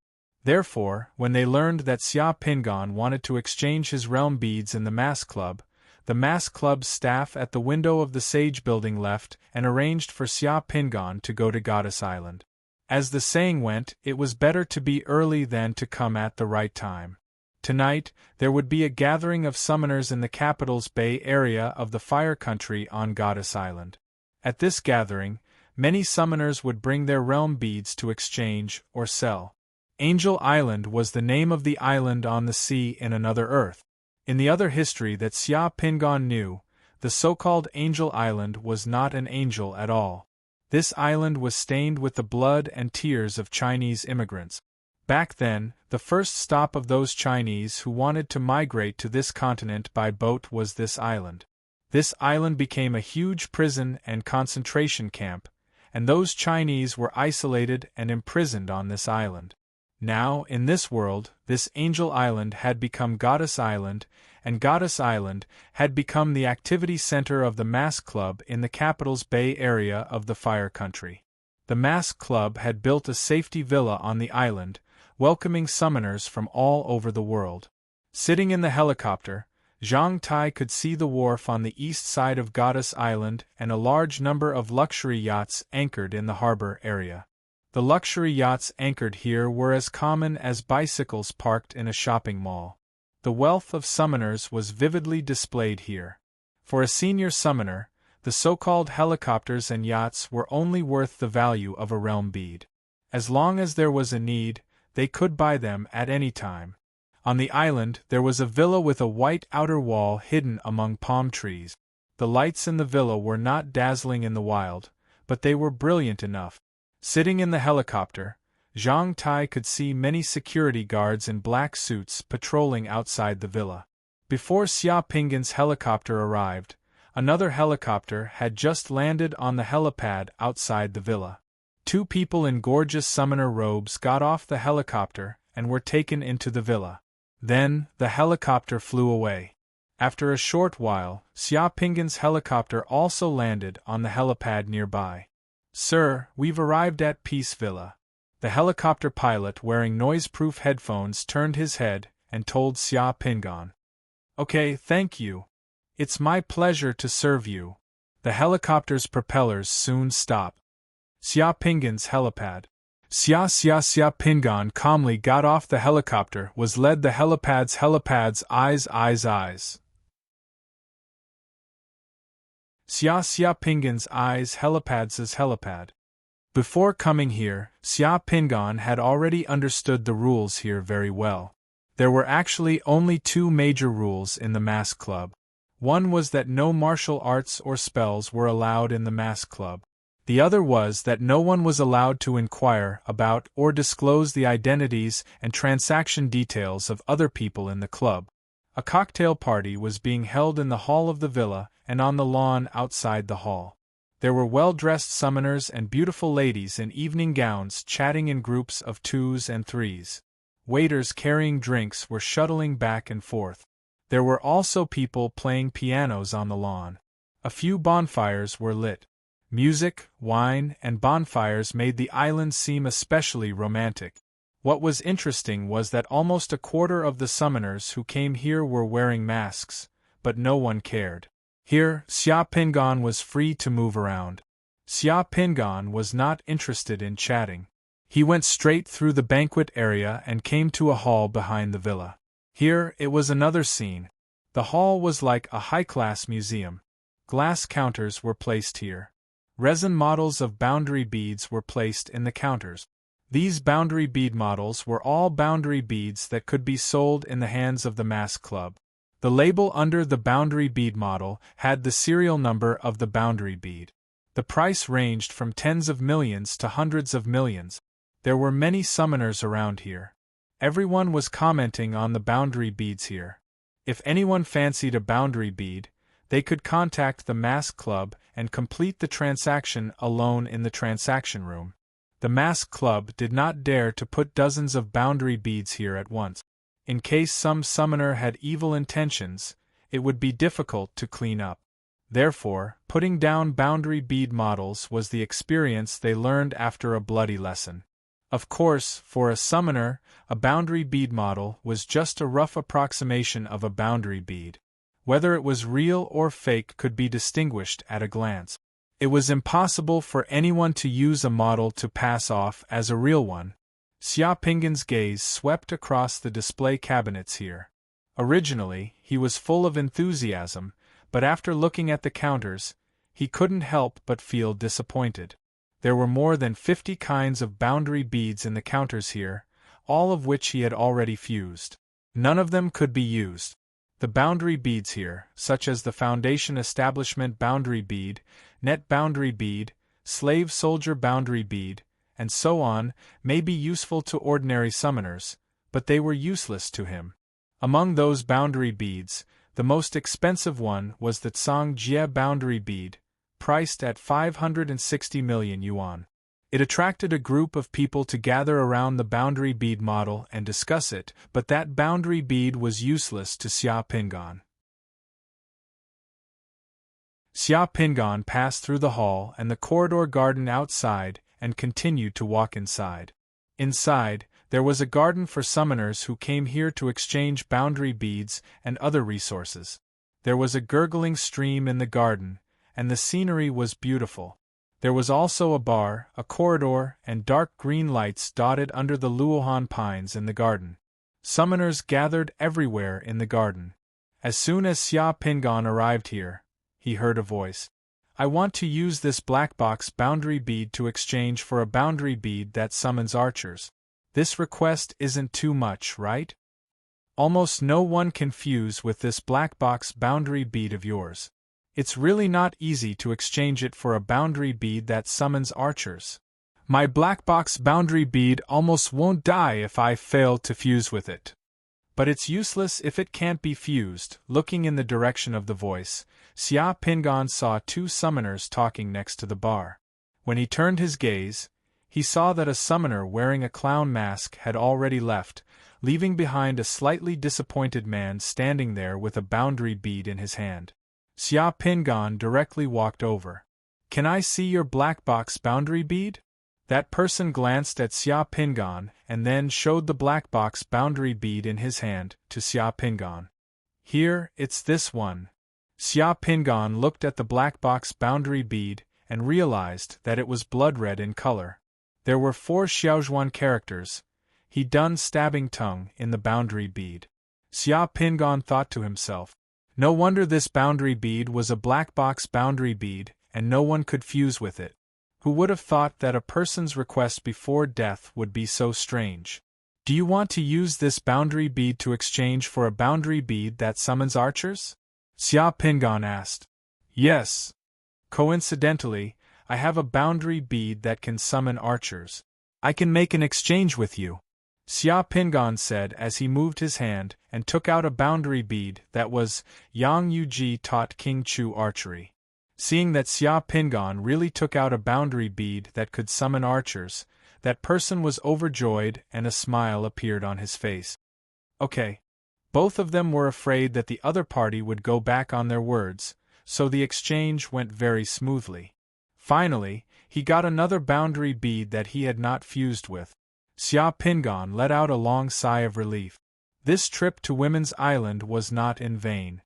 Therefore, when they learned that Xia Pingan wanted to exchange his realm beads in the Mass Club, the Mass Club's staff at the window of the Sage Building left and arranged for Xia Pingan to go to Goddess Island. As the saying went, it was better to be early than to come at the right time. Tonight, there would be a gathering of summoners in the capital's Bay Area of the Fire Country on Goddess Island. At this gathering, many summoners would bring their realm beads to exchange or sell. Angel Island was the name of the island on the sea in another Earth. In the other history that Xia Pingan knew, the so-called Angel Island was not an angel at all. This island was stained with the blood and tears of Chinese immigrants. Back then, the first stop of those Chinese who wanted to migrate to this continent by boat was this island. This island became a huge prison and concentration camp, and those Chinese were isolated and imprisoned on this island. Now, in this world, this Angel Island had become Goddess Island, and Goddess Island had become the activity center of the Mass Club in the capital's Bay Area of the Fire Country. The Mass Club had built a safety villa on the island, welcoming summoners from all over the world. Sitting in the helicopter, Zhang Tai could see the wharf on the east side of Goddess Island and a large number of luxury yachts anchored in the harbor area. The luxury yachts anchored here were as common as bicycles parked in a shopping mall. The wealth of summoners was vividly displayed here. For a senior summoner, the so-called helicopters and yachts were only worth the value of a realm bead. As long as there was a need, they could buy them at any time. On the island, there was a villa with a white outer wall hidden among palm trees. The lights in the villa were not dazzling in the wild, but they were brilliant enough. Sitting in the helicopter, Zhang Tai could see many security guards in black suits patrolling outside the villa. Before Xia Pingan's helicopter arrived, another helicopter had just landed on the helipad outside the villa. Two people in gorgeous summoner robes got off the helicopter and were taken into the villa. Then, the helicopter flew away. After a short while, Xia Pingan's helicopter also landed on the helipad nearby. "Sir, we've arrived at Peace Villa." The helicopter pilot wearing noise-proof headphones turned his head and told Xia Pingan. "Okay, thank you. It's my pleasure to serve you." The helicopter's propellers soon stopped. Xia Pingan's helipad. Xia Pingan calmly got off the helicopter was led the helipad's eyes. Xia Pingan's eyes helipad's helipad. Before coming here, Xia Pingan had already understood the rules here very well. There were actually only two major rules in the mask club. One was that no martial arts or spells were allowed in the mask club. The other was that no one was allowed to inquire about or disclose the identities and transaction details of other people in the club. A cocktail party was being held in the hall of the villa and on the lawn outside the hall. There were well-dressed summoners and beautiful ladies in evening gowns chatting in groups of 2s and 3s. Waiters carrying drinks were shuttling back and forth. There were also people playing pianos on the lawn. A few bonfires were lit. Music, wine, and bonfires made the island seem especially romantic. What was interesting was that almost a quarter of the summoners who came here were wearing masks, but no one cared. Here, Xia Pingan was free to move around. Xia Pingan was not interested in chatting. He went straight through the banquet area and came to a hall behind the villa. Here, it was another scene. The hall was like a high-class museum. Glass counters were placed here. Resin models of boundary beads were placed in the counters. These boundary bead models were all boundary beads that could be sold in the hands of the mask club. The label under the boundary bead model had the serial number of the boundary bead. The price ranged from tens of millions to hundreds of millions. There were many summoners around here. Everyone was commenting on the boundary beads here. If anyone fancied a boundary bead, they could contact the mask club and complete the transaction alone in the transaction room. The mask club did not dare to put dozens of boundary beads here at once. In case some summoner had evil intentions, it would be difficult to clean up. Therefore, putting down boundary bead models was the experience they learned after a bloody lesson. Of course, for a summoner, a boundary bead model was just a rough approximation of a boundary bead. Whether it was real or fake could be distinguished at a glance. It was impossible for anyone to use a model to pass off as a real one. Xia Pingan's gaze swept across the display cabinets here. Originally, he was full of enthusiasm, but after looking at the counters, he couldn't help but feel disappointed. There were more than 50 kinds of boundary beads in the counters here, all of which he had already fused. None of them could be used. The boundary beads here, such as the Foundation Establishment Boundary Bead, Net Boundary Bead, Slave Soldier Boundary Bead, and so on, may be useful to ordinary summoners, but they were useless to him. Among those boundary beads, the most expensive one was the Tsang Jie Boundary Bead, priced at 560 million yuan. It attracted a group of people to gather around the boundary bead model and discuss it, but that boundary bead was useless to Xia Pingan. Xia Pingan passed through the hall and the corridor garden outside and continued to walk inside. Inside, there was a garden for summoners who came here to exchange boundary beads and other resources. There was a gurgling stream in the garden, and the scenery was beautiful. There was also a bar, a corridor, and dark green lights dotted under the luohan pines in the garden. Summoners gathered everywhere in the garden. As soon as Xia Pingan arrived here, he heard a voice. "I want to use this black box boundary bead to exchange for a boundary bead that summons archers. This request isn't too much, right? Almost no one can fuse with this black box boundary bead of yours. It's really not easy to exchange it for a boundary bead that summons archers. My black box boundary bead almost won't die if I fail to fuse with it. But it's useless if it can't be fused." Looking in the direction of the voice, Xia Pingan saw two summoners talking next to the bar. When he turned his gaze, he saw that a summoner wearing a clown mask had already left, leaving behind a slightly disappointed man standing there with a boundary bead in his hand. Xia Pingan directly walked over. "Can I see your black box boundary bead?" That person glanced at Xia Pingan and then showed the black box boundary bead in his hand to Xia Pingan. "Here, it's this one." Xia Pingan looked at the black box boundary bead and realized that it was blood red in color. There were 4 Xiaozhuan characters, "He done stabbing tongue," in the boundary bead. Xia Pingan thought to himself, no wonder this boundary bead was a black box boundary bead, and no one could fuse with it. Who would have thought that a person's request before death would be so strange? "Do you want to use this boundary bead to exchange for a boundary bead that summons archers?" Xia Pingan asked. "Yes. Coincidentally, I have a boundary bead that can summon archers. I can make an exchange with you," Xia Pingan said as he moved his hand and took out a boundary bead that was Yang Yuji taught King Chu archery. Seeing that Xia Pingan really took out a boundary bead that could summon archers, that person was overjoyed and a smile appeared on his face. Okay. Both of them were afraid that the other party would go back on their words, so the exchange went very smoothly. Finally, he got another boundary bead that he had not fused with. Xia Pingan let out a long sigh of relief. This trip to Women's Island was not in vain.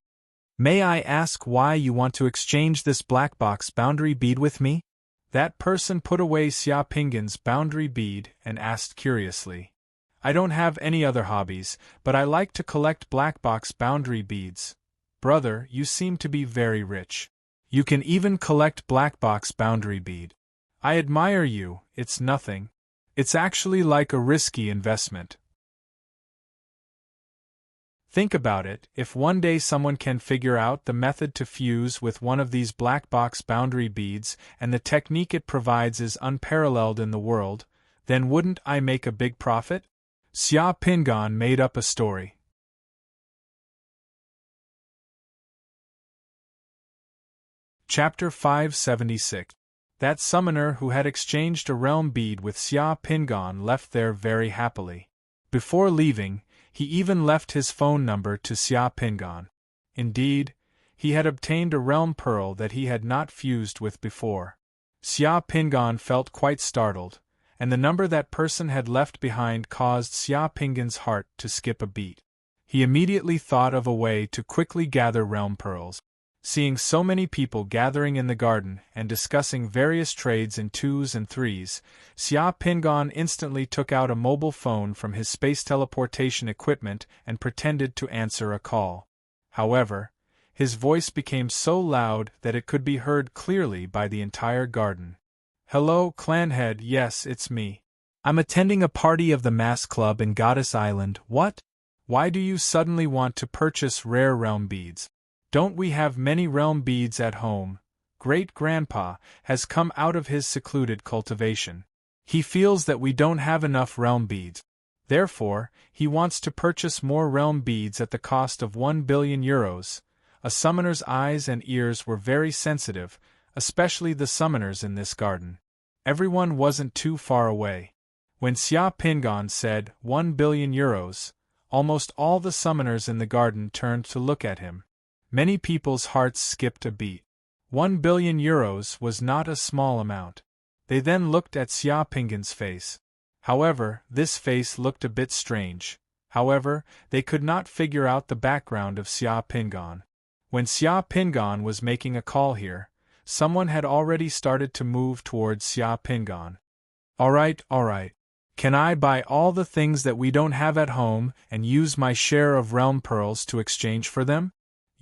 "May I ask why you want to exchange this black box boundary bead with me?" That person put away Xia Pingan's boundary bead and asked curiously. "I don't have any other hobbies, but I like to collect black box boundary beads. Brother, you seem to be very rich. You can even collect black box boundary bead. I admire you. It's nothing. It's actually like a risky investment. Think about it, if one day someone can figure out the method to fuse with one of these black box boundary beads and the technique it provides is unparalleled in the world, then wouldn't I make a big profit?" Xia Pingan made up a story. Chapter 576. That summoner who had exchanged a realm bead with Xia Pingan left there very happily. Before leaving, he even left his phone number to Xia Pingan. Indeed, he had obtained a realm pearl that he had not fused with before. Xia Pingan felt quite startled, and the number that person had left behind caused Xia Pingan's heart to skip a beat. He immediately thought of a way to quickly gather realm pearls. Seeing so many people gathering in the garden and discussing various trades in 2s and 3s, Xia Pingan instantly took out a mobile phone from his space teleportation equipment and pretended to answer a call. However, his voice became so loud that it could be heard clearly by the entire garden. "Hello, Clanhead, yes, it's me. I'm attending a party of the Mass Club in Goddess Island. What? Why do you suddenly want to purchase rare realm beads? Don't we have many realm beads at home? Great-grandpa has come out of his secluded cultivation. He feels that we don't have enough realm beads. Therefore, he wants to purchase more realm beads at the cost of 1 billion euros. A summoner's eyes and ears were very sensitive, especially the summoners in this garden. Everyone wasn't too far away. When Xia Pingan said 1 billion euros, almost all the summoners in the garden turned to look at him. Many people's hearts skipped a beat. 1 billion euros was not a small amount. They then looked at Xia Pingan's face. However, this face looked a bit strange. However, they could not figure out the background of Xia Pingan. When Xia Pingan was making a call here, someone had already started to move towards Xia Pingan. Alright. Can I buy all the things that we don't have at home and use my share of realm pearls to exchange for them?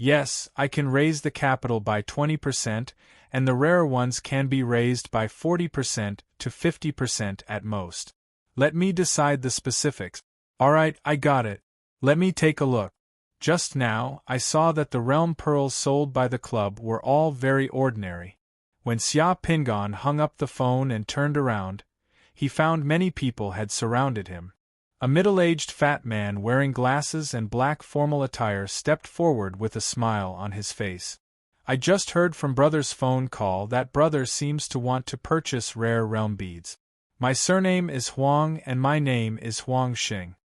Yes, I can raise the capital by 20%, and the rarer ones can be raised by 40% to 50% at most. Let me decide the specifics. Alright, I got it. Let me take a look. Just now, I saw that the realm pearls sold by the club were all very ordinary. When Xia Pingan hung up the phone and turned around, he found many people had surrounded him. A middle-aged fat man wearing glasses and black formal attire stepped forward with a smile on his face. I just heard from brother's phone call that brother seems to want to purchase rare realm beads. My surname is Huang and my name is Huang Xing.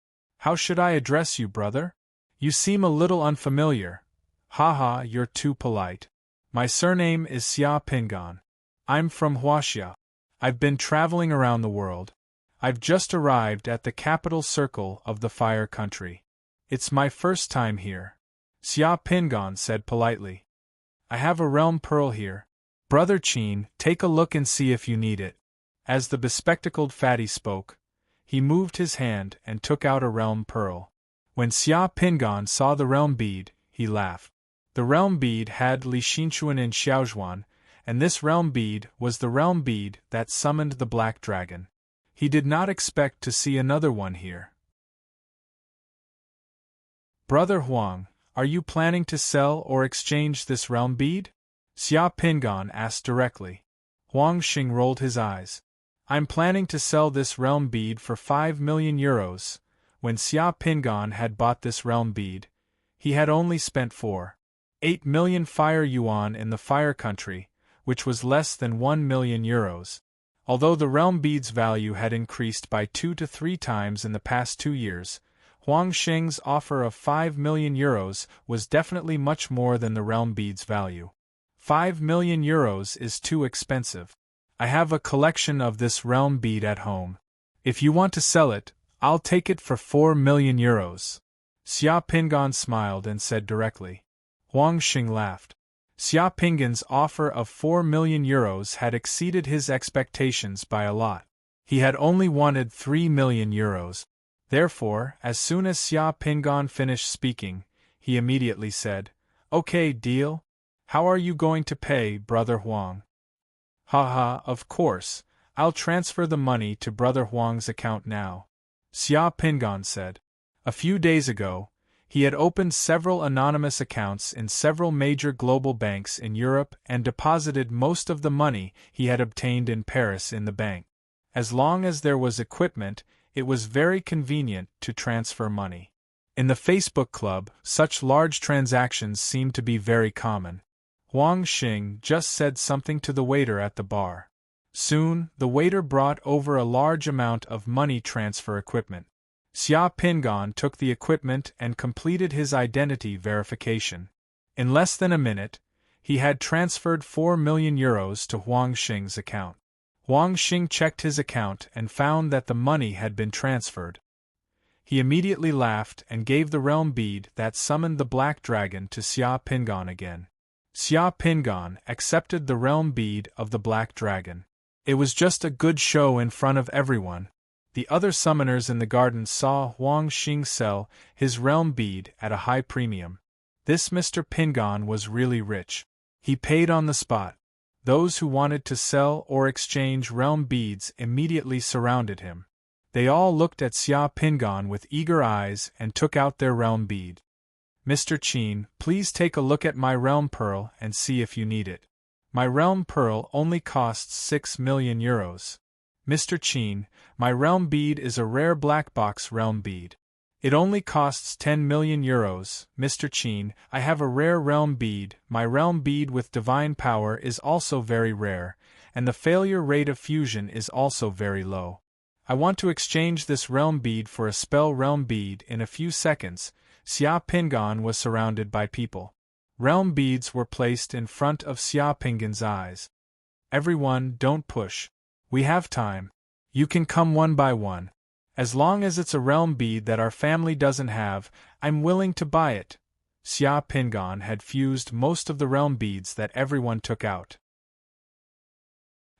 How should I address you, brother? You seem a little unfamiliar. Haha, you're too polite. My surname is Xia Pingan. I'm from Huaxia. I've been traveling around the world. I've just arrived at the capital circle of the Fire Country. It's my first time here. Xia Pingan said politely. I have a realm pearl here. Brother Qin, take a look and see if you need it. As the bespectacled fatty spoke, he moved his hand and took out a realm pearl. When Xia Pingan saw the realm bead, he laughed. The realm bead had Li Xinchuan and Xiaozhuan, and this realm bead was the realm bead that summoned the black dragon. He did not expect to see another one here. Brother Huang, are you planning to sell or exchange this realm bead? Xia Pingan asked directly. Huang Xing rolled his eyes. I'm planning to sell this realm bead for 5 million euros. When Xia Pingan had bought this realm bead, he had only spent 4.8 million fire yuan in the Fire Country, which was less than 1 million euros. Although the realm bead's value had increased by 2 to 3 times in the past 2 years, Huang Xing's offer of 5 million euros was definitely much more than the realm bead's value. 5 million euros is too expensive. I have a collection of this realm bead at home. If you want to sell it, I'll take it for 4 million euros. Xia Pingan smiled and said directly. Huang Xing laughed. Xia Pingan's offer of 4 million euros had exceeded his expectations by a lot. He had only wanted 3 million euros. Therefore, as soon as Xia Pingan finished speaking, he immediately said, Okay, deal? How are you going to pay, Brother Huang? Haha, of course, I'll transfer the money to Brother Huang's account now. Xia Pingan said. A few days ago, he had opened several anonymous accounts in several major global banks in Europe and deposited most of the money he had obtained in Paris in the bank. As long as there was equipment, it was very convenient to transfer money. In the Facebook club, such large transactions seemed to be very common. Huang Xing just said something to the waiter at the bar. Soon, the waiter brought over a large amount of money transfer equipment. Xia Pingan took the equipment and completed his identity verification. In less than a minute, he had transferred 4 million euros to Huang Xing's account. Huang Xing checked his account and found that the money had been transferred. He immediately laughed and gave the realm bead that summoned the black dragon to Xia Pingan again. Xia Pingan accepted the realm bead of the black dragon. It was just a good show in front of everyone. The other summoners in the garden saw Huang Xing sell his realm bead at a high premium. This Mr. Pingan was really rich. He paid on the spot. Those who wanted to sell or exchange realm beads immediately surrounded him. They all looked at Xia Pingan with eager eyes and took out their realm bead. Mr. Qin, please take a look at my realm pearl and see if you need it. My realm pearl only costs 6 million euros. Mr. Qin, my realm bead is a rare black box realm bead. It only costs 10 million euros. Mr. Qin, I have a rare realm bead. My realm bead with divine power is also very rare, and the failure rate of fusion is also very low. I want to exchange this realm bead for a spell realm bead in a few seconds. Xia Pingan was surrounded by people. Realm beads were placed in front of Xia Pingan's eyes. Everyone, don't push. We have time. You can come one by one. As long as it's a realm bead that our family doesn't have, I'm willing to buy it. Xia Pingan had fused most of the realm beads that everyone took out.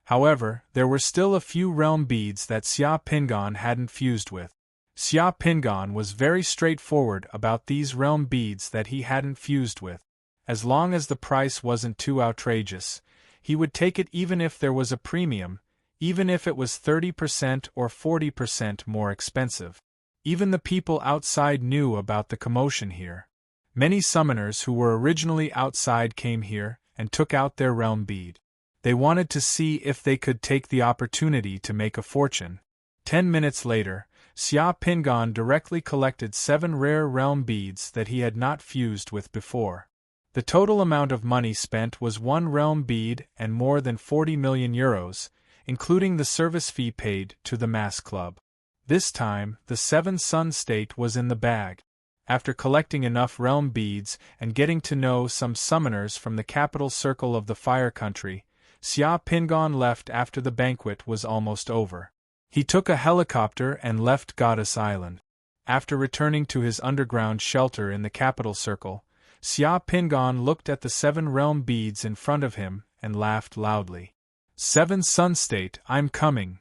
However, there were still a few realm beads that Xia Pingan hadn't fused with. Xia Pingan was very straightforward about these realm beads that he hadn't fused with. As long as the price wasn't too outrageous, he would take it even if there was a premium, even if it was 30% or 40% more expensive. Even the people outside knew about the commotion here. Many summoners who were originally outside came here and took out their realm bead. They wanted to see if they could take the opportunity to make a fortune. 10 minutes later, Xia Pingan directly collected 7 rare realm beads that he had not fused with before. The total amount of money spent was 1 realm bead and more than 40 million euros, including the service fee paid to the mass club. This time, the 7-sun state was in the bag. After collecting enough realm beads and getting to know some summoners from the capital circle of the Fire Country, Xia Pingon left after the banquet was almost over. He took a helicopter and left Goddess Island. After returning to his underground shelter in the capital circle, Xia Pingon looked at the 7 realm beads in front of him and laughed loudly. 7 Sun State, I'm coming.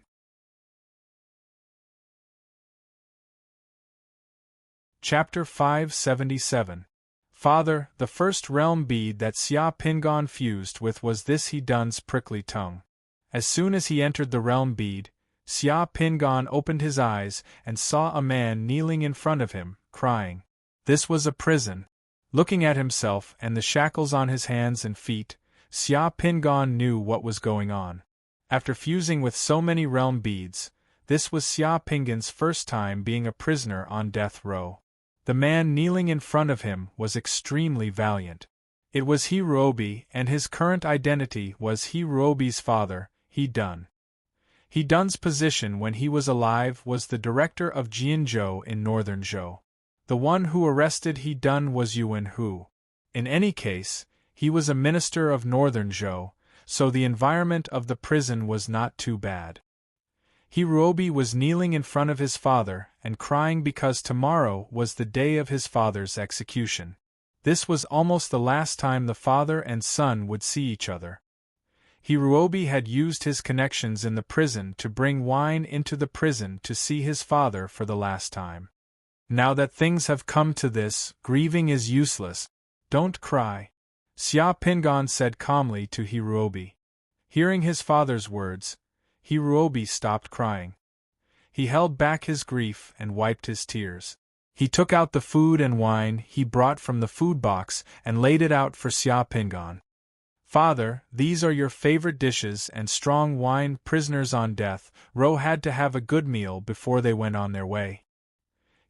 Chapter 577. Father, the first realm bead that Xia Pingon fused with was this He Dun's prickly tongue. As soon as he entered the realm bead, Xia Pingon opened his eyes and saw a man kneeling in front of him, crying. This was a prison. Looking at himself and the shackles on his hands and feet, Xia Pingon knew what was going on. After fusing with so many realm beads, this was Xia Pingon's first time being a prisoner on death row. The man kneeling in front of him was extremely valiant. It was Hirobi, and his current identity was Hirobi's father, He Dun. He Dun's position when he was alive was the director of Jianzhou in northern Zhou. The one who arrested He Dun was Yuan Hu. In any case, he was a minister of northern Zhou, so the environment of the prison was not too bad. Hirobi was kneeling in front of his father and crying because tomorrow was the day of his father's execution. This was almost the last time the father and son would see each other. Hirobi had used his connections in the prison to bring wine into the prison to see his father for the last time. Now that things have come to this, grieving is useless. Don't cry, Xia Pingon said calmly to Hirobi. Hearing his father's words, Hirobi stopped crying. He held back his grief and wiped his tears. He took out the food and wine he brought from the food box and laid it out for Xia Pingon. Father, these are your favorite dishes and strong wine. Prisoners on death row had to have a good meal before they went on their way.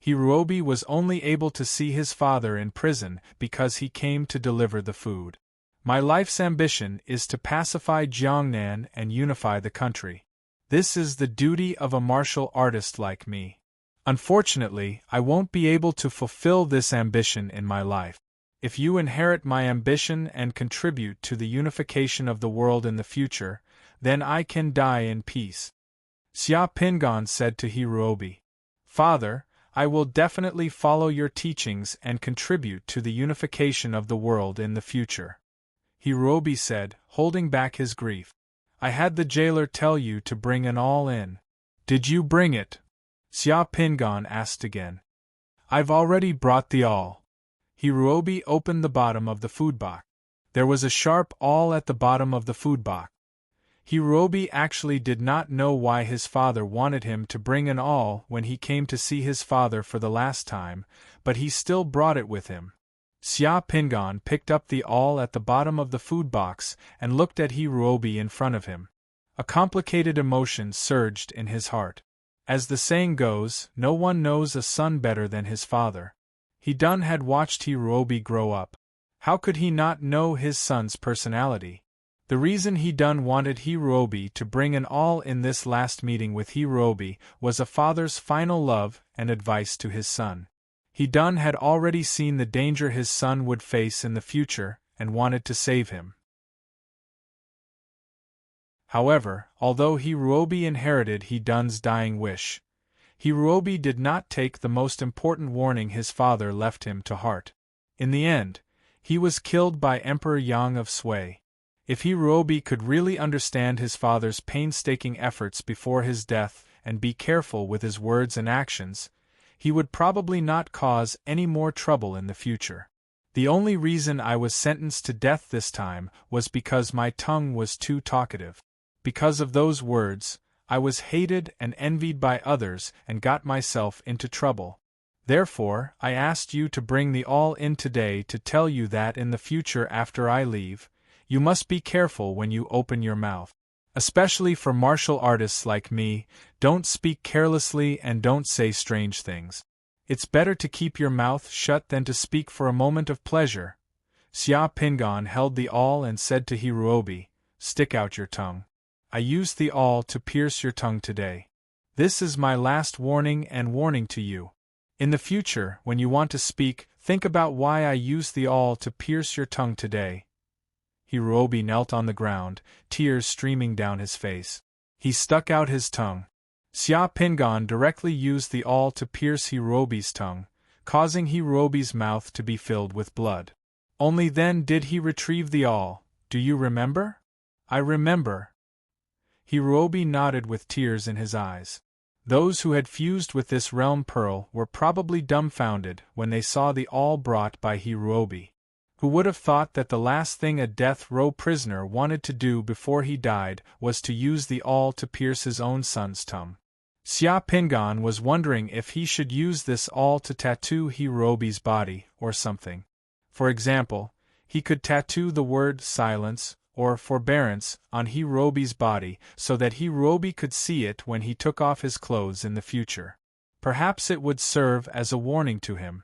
Hirobi was only able to see his father in prison because he came to deliver the food. My life's ambition is to pacify Jiangnan and unify the country. This is the duty of a martial artist like me. Unfortunately, I won't be able to fulfill this ambition in my life. If you inherit my ambition and contribute to the unification of the world in the future, then I can die in peace. Xia Pingon said to Hirobi. Father, I will definitely follow your teachings and contribute to the unification of the world in the future. Hirobi said, holding back his grief. I had the jailer tell you to bring an awl in. Did you bring it? Xia Pingon asked again. I've already brought the awl. Hirobi opened the bottom of the food box. There was a sharp awl at the bottom of the food box. Hirobi actually did not know why his father wanted him to bring an awl when he came to see his father for the last time, but he still brought it with him. Xia Pingon picked up the awl at the bottom of the food box and looked at Hirobi in front of him. A complicated emotion surged in his heart. As the saying goes, no one knows a son better than his father. He Dun had watched Hirobi grow up. How could he not know his son's personality? The reason He Dun wanted Hirobi to bring an awl in this last meeting with Hirobi was a father's final love and advice to his son. He Dun had already seen the danger his son would face in the future and wanted to save him. However, although Hirobi inherited He Dun's dying wish, Hirobi did not take the most important warning his father left him to heart. In the end, he was killed by Emperor Yang of Sui. If Hirobi could really understand his father's painstaking efforts before his death and be careful with his words and actions, he would probably not cause any more trouble in the future. The only reason I was sentenced to death this time was because my tongue was too talkative. Because of those words, I was hated and envied by others and got myself into trouble. Therefore, I asked you to bring the awl in today to tell you that in the future after I leave, you must be careful when you open your mouth. Especially for martial artists like me, don't speak carelessly and don't say strange things. It's better to keep your mouth shut than to speak for a moment of pleasure. Xia Pingon held the awl and said to Hirobi, stick out your tongue. I used the awl to pierce your tongue today. This is my last warning and warning to you. In the future, when you want to speak, think about why I used the awl to pierce your tongue today. Hirobi knelt on the ground, tears streaming down his face. He stuck out his tongue. Xia Pingan directly used the awl to pierce Hirobi's tongue, causing Hirobi's mouth to be filled with blood. Only then did he retrieve the awl. Do you remember? I remember. Hirobi nodded with tears in his eyes. Those who had fused with this realm pearl were probably dumbfounded when they saw the awl brought by Hirobi. Who would have thought that the last thing a death row prisoner wanted to do before he died was to use the awl to pierce his own son's tongue? Xia Pingan was wondering if he should use this awl to tattoo Hirobi's body or something. For example, he could tattoo the word silence or forbearance on Hirobi's body so that Hirobi could see it when he took off his clothes in the future. Perhaps it would serve as a warning to him.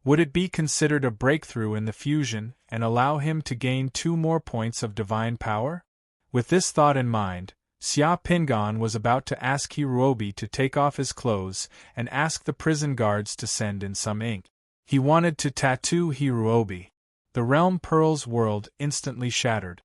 Would it be considered a breakthrough in the fusion and allow him to gain 2 more points of divine power? With this thought in mind, Xia Pingan was about to ask Hirobi to take off his clothes and ask the prison guards to send in some ink. He wanted to tattoo Hirobi. The realm pearl's world instantly shattered.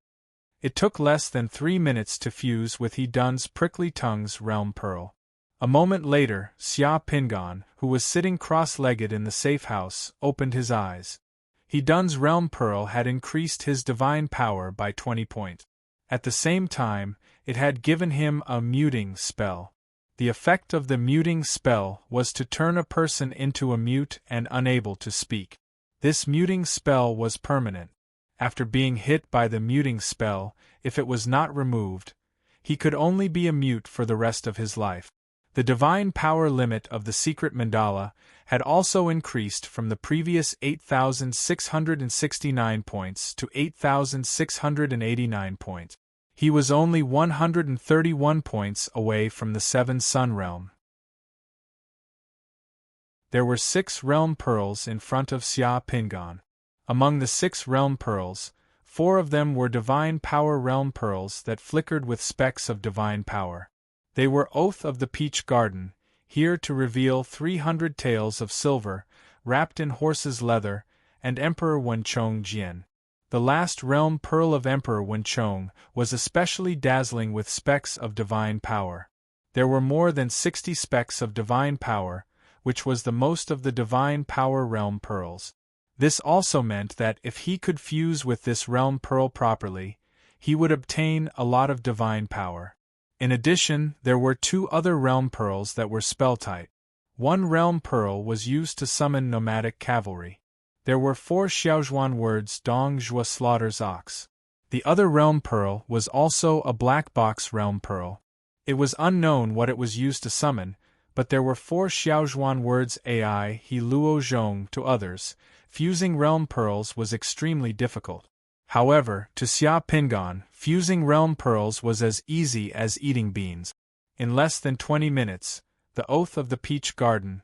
It took less than 3 minutes to fuse with He-Dun's prickly tongue's realm pearl. A moment later, Xia Pingan, who was sitting cross-legged in the safe house, opened his eyes. He-Dun's realm pearl had increased his divine power by 20 points. At the same time, it had given him a muting spell. The effect of the muting spell was to turn a person into a mute and unable to speak. This muting spell was permanent. After being hit by the muting spell, if it was not removed, he could only be a mute for the rest of his life. The divine power limit of the secret mandala had also increased from the previous 8,669 points to 8,689 points. He was only 131 points away from the 7 Sun Realm. There were 6 realm pearls in front of Xia Pingan. Among the 6 realm pearls, 4 of them were divine power realm pearls that flickered with specks of divine power. They were Oath of the Peach Garden, here to reveal 300 taels of silver, wrapped in horse's leather, and Emperor Wenchong Jian. The last realm pearl of Emperor Wenchong was especially dazzling with specks of divine power. There were more than 60 specks of divine power, which was the most of the divine power realm pearls. This also meant that if he could fuse with this realm pearl properly, he would obtain a lot of divine power. In addition, there were 2 other realm pearls that were spell-type. One realm pearl was used to summon nomadic cavalry. There were 4 Xiaozhuan words Dong Zhua slaughters ox. The other realm pearl was also a black box realm pearl. It was unknown what it was used to summon, but there were 4 Xiaozhuan words Ai He Luo Zhong to others. Fusing realm pearls was extremely difficult. However, to Xia Pingan, fusing realm pearls was as easy as eating beans. In less than 20 minutes, the Oath of the Peach Garden,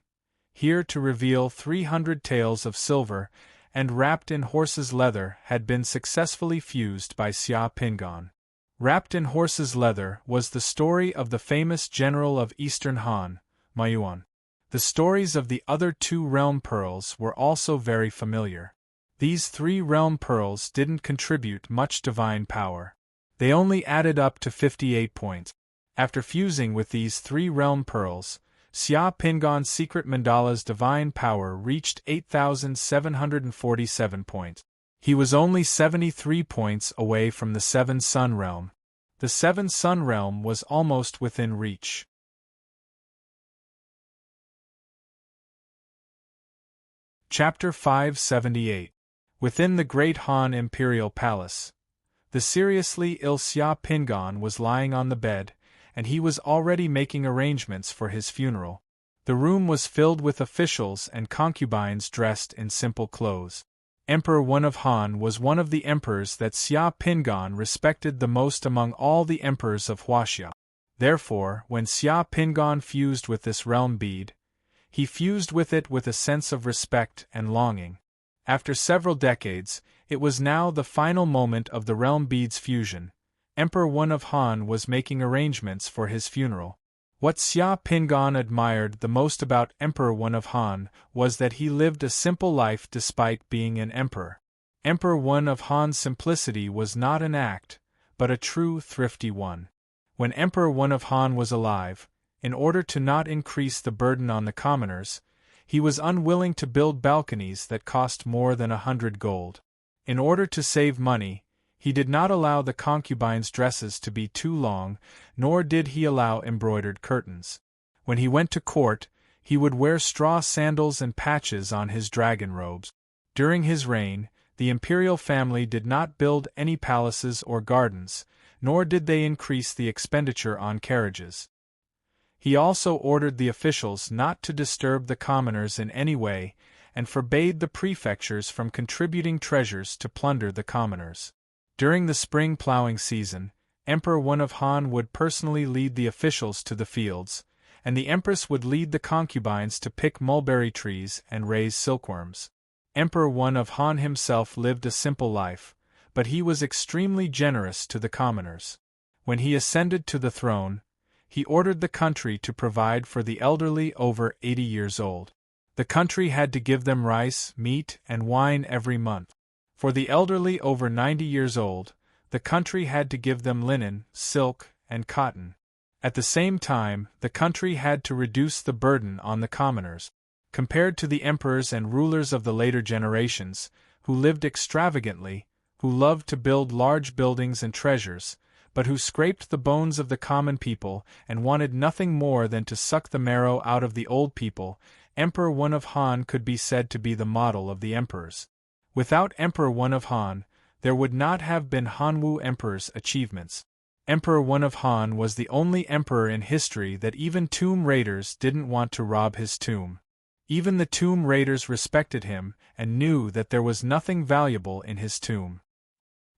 here to reveal 300 taels of silver and wrapped in horse's leather, had been successfully fused by Xia Pingan. Wrapped in horse's leather was the story of the famous general of Eastern Han, Ma Yuan. The stories of the other 2 realm pearls were also very familiar. These 3 realm pearls didn't contribute much divine power. They only added up to 58 points. After fusing with these 3 realm pearls, Xia Pingan's secret mandala's divine power reached 8,747 points. He was only 73 points away from the 7 Sun Realm. The 7 Sun Realm was almost within reach. Chapter 578. Within the Great Han Imperial Palace. The seriously ill Xia Pingan was lying on the bed, and he was already making arrangements for his funeral. The room was filled with officials and concubines dressed in simple clothes. Emperor Wen of Han was one of the emperors that Xia Pingan respected the most among all the emperors of Huaxia. Therefore, when Xia Pingan fused with this realm bead, he fused with it with a sense of respect and longing. After several decades, it was now the final moment of the realm bead's fusion. Emperor Wen of Han was making arrangements for his funeral. What Xia Pingan admired the most about Emperor Wen of Han was that he lived a simple life despite being an emperor. Emperor Wen of Han's simplicity was not an act, but a true thrifty one. When Emperor Wen of Han was alive, in order to not increase the burden on the commoners, he was unwilling to build balconies that cost more than 100 gold. In order to save money, he did not allow the concubines' dresses to be too long, nor did he allow embroidered curtains. When he went to court, he would wear straw sandals and patches on his dragon robes. During his reign, the imperial family did not build any palaces or gardens, nor did they increase the expenditure on carriages. He also ordered the officials not to disturb the commoners in any way, and forbade the prefectures from contributing treasures to plunder the commoners. During the spring plowing season, Emperor Wen of Han would personally lead the officials to the fields, and the empress would lead the concubines to pick mulberry trees and raise silkworms. Emperor Wen of Han himself lived a simple life, but he was extremely generous to the commoners. When he ascended to the throne, he ordered the country to provide for the elderly over 80 years old. The country had to give them rice, meat, and wine every month. For the elderly over 90 years old, the country had to give them linen, silk, and cotton. At the same time, the country had to reduce the burden on the commoners. Compared to the emperors and rulers of the later generations, who lived extravagantly, who loved to build large buildings and treasures, but who scraped the bones of the common people and wanted nothing more than to suck the marrow out of the old people, Emperor Wen of Han could be said to be the model of the emperors. Without Emperor Wen of Han, there would not have been Hanwu Emperor's achievements. Emperor Wen of Han was the only emperor in history that even tomb raiders didn't want to rob his tomb. Even the tomb raiders respected him and knew that there was nothing valuable in his tomb.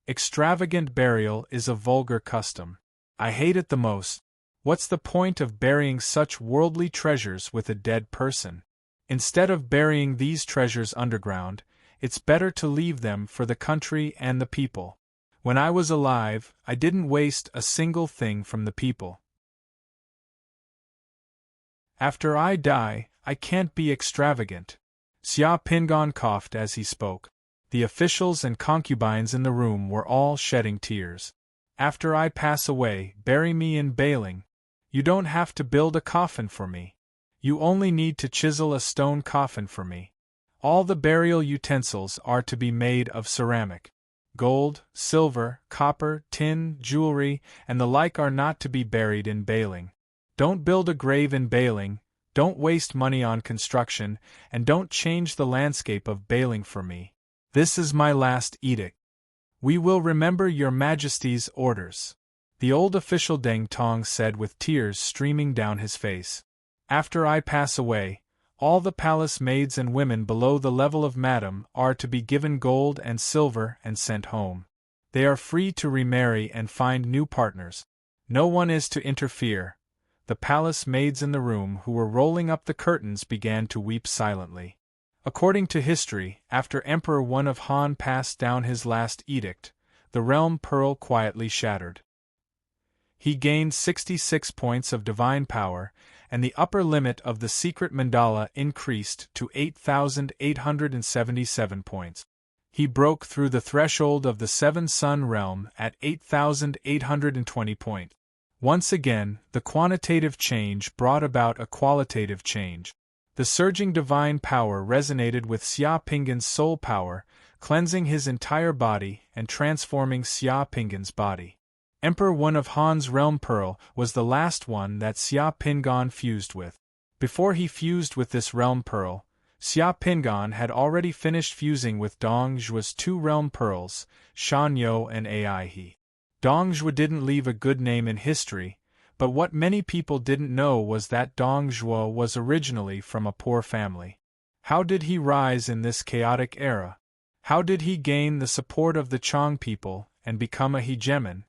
Extravagant burial is a vulgar custom. I hate it the most. What's the point of burying such worldly treasures with a dead person? Instead of burying these treasures underground, it's better to leave them for the country and the people. When I was alive, I didn't waste a single thing from the people. After I die, I can't be extravagant. Xia Pingan coughed as he spoke. The officials and concubines in the room were all shedding tears. After I pass away, bury me in baling. You don't have to build a coffin for me. You only need to chisel a stone coffin for me. All the burial utensils are to be made of ceramic. Gold, silver, copper, tin, jewelry, and the like are not to be buried in baling. Don't build a grave in baling, don't waste money on construction, and don't change the landscape of baling for me. This is my last edict. We will remember your Majesty's orders. The old official Deng Tong said with tears streaming down his face. After I pass away, all the palace maids and women below the level of madam are to be given gold and silver and sent home. They are free to remarry and find new partners. No one is to interfere. The palace maids in the room who were rolling up the curtains began to weep silently. According to history, after Emperor Wen of Han passed down his last edict, the realm pearl quietly shattered. He gained 66 points of divine power, and the upper limit of the secret mandala increased to 8,877 points. He broke through the threshold of the seven-sun realm at 8,820 points. Once again, the quantitative change brought about a qualitative change. The surging divine power resonated with Xia Pingan's soul power, cleansing his entire body and transforming Xia Pingan's body. Emperor Wen of Han's realm pearl was the last one that Xia Pingan fused with. Before he fused with this realm pearl, Xia Pingan had already finished fusing with Dong Zhuo's two realm pearls, Shan Yo and Ai He. Dong Zhuo didn't leave a good name in history, but what many people didn't know was that Dong Zhuo was originally from a poor family. How did he rise in this chaotic era? How did he gain the support of the Chong people and become a hegemon?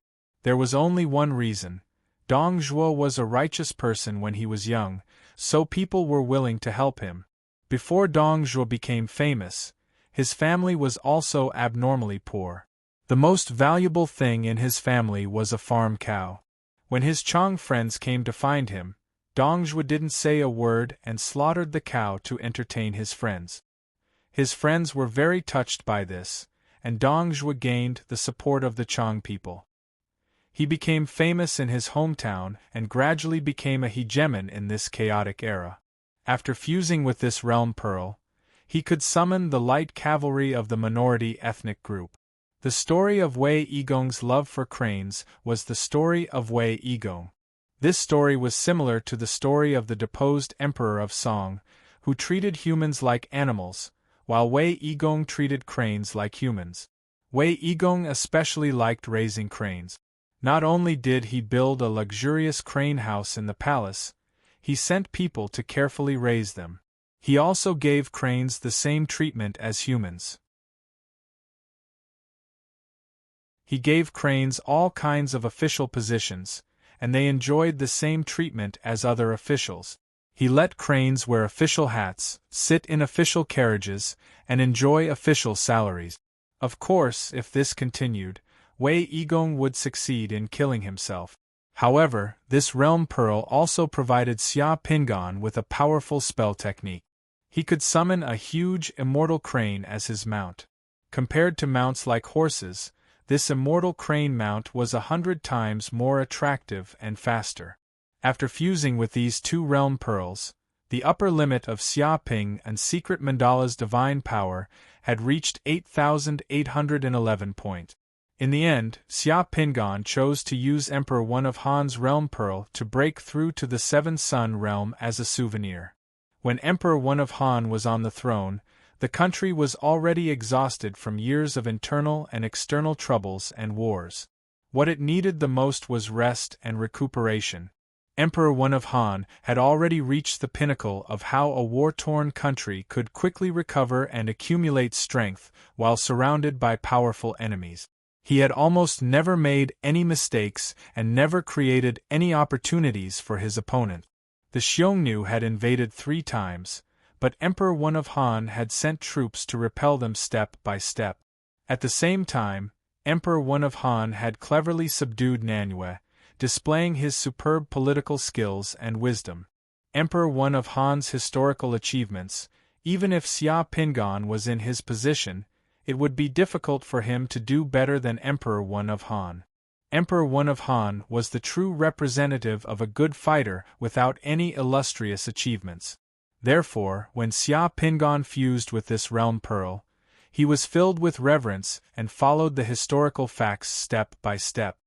There was only one reason. Dong Zhuo was a righteous person when he was young, so people were willing to help him. Before Dong Zhuo became famous, his family was also abnormally poor. The most valuable thing in his family was a farm cow. When his Chong friends came to find him, Dongjue didn't say a word and slaughtered the cow to entertain his friends. His friends were very touched by this, and Dongjue gained the support of the Chang people. He became famous in his hometown and gradually became a hegemon in this chaotic era. After fusing with this realm pearl, he could summon the light cavalry of the minority ethnic group. The story of Wei Yigong's love for cranes was the story of Wei Yigong. This story was similar to the story of the deposed emperor of Song, who treated humans like animals, while Wei Yigong treated cranes like humans. Wei Yigong especially liked raising cranes. Not only did he build a luxurious crane house in the palace, he sent people to carefully raise them. He also gave cranes the same treatment as humans. He gave cranes all kinds of official positions, and they enjoyed the same treatment as other officials. He let cranes wear official hats, sit in official carriages, and enjoy official salaries. Of course, if this continued, Wei Yigong would succeed in killing himself. However, this realm pearl also provided Xia Pingan with a powerful spell technique. He could summon a huge, immortal crane as his mount. Compared to mounts like horses, this immortal crane mount was 100 times more attractive and faster. After fusing with these two realm pearls, the upper limit of Xia Ping and Secret Mandala's divine power had reached 8,811 points. In the end, Xia Pingan chose to use Emperor One of Han's realm pearl to break through to the Seven Sun realm as a souvenir. When Emperor One of Han was on the throne, the country was already exhausted from years of internal and external troubles and wars. What it needed the most was rest and recuperation. Emperor One of Han had already reached the pinnacle of how a war-torn country could quickly recover and accumulate strength while surrounded by powerful enemies. He had almost never made any mistakes and never created any opportunities for his opponent. The Xiongnu had invaded 3 times, but Emperor One of Han had sent troops to repel them step by step. At the same time, Emperor One of Han had cleverly subdued Nanyue, displaying his superb political skills and wisdom. Emperor One of Han's historical achievements, even if Xia Pingan was in his position, it would be difficult for him to do better than Emperor One of Han. Emperor One of Han was the true representative of a good fighter without any illustrious achievements. Therefore, when Xia Pingan fused with this realm pearl, he was filled with reverence and followed the historical facts step by step.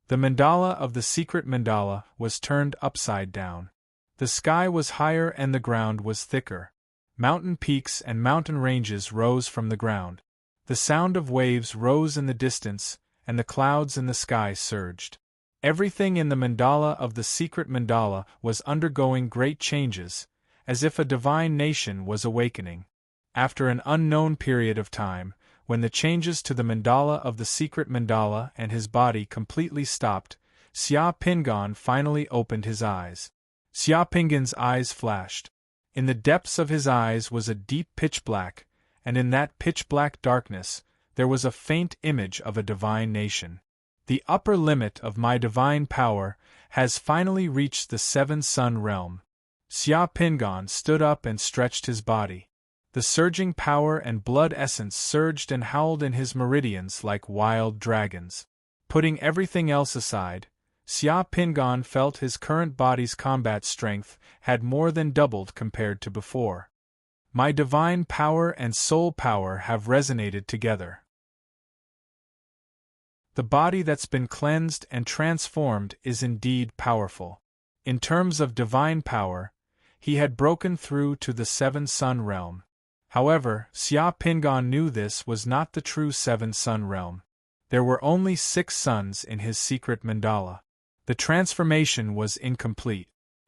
The mandala of the secret mandala was turned upside down. The sky was higher and the ground was thicker. Mountain peaks and mountain ranges rose from the ground. The sound of waves rose in the distance, and the clouds in the sky surged. Everything in the mandala of the secret mandala was undergoing great changes, as if a divine nation was awakening. After an unknown period of time, when the changes to the mandala of the secret mandala and his body completely stopped, Xia Pingan finally opened his eyes. Xia Pingan's eyes flashed. In the depths of his eyes was a deep pitch black, and in that pitch-black darkness, there was a faint image of a divine nation. The upper limit of my divine power has finally reached the Seven Sun realm. Xia Pingan stood up and stretched his body. The surging power and blood essence surged and howled in his meridians like wild dragons. Putting everything else aside, Xia Pingan felt his current body's combat strength had more than doubled compared to before. My divine power and soul power have resonated together. The body that's been cleansed and transformed is indeed powerful. In terms of divine power, he had broken through to the Seven Sun realm. However, Xia Pingan knew this was not the true Seven Sun realm. There were only 6 suns in his secret mandala. The transformation was incomplete.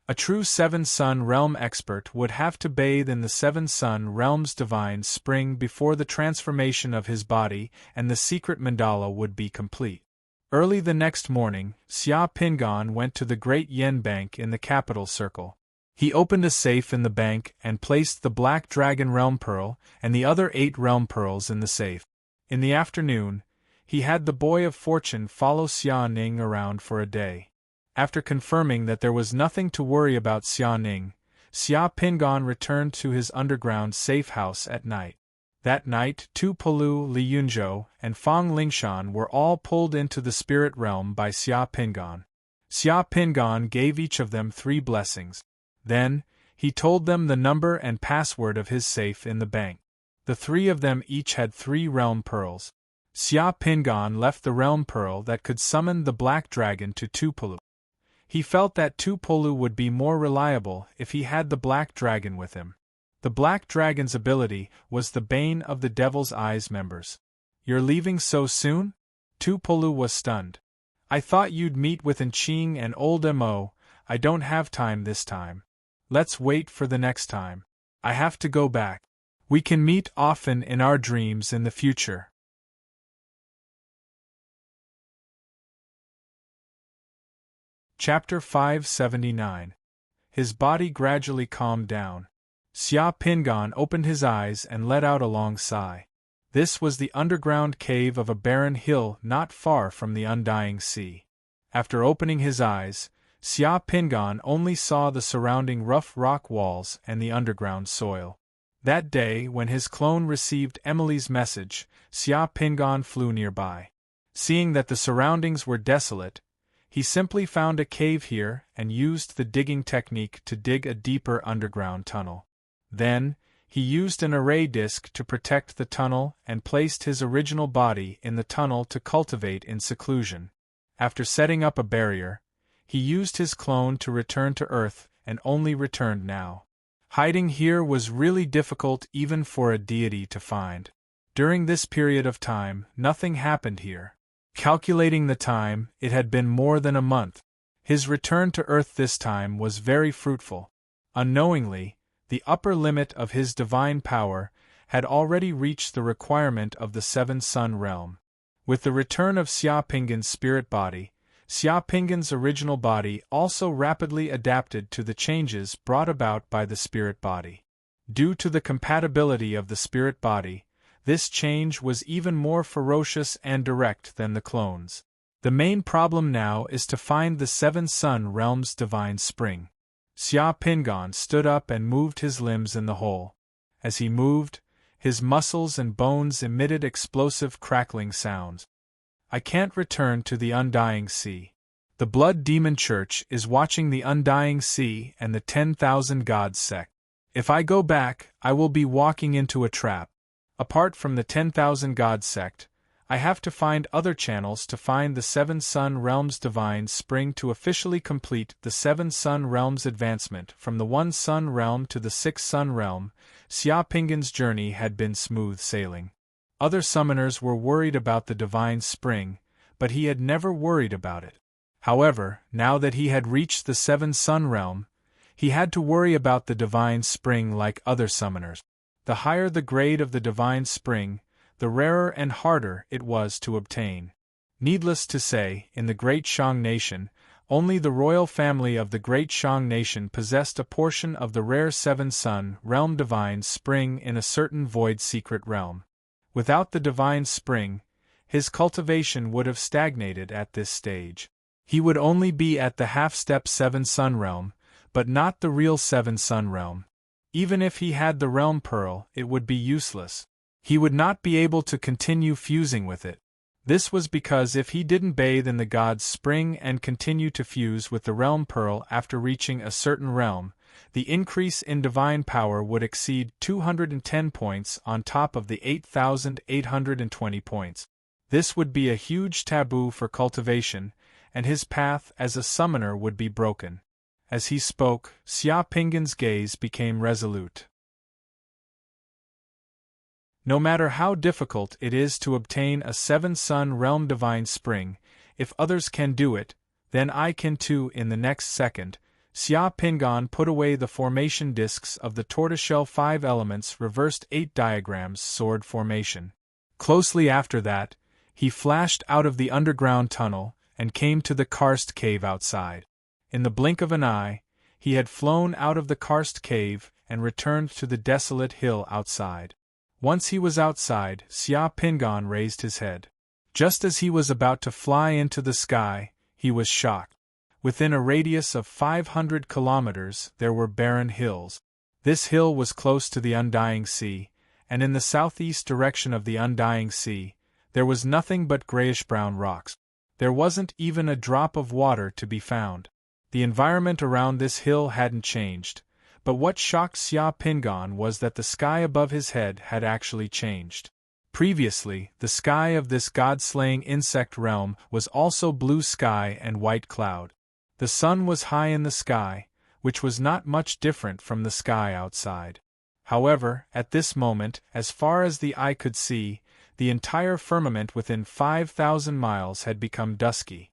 A true Seven Sun realm expert would have to bathe in the Seven Sun realm's divine spring before the transformation of his body and the secret mandala would be complete. Early the next morning, Xia Pingan went to the Great Yen Bank in the capital circle. He opened a safe in the bank and placed the Black Dragon realm pearl and the other 8 realm pearls in the safe. In the afternoon, he had the Boy of Fortune follow Xia Ning around for a day. After confirming that there was nothing to worry about Xia Ning, Xia Pingan returned to his underground safe house at night. That night, Tu Pelu, Li Yunzhou, and Fang Lingshan were all pulled into the spirit realm by Xia Pingan. Xia Pingan gave each of them 3 blessings. Then, he told them the number and password of his safe in the bank. The 3 of them each had 3 realm pearls. Xia Pingan left the realm pearl that could summon the black dragon to Tupolu. He felt that Tupolu would be more reliable if he had the black dragon with him. The black dragon's ability was the bane of the Devil's Eyes members. "You're leaving so soon?" Tupolu was stunned. "I thought you'd meet with Enching and old Mo. I don't have time this time. Let's wait for the next time. I have to go back. We can meet often in our dreams in the future." Chapter 579. His body gradually calmed down. Xia Pingan opened his eyes and let out a long sigh. This was the underground cave of a barren hill not far from the undying sea. After opening his eyes, Xia Pingan only saw the surrounding rough rock walls and the underground soil. That day, when his clone received Emily's message, Xia Pingan flew nearby. Seeing that the surroundings were desolate, he simply found a cave here and used the digging technique to dig a deeper underground tunnel. Then, he used an array disc to protect the tunnel and placed his original body in the tunnel to cultivate in seclusion. After setting up a barrier, he used his clone to return to Earth and only returned now. Hiding here was really difficult even for a deity to find. During this period of time, nothing happened here. Calculating the time, it had been more than a month. His return to Earth this time was very fruitful. Unknowingly, the upper limit of his divine power had already reached the requirement of the 7 Sun realm. With the return of Xia Pingan's spirit body, Xia Pingan's original body also rapidly adapted to the changes brought about by the spirit body. Due to the compatibility of the spirit body, this change was even more ferocious and direct than the clones. The main problem now is to find the 7 Sun realm's divine spring. Xia Pingan stood up and moved his limbs in the hole. As he moved, his muscles and bones emitted explosive crackling sounds. "I can't return to the undying sea. The Blood Demon Church is watching the undying sea and the 10,000 Gods sect. If I go back, I will be walking into a trap. Apart from the 10,000 Gods sect, I have to find other channels to find the 7 Sun realm's divine spring to officially complete the 7 Sun realm's advancement from the 1 Sun realm to the 6 Sun realm." Xia Pingan's journey had been smooth sailing. Other summoners were worried about the divine spring, but he had never worried about it. However, now that he had reached the 7 Sun realm, he had to worry about the divine spring like other summoners. The higher the grade of the divine spring, the rarer and harder it was to obtain. Needless to say, in the Great Shang Nation, only the royal family of the Great Shang Nation possessed a portion of the rare 7 Sun realm divine spring in a certain void secret realm. Without the divine spring, his cultivation would have stagnated at this stage. He would only be at the half-step 7 Sun realm, but not the real 7 Sun realm. Even if he had the realm pearl, it would be useless. He would not be able to continue fusing with it. This was because if he didn't bathe in the God's spring and continue to fuse with the realm pearl after reaching a certain realm, the increase in divine power would exceed 210 points on top of the 8,820 points. This would be a huge taboo for cultivation, and his path as a summoner would be broken. As he spoke, Xia Pingan's gaze became resolute. "No matter how difficult it is to obtain a 7 Sun realm divine spring, if others can do it, then I can too." In the next second, Xia Pingan put away the formation discs of the tortoiseshell 5 elements reversed 8 diagrams sword formation. Closely after that, he flashed out of the underground tunnel and came to the karst cave outside. In the blink of an eye, he had flown out of the karst cave and returned to the desolate hill outside. Once he was outside, Xia Pingan raised his head. Just as he was about to fly into the sky, he was shocked. Within a radius of 500 kilometers there were barren hills. This hill was close to the undying sea, and in the southeast direction of the undying sea, there was nothing but grayish-brown rocks. There wasn't even a drop of water to be found. The environment around this hill hadn't changed, but what shocked Xia Pingan was that the sky above his head had actually changed. Previously, the sky of this god-slaying insect realm was also blue sky and white cloud. The sun was high in the sky, which was not much different from the sky outside. However, at this moment, as far as the eye could see, the entire firmament within 5,000 miles had become dusky.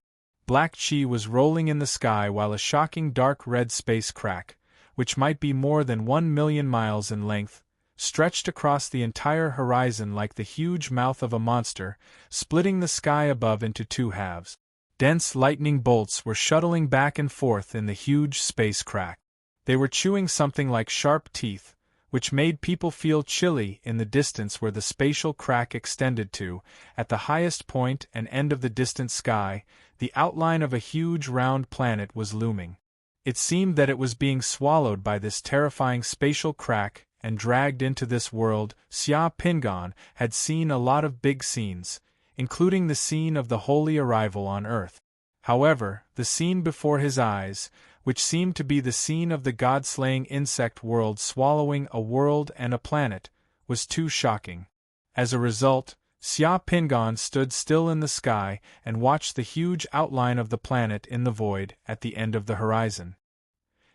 Black chi was rolling in the sky while a shocking dark red space crack, which might be more than 1 million miles in length, stretched across the entire horizon like the huge mouth of a monster, splitting the sky above into two halves. Dense lightning bolts were shuttling back and forth in the huge space crack. They were chewing something like sharp teeth, which made people feel chilly in the distance where the spatial crack extended to. At the highest point and end of the distant sky, the outline of a huge round planet was looming. It seemed that it was being swallowed by this terrifying spatial crack and dragged into this world. Xia Pingan had seen a lot of big scenes, including the scene of the holy arrival on Earth. However, the scene before his eyes, which seemed to be the scene of the god-slaying insect world swallowing a world and a planet, was too shocking. As a result, Xia Pingan stood still in the sky and watched the huge outline of the planet in the void at the end of the horizon.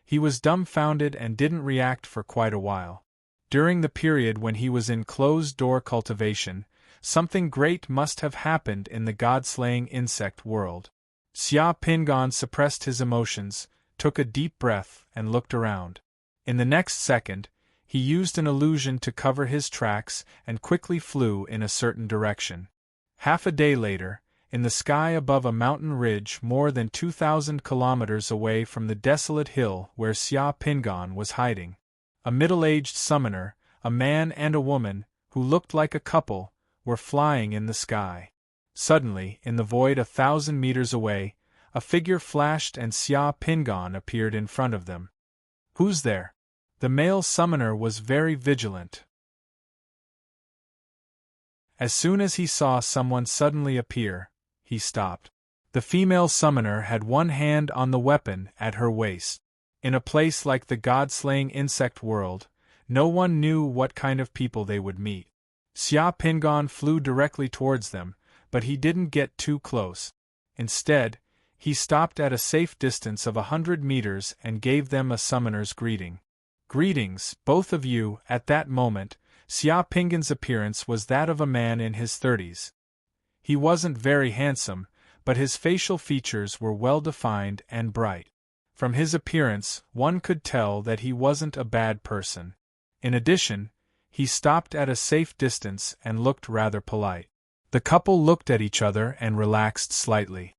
He was dumbfounded and didn't react for quite a while. During the period when he was in closed-door cultivation, something great must have happened in the god-slaying insect world. Xia Pingan suppressed his emotions, took a deep breath, and looked around. In the next second, he used an illusion to cover his tracks and quickly flew in a certain direction. Half a day later, in the sky above a mountain ridge more than 2,000 kilometers away from the desolate hill where Xia Pingan was hiding, a middle-aged summoner, a man and a woman, who looked like a couple, were flying in the sky. Suddenly, in the void 1,000 meters away, a figure flashed and Xia Pingan appeared in front of them. "Who's there?" The male summoner was very vigilant. As soon as he saw someone suddenly appear, he stopped. The female summoner had one hand on the weapon at her waist. In a place like the god-slaying insect world, no one knew what kind of people they would meet. Xia Pingan flew directly towards them, but he didn't get too close. Instead, he stopped at a safe distance of 100 meters and gave them a summoner's greeting. "Greetings, both of you." At that moment, Xia Pingan's appearance was that of a man in his 30s. He wasn't very handsome, but his facial features were well-defined and bright. From his appearance, one could tell that he wasn't a bad person. In addition, he stopped at a safe distance and looked rather polite. The couple looked at each other and relaxed slightly.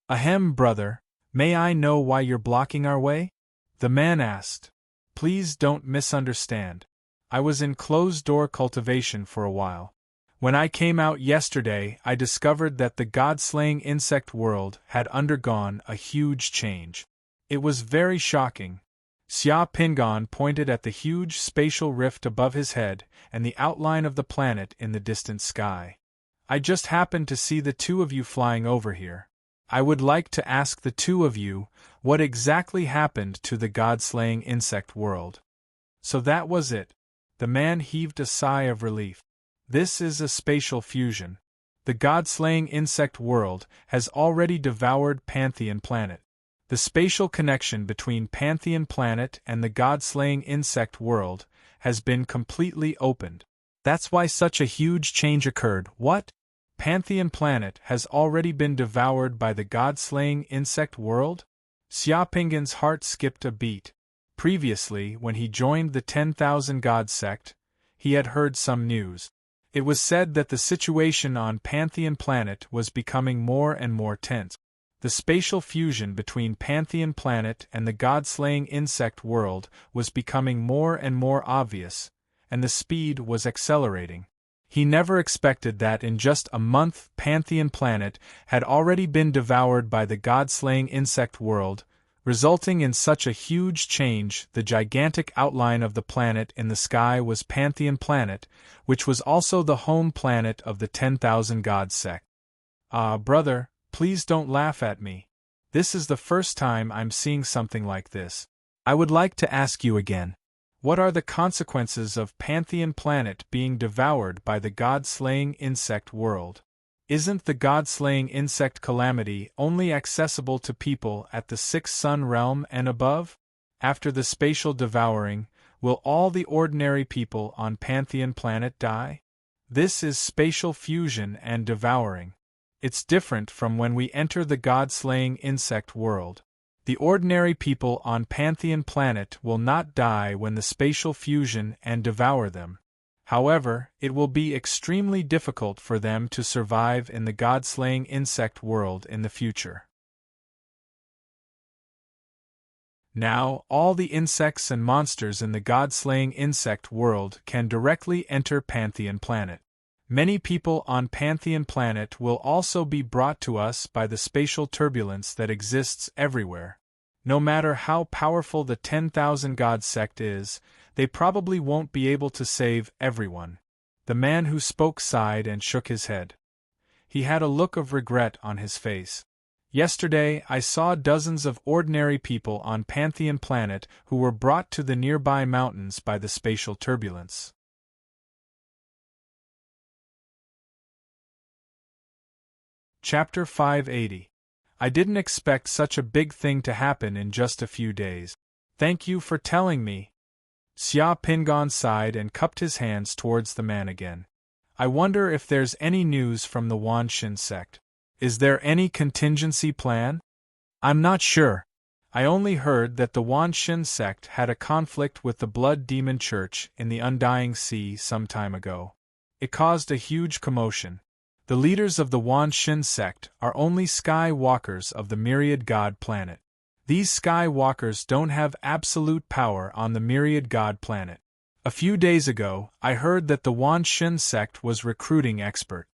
"Ahem, brother, may I know why you're blocking our way?" the man asked. "Please don't misunderstand. I was in closed-door cultivation for a while. When I came out yesterday, I discovered that the god-slaying insect world had undergone a huge change. It was very shocking." Xia Pingan pointed at the huge spatial rift above his head and the outline of the planet in the distant sky. "I just happened to see the two of you flying over here. I would like to ask the two of you what exactly happened to the god-slaying insect world." "So that was it." The man heaved a sigh of relief. "This is a spatial fusion. The god-slaying insect world has already devoured Pantheon Planet. The spatial connection between Pantheon Planet and the god-slaying insect world has been completely opened. That's why such a huge change occurred." "What? Pantheon Planet has already been devoured by the god-slaying insect world?" Xia Pingan's heart skipped a beat. Previously, when he joined the 10,000 God sect, he had heard some news. It was said that the situation on Pantheon Planet was becoming more and more tense. The spatial fusion between Pantheon Planet and the god-slaying insect world was becoming more and more obvious, and the speed was accelerating. He never expected that in just a month Pantheon planet had already been devoured by the god-slaying insect world, resulting in such a huge change. The gigantic outline of the planet in the sky was Pantheon planet, which was also the home planet of the 10,000 God sect. Ah, brother, please don't laugh at me. This is the first time I'm seeing something like this. I would like to ask you again. What are the consequences of Pantheon planet being devoured by the god-slaying insect world? Isn't the god-slaying insect calamity only accessible to people at the sixth sun realm and above? After the spatial devouring, will all the ordinary people on Pantheon planet die? This is spatial fusion and devouring. It's different from when we enter the god-slaying insect world. The ordinary people on Pantheon planet will not die when the spatial fusion and devour them. However, it will be extremely difficult for them to survive in the god-slaying insect world in the future. Now, all the insects and monsters in the god-slaying insect world can directly enter Pantheon planet. Many people on Pantheon planet will also be brought to us by the spatial turbulence that exists everywhere. No matter how powerful the 10,000 God sect is, they probably won't be able to save everyone. The man who spoke sighed and shook his head. He had a look of regret on his face. Yesterday I saw dozens of ordinary people on Pantheon planet who were brought to the nearby mountains by the spatial turbulence. Chapter 580. I didn't expect such a big thing to happen in just a few days. Thank you for telling me. Xia Pingon sighed and cupped his hands towards the man again. I wonder if there's any news from the Wanshin sect. Is there any contingency plan? I'm not sure. I only heard that the Wanshin sect had a conflict with the Blood Demon Church in the Undying Sea some time ago. It caused a huge commotion. The leaders of the Wanshin sect are only sky walkers of the Myriad God planet. These sky walkers don't have absolute power on the Myriad God planet. A few days ago, I heard that the Wanshin sect was recruiting expert.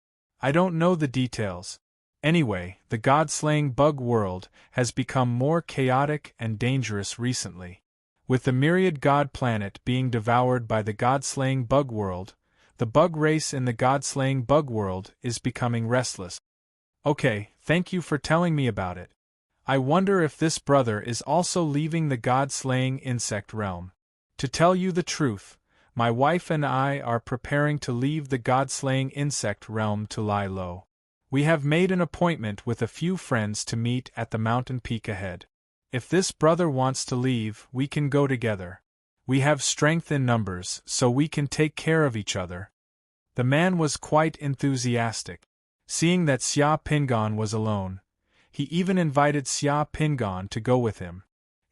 I don't know the details. Anyway, the god-slaying bug world has become more chaotic and dangerous recently. With the Myriad God planet being devoured by the god-slaying bug world, the bug race in the god-slaying bug world is becoming restless. Okay, thank you for telling me about it. I wonder if this brother is also leaving the god-slaying insect realm. To tell you the truth, my wife and I are preparing to leave the god-slaying insect realm to lie low. We have made an appointment with a few friends to meet at the mountain peak ahead. If this brother wants to leave, we can go together. We have strength in numbers, so we can take care of each other. The man was quite enthusiastic. Seeing that Xia Pingon was alone, he even invited Xia Pingon to go with him.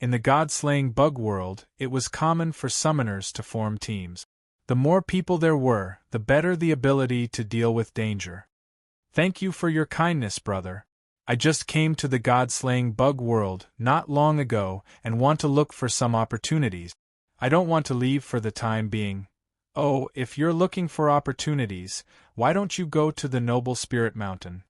In the god-slaying bug world, it was common for summoners to form teams. The more people there were, the better the ability to deal with danger. Thank you for your kindness, brother. I just came to the god-slaying bug world not long ago and want to look for some opportunities. I don't want to leave for the time being. Oh, if you're looking for opportunities, why don't you go to the Noble Spirit Mountain?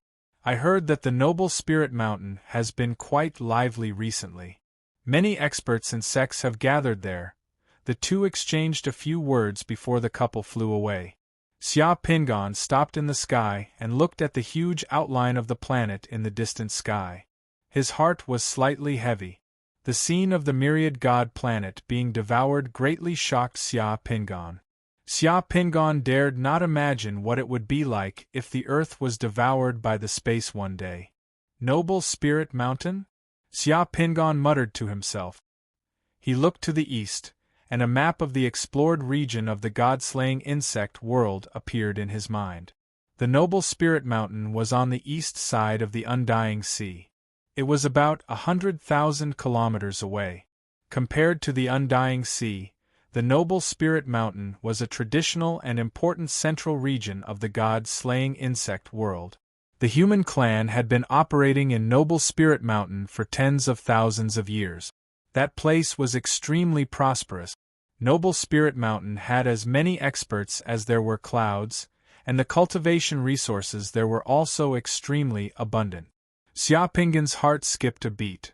I heard that the Noble Spirit Mountain has been quite lively recently. Many experts in sects have gathered there. The two exchanged a few words before the couple flew away. Xia Pingon stopped in the sky and looked at the huge outline of the planet in the distant sky. His heart was slightly heavy. The scene of the Myriad God planet being devoured greatly shocked Xia Pingon. Xia Pingon dared not imagine what it would be like if the Earth was devoured by the space one day. Noble Spirit Mountain? Xia Pingon muttered to himself. He looked to the east, and a map of the explored region of the god-slaying insect world appeared in his mind. The Noble Spirit Mountain was on the east side of the Undying Sea. It was about 100,000 kilometers away. Compared to the Undying Sea, the Noble Spirit Mountain was a traditional and important central region of the god-slaying insect world. The human clan had been operating in Noble Spirit Mountain for tens of thousands of years. That place was extremely prosperous. Noble Spirit Mountain had as many experts as there were clouds, and the cultivation resources there were also extremely abundant. Xiaopingan's heart skipped a beat.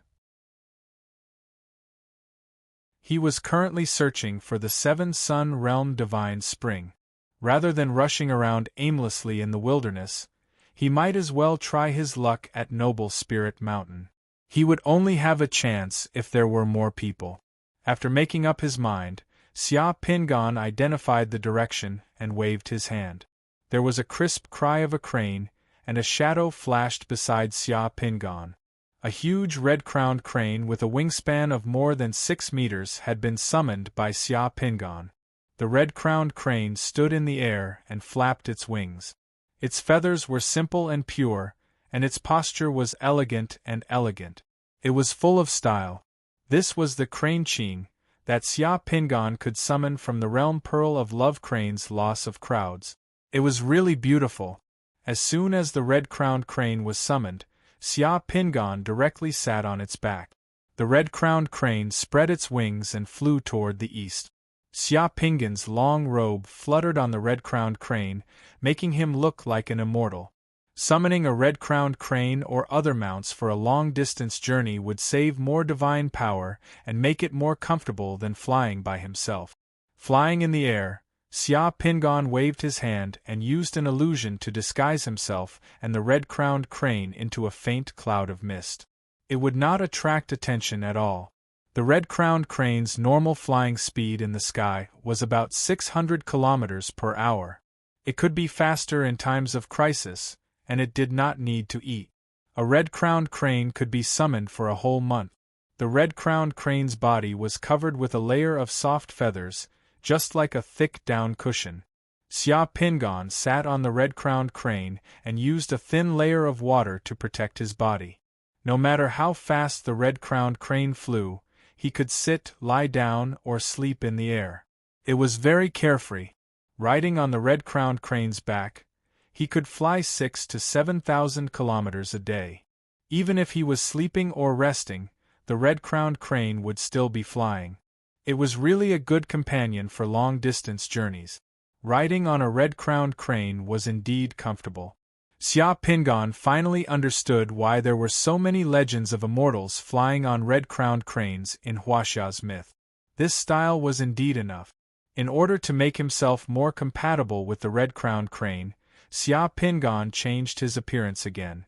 He was currently searching for the seven-sun realm divine spring. Rather than rushing around aimlessly in the wilderness, he might as well try his luck at Noble Spirit Mountain. He would only have a chance if there were more people. After making up his mind, Xia Pingan identified the direction and waved his hand. There was a crisp cry of a crane, and a shadow flashed beside Xia Pingan. A huge red-crowned crane with a wingspan of more than 6 meters had been summoned by Xia Pingan. The red-crowned crane stood in the air and flapped its wings. Its feathers were simple and pure, and its posture was elegant and elegant. It was full of style. This was the crane Qing that Xia Pingan could summon from the realm pearl of Love Crane's Loss of Crowds. It was really beautiful. As soon as the red-crowned crane was summoned, Xia Pingan directly sat on its back. The red-crowned crane spread its wings and flew toward the east. Xia Pingan's long robe fluttered on the red-crowned crane, making him look like an immortal. Summoning a red-crowned crane or other mounts for a long-distance journey would save more divine power and make it more comfortable than flying by himself. Flying in the air, Xia Pingan waved his hand and used an illusion to disguise himself and the red-crowned crane into a faint cloud of mist. It would not attract attention at all. The red-crowned crane's normal flying speed in the sky was about 600 kilometers per hour. It could be faster in times of crisis, and it did not need to eat. A red-crowned crane could be summoned for a whole month. The red-crowned crane's body was covered with a layer of soft feathers, just like a thick down cushion. Xia Pingan sat on the red-crowned crane and used a thin layer of water to protect his body. No matter how fast the red-crowned crane flew, he could sit, lie down, or sleep in the air. It was very carefree. Riding on the red-crowned crane's back, he could fly 6,000 to 7,000 kilometers a day. Even if he was sleeping or resting, the red-crowned crane would still be flying. It was really a good companion for long-distance journeys. Riding on a red-crowned crane was indeed comfortable. Xia Pingan finally understood why there were so many legends of immortals flying on red-crowned cranes in Huaxia's myth. This style was indeed enough. In order to make himself more compatible with the red-crowned crane, Xia Pingan changed his appearance again.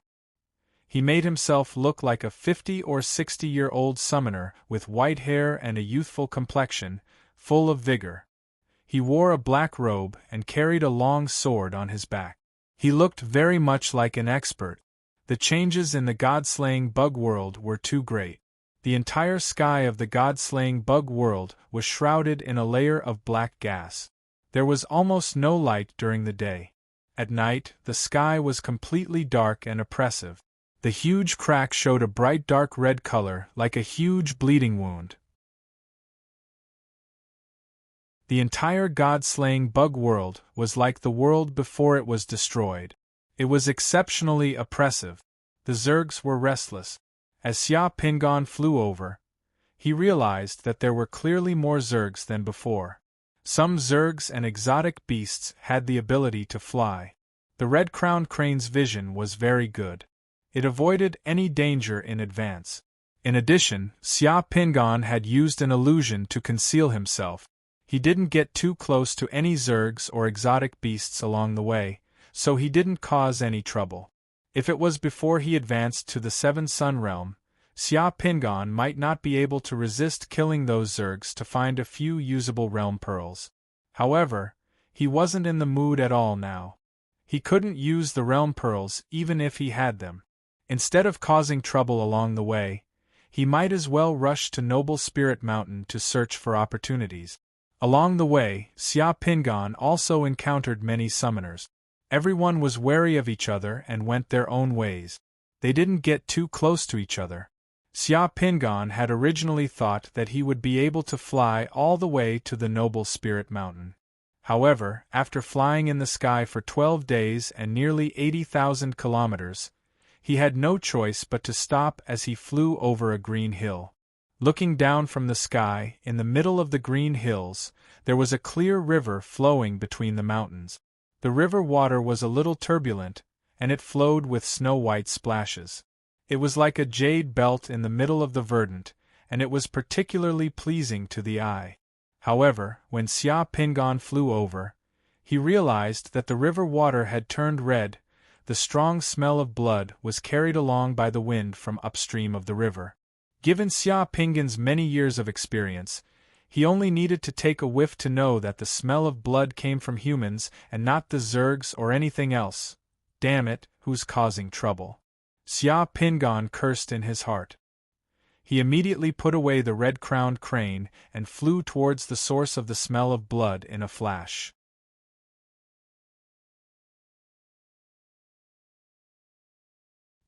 He made himself look like a 50 or 60-year-old summoner with white hair and a youthful complexion, full of vigor. He wore a black robe and carried a long sword on his back. He looked very much like an expert. The changes in the god-slaying bug world were too great. The entire sky of the god-slaying bug world was shrouded in a layer of black gas. There was almost no light during the day. At night, the sky was completely dark and oppressive. The huge crack showed a bright dark red color, like a huge bleeding wound. The entire god-slaying bug world was like the world before it was destroyed. It was exceptionally oppressive. The Zergs were restless. As Xia Pingan flew over, he realized that there were clearly more Zergs than before. Some Zergs and exotic beasts had the ability to fly. The red-crowned crane's vision was very good. It avoided any danger in advance. In addition, Xia Pingan had used an illusion to conceal himself. He didn't get too close to any Zergs or exotic beasts along the way, so he didn't cause any trouble. If it was before he advanced to the Seven Sun Realm, Xia Pingan might not be able to resist killing those Zergs to find a few usable realm pearls. However, he wasn't in the mood at all now. He couldn't use the realm pearls even if he had them. Instead of causing trouble along the way, he might as well rush to Noble Spirit Mountain to search for opportunities. Along the way, Xia Pingan also encountered many summoners. Everyone was wary of each other and went their own ways. They didn't get too close to each other. Xia Pingan had originally thought that he would be able to fly all the way to the Noble Spirit Mountain. However, after flying in the sky for 12 days and nearly 80,000 kilometers, he had no choice but to stop as he flew over a green hill. Looking down from the sky, in the middle of the green hills, there was a clear river flowing between the mountains. The river water was a little turbulent, and it flowed with snow-white splashes. It was like a jade belt in the middle of the verdant, and it was particularly pleasing to the eye. However, when Xia Pingan flew over, he realized that the river water had turned red. The strong smell of blood was carried along by the wind from upstream of the river. Given Xia Pingan's many years of experience, he only needed to take a whiff to know that the smell of blood came from humans and not the Zergs or anything else. Damn it, who's causing trouble? Xia Pingan cursed in his heart. He immediately put away the red-crowned crane and flew towards the source of the smell of blood in a flash.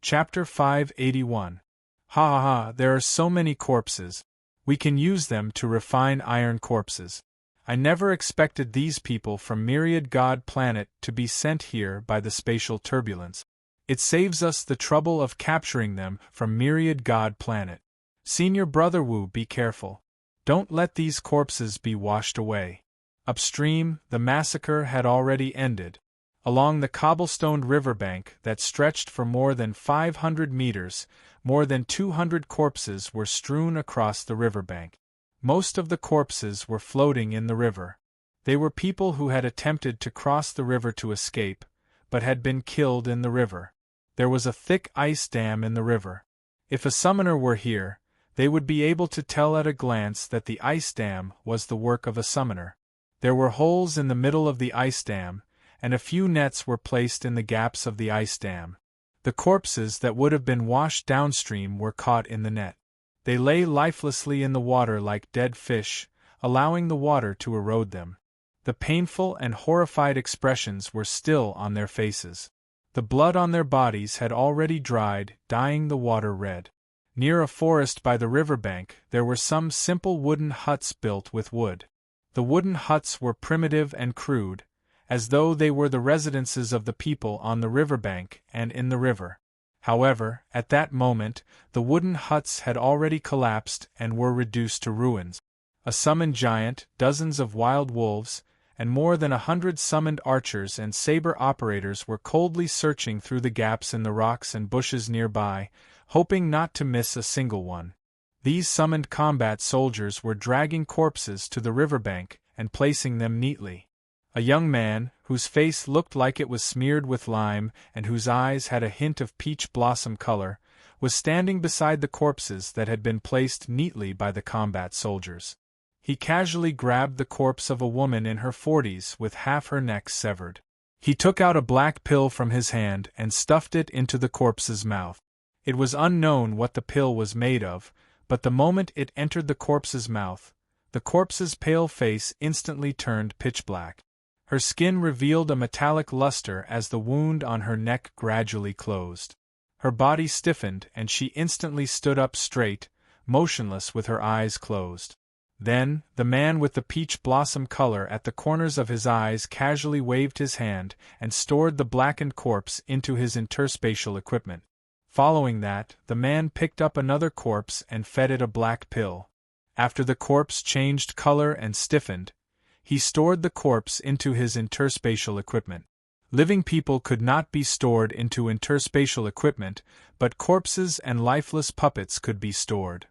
Chapter 581. Ha ha ha, there are so many corpses. We can use them to refine iron corpses. I never expected these people from Myriad God Planet to be sent here by the spatial turbulence. It saves us the trouble of capturing them from Myriad God Planet. Senior Brother Wu, be careful. Don't let these corpses be washed away. Upstream, the massacre had already ended. Along the cobblestoned riverbank that stretched for more than 500 meters, more than 200 corpses were strewn across the riverbank. Most of the corpses were floating in the river. They were people who had attempted to cross the river to escape, but had been killed in the river. There was a thick ice dam in the river. If a summoner were here, they would be able to tell at a glance that the ice dam was the work of a summoner. There were holes in the middle of the ice dam, and a few nets were placed in the gaps of the ice dam. The corpses that would have been washed downstream were caught in the net. They lay lifelessly in the water like dead fish, allowing the water to erode them. The painful and horrified expressions were still on their faces. The blood on their bodies had already dried, dyeing the water red. Near a forest by the riverbank, there were some simple wooden huts built with wood. The wooden huts were primitive and crude, as though they were the residences of the people on the riverbank and in the river. However, at that moment, the wooden huts had already collapsed and were reduced to ruins. A summoned giant, dozens of wild wolves, and more than 100 summoned archers and saber operators were coldly searching through the gaps in the rocks and bushes nearby, hoping not to miss a single one. These summoned combat soldiers were dragging corpses to the riverbank and placing them neatly. A young man, whose face looked like it was smeared with lime and whose eyes had a hint of peach blossom color, was standing beside the corpses that had been placed neatly by the combat soldiers. He casually grabbed the corpse of a woman in her 40s with half her neck severed. He took out a black pill from his hand and stuffed it into the corpse's mouth. It was unknown what the pill was made of, but the moment it entered the corpse's mouth, the corpse's pale face instantly turned pitch black. Her skin revealed a metallic luster as the wound on her neck gradually closed. Her body stiffened and she instantly stood up straight, motionless with her eyes closed. Then, the man with the peach blossom color at the corners of his eyes casually waved his hand and stored the blackened corpse into his interspatial equipment. Following that, the man picked up another corpse and fed it a black pill. After the corpse changed color and stiffened, he stored the corpse into his interspatial equipment. Living people could not be stored into interspatial equipment, but corpses and lifeless puppets could be stored.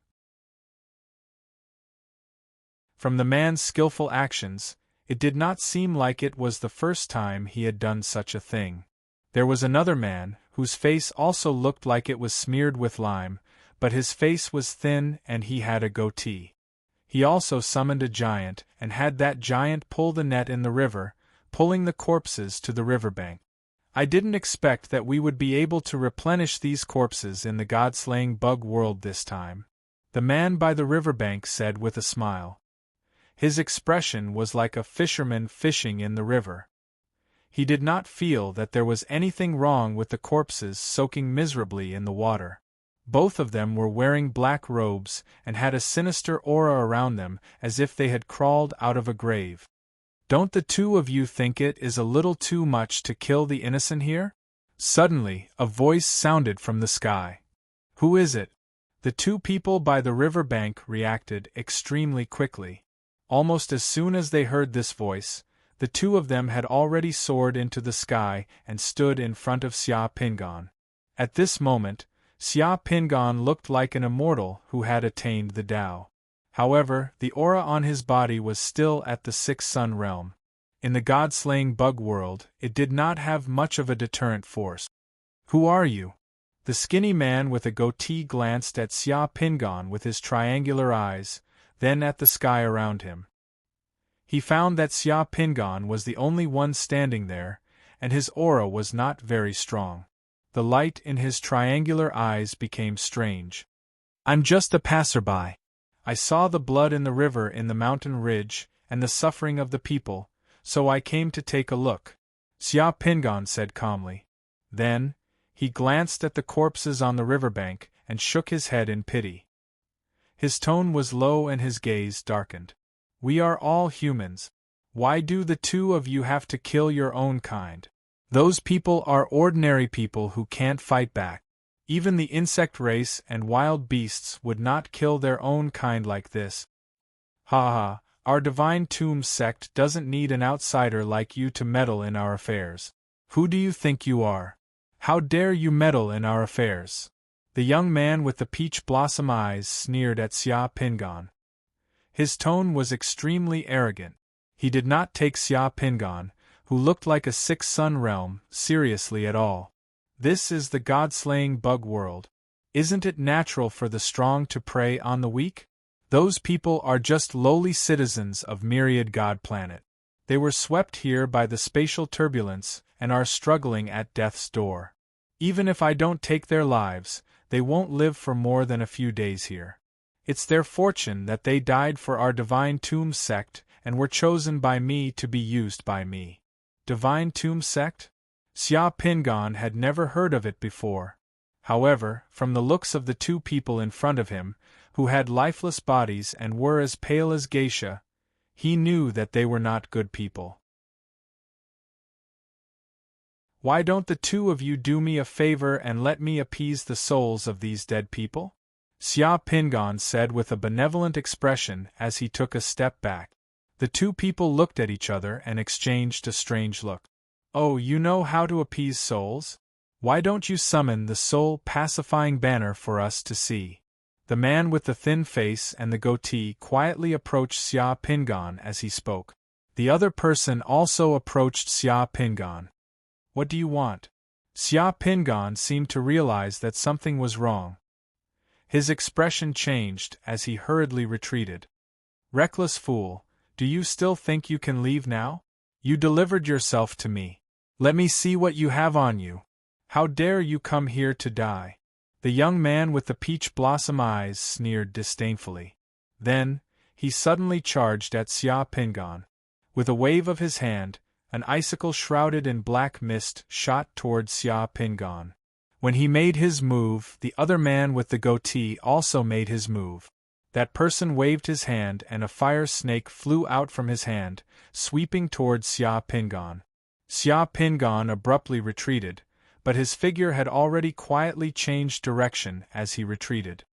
From the man's skillful actions, it did not seem like it was the first time he had done such a thing. There was another man, whose face also looked like it was smeared with lime, but his face was thin and he had a goatee. He also summoned a giant, and had that giant pull the net in the river, pulling the corpses to the riverbank. I didn't expect that we would be able to replenish these corpses in the god-slaying bug world this time, the man by the riverbank said with a smile. His expression was like a fisherman fishing in the river. He did not feel that there was anything wrong with the corpses soaking miserably in the water. Both of them were wearing black robes and had a sinister aura around them as if they had crawled out of a grave. Don't the two of you think it is a little too much to kill the innocent here? Suddenly, a voice sounded from the sky. Who is it? The two people by the river bank reacted extremely quickly. Almost as soon as they heard this voice, The two of them had already soared into the sky and stood in front of Xia Pingan. At this moment, Xia Pingan looked like an immortal who had attained the Tao. However, the aura on his body was still at the sixth sun realm. In the god-slaying bug world, it did not have much of a deterrent force. "Who are you?" The skinny man with a goatee glanced at Xia Pingan with his triangular eyes, then at the sky around him. He found that Xia Pingan was the only one standing there, and his aura was not very strong. The light in his triangular eyes became strange. "I'm just a passerby. I saw the blood in the river in the mountain ridge, and the suffering of the people, so I came to take a look," Xia Pingan said calmly. Then, he glanced at the corpses on the riverbank and shook his head in pity. His tone was low and his gaze darkened. "We are all humans. Why do the two of you have to kill your own kind? Those people are ordinary people who can't fight back. Even the insect race and wild beasts would not kill their own kind like this. Ha ha, our Divine Tomb sect doesn't need an outsider like you to meddle in our affairs. Who do you think you are? How dare you meddle in our affairs?" The young man with the peach blossom eyes sneered at Xia Pingan. His tone was extremely arrogant. He did not take Xia Pingan, who looked like a sixth sun realm, seriously at all. This is the god-slaying bug world. Isn't it natural for the strong to prey on the weak? Those people are just lowly citizens of Myriad God Planet. They were swept here by the spatial turbulence and are struggling at death's door. Even if I don't take their lives, they won't live for more than a few days here. It's their fortune that they died for our Divine Tomb sect and were chosen by me to be used by me. Divine Tomb sect? Xia Pingan had never heard of it before. However, from the looks of the two people in front of him, who had lifeless bodies and were as pale as geisha, he knew that they were not good people. "Why don't the two of you do me a favor and let me appease the souls of these dead people?" Xia Pingan said with a benevolent expression as he took a step back. The two people looked at each other and exchanged a strange look. "Oh, you know how to appease souls? Why don't you summon the soul-pacifying banner for us to see?" The man with the thin face and the goatee quietly approached Xia Pingan as he spoke. The other person also approached Xia Pingan. "What do you want?" Xia Pingan seemed to realize that something was wrong. His expression changed as he hurriedly retreated. "Reckless fool, do you still think you can leave now? You delivered yourself to me. Let me see what you have on you. How dare you come here to die?" The young man with the peach blossom eyes sneered disdainfully. Then, he suddenly charged at Xia Pingan. With a wave of his hand, an icicle shrouded in black mist shot toward Xia Pingan. When he made his move, the other man with the goatee also made his move. That person waved his hand and a fire snake flew out from his hand, sweeping towards Xia Pingan. Xia Pingan abruptly retreated, but his figure had already quietly changed direction as he retreated.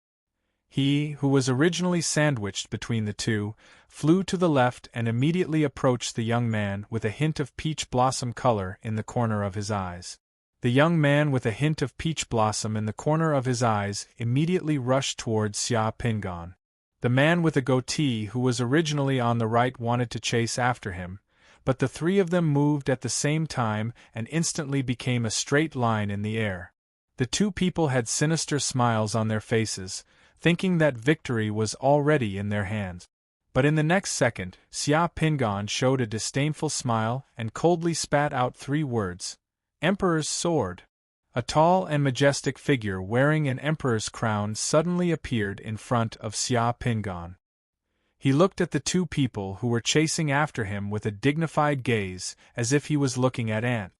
He, who was originally sandwiched between the two, flew to the left and immediately approached the young man with a hint of peach blossom color in the corner of his eyes. The young man with a hint of peach blossom in the corner of his eyes immediately rushed towards Xia Pingan. The man with a goatee who was originally on the right wanted to chase after him, but the three of them moved at the same time and instantly became a straight line in the air. The two people had sinister smiles on their faces, thinking that victory was already in their hands. But in the next second, Xia Pingan showed a disdainful smile and coldly spat out three words: "Emperor's sword." A tall and majestic figure wearing an emperor's crown suddenly appeared in front of Xia Pingan. He looked at the two people who were chasing after him with a dignified gaze, as if he was looking at ants.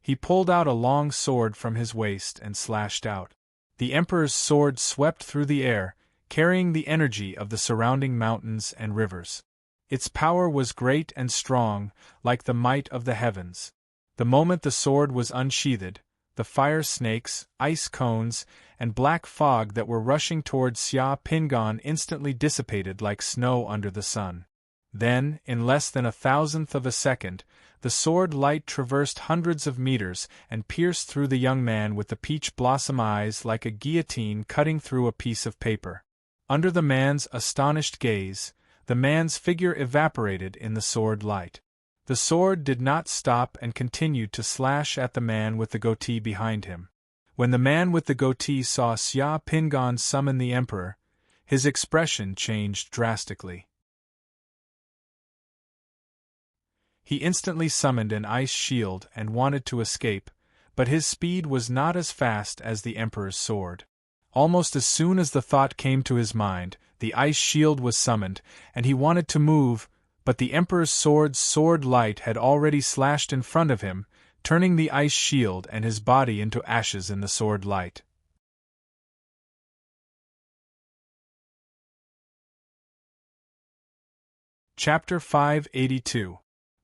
He pulled out a long sword from his waist and slashed out. The emperor's sword swept through the air, carrying the energy of the surrounding mountains and rivers. Its power was great and strong, like the might of the heavens. The moment the sword was unsheathed, the fire snakes, ice cones, and black fog that were rushing towards Xia Pingan instantly dissipated like snow under the sun. Then, in less than 1,000th of a second, the sword light traversed hundreds of meters and pierced through the young man with the peach blossom eyes like a guillotine cutting through a piece of paper. Under the man's astonished gaze, the man's figure evaporated in the sword light. The sword did not stop and continued to slash at the man with the goatee behind him. When the man with the goatee saw Xia Pingan summon the emperor, his expression changed drastically. He instantly summoned an ice shield and wanted to escape, but his speed was not as fast as the emperor's sword. Almost as soon as the thought came to his mind, the ice shield was summoned, and he wanted to move, but the emperor's sword light had already slashed in front of him, turning the ice shield and his body into ashes in the sword light. Chapter 582.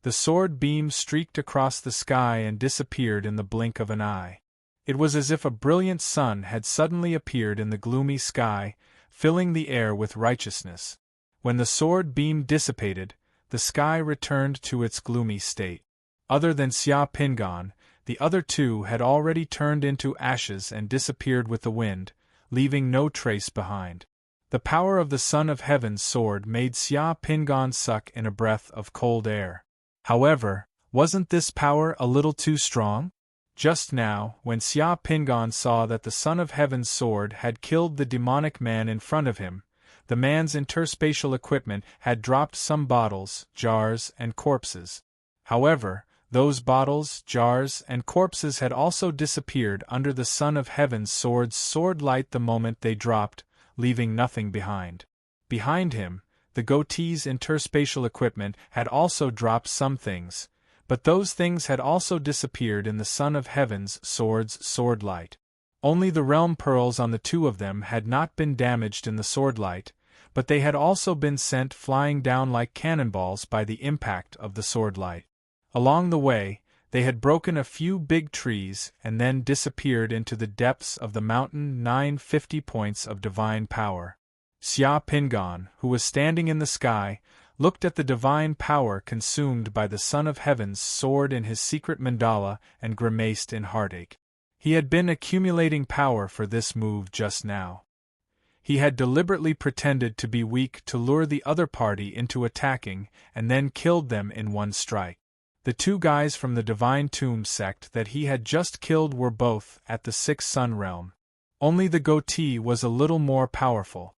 The sword beam streaked across the sky and disappeared in the blink of an eye. It was as if a brilliant sun had suddenly appeared in the gloomy sky, filling the air with righteousness. When the sword beam dissipated, the sky returned to its gloomy state. Other than Xia Pingan, the other two had already turned into ashes and disappeared with the wind, leaving no trace behind. The power of the Son of Heaven's sword made Xia Pingan suck in a breath of cold air. However, wasn't this power a little too strong? Just now, when Xia Pingan saw that the Son of Heaven's sword had killed the demonic man in front of him, the man's interspatial equipment had dropped some bottles, jars, and corpses. However, those bottles, jars, and corpses had also disappeared under the Son of Heaven's sword light the moment they dropped, leaving nothing behind. Behind him, the goatee's interspatial equipment had also dropped some things, but those things had also disappeared in the Son of Heaven's sword light. Only the realm pearls on the two of them had not been damaged in the sword light, but they had also been sent flying down like cannonballs by the impact of the sword light. Along the way, they had broken a few big trees and then disappeared into the depths of the mountain 950 points of divine power. Xia Pingan, who was standing in the sky, looked at the divine power consumed by the Son of Heaven's sword in his secret mandala and grimaced in heartache. He had been accumulating power for this move just now. He had deliberately pretended to be weak to lure the other party into attacking and then killed them in one strike. The two guys from the Divine Tomb sect that he had just killed were both at the Sixth Sun realm. Only the goatee was a little more powerful.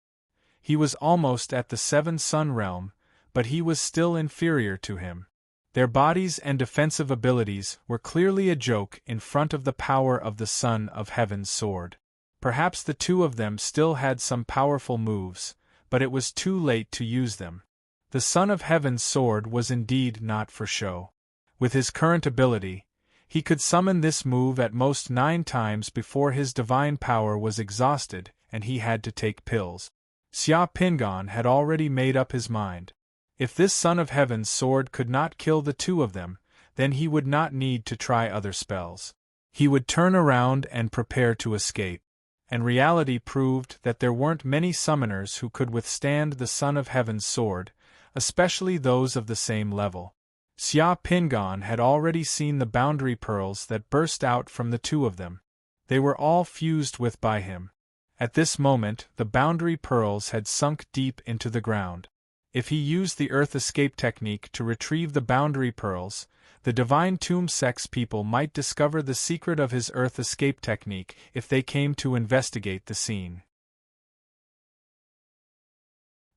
He was almost at the Seven Sun realm, but he was still inferior to him. Their bodies and defensive abilities were clearly a joke in front of the power of the Son of Heaven's sword. Perhaps the two of them still had some powerful moves, but it was too late to use them. The Son of Heaven's sword was indeed not for show. With his current ability, he could summon this move at most 9 times before his divine power was exhausted and he had to take pills. Xia Pingan had already made up his mind. If this Son of Heaven's sword could not kill the two of them, then he would not need to try other spells. He would turn around and prepare to escape. And reality proved that there weren't many summoners who could withstand the Son of Heaven's sword, especially those of the same level. Xia Pingan had already seen the boundary pearls that burst out from the two of them. They were all fused with by him. At this moment, the boundary pearls had sunk deep into the ground. If he used the Earth Escape technique to retrieve the boundary pearls, the Divine Tomb sect's people might discover the secret of his Earth Escape technique if they came to investigate the scene.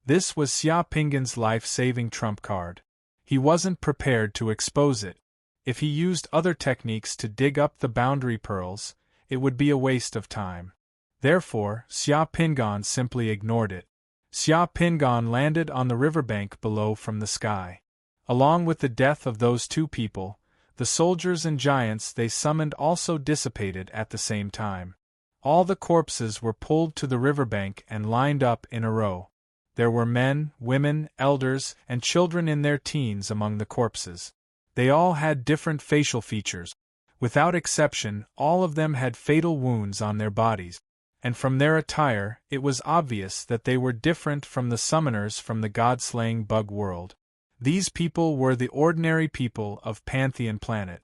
This was Xia Pingan's life-saving trump card. He wasn't prepared to expose it. If he used other techniques to dig up the boundary pearls, it would be a waste of time. Therefore, Xia Pingan simply ignored it. Xia Pingan landed on the riverbank below from the sky. Along with the death of those two people, the soldiers and giants they summoned also dissipated at the same time. All the corpses were pulled to the riverbank and lined up in a row. There were men, women, elders, and children in their teens among the corpses. They all had different facial features. Without exception, all of them had fatal wounds on their bodies. And from their attire, it was obvious that they were different from the summoners from the god-slaying bug world. These people were the ordinary people of Pantheon Planet.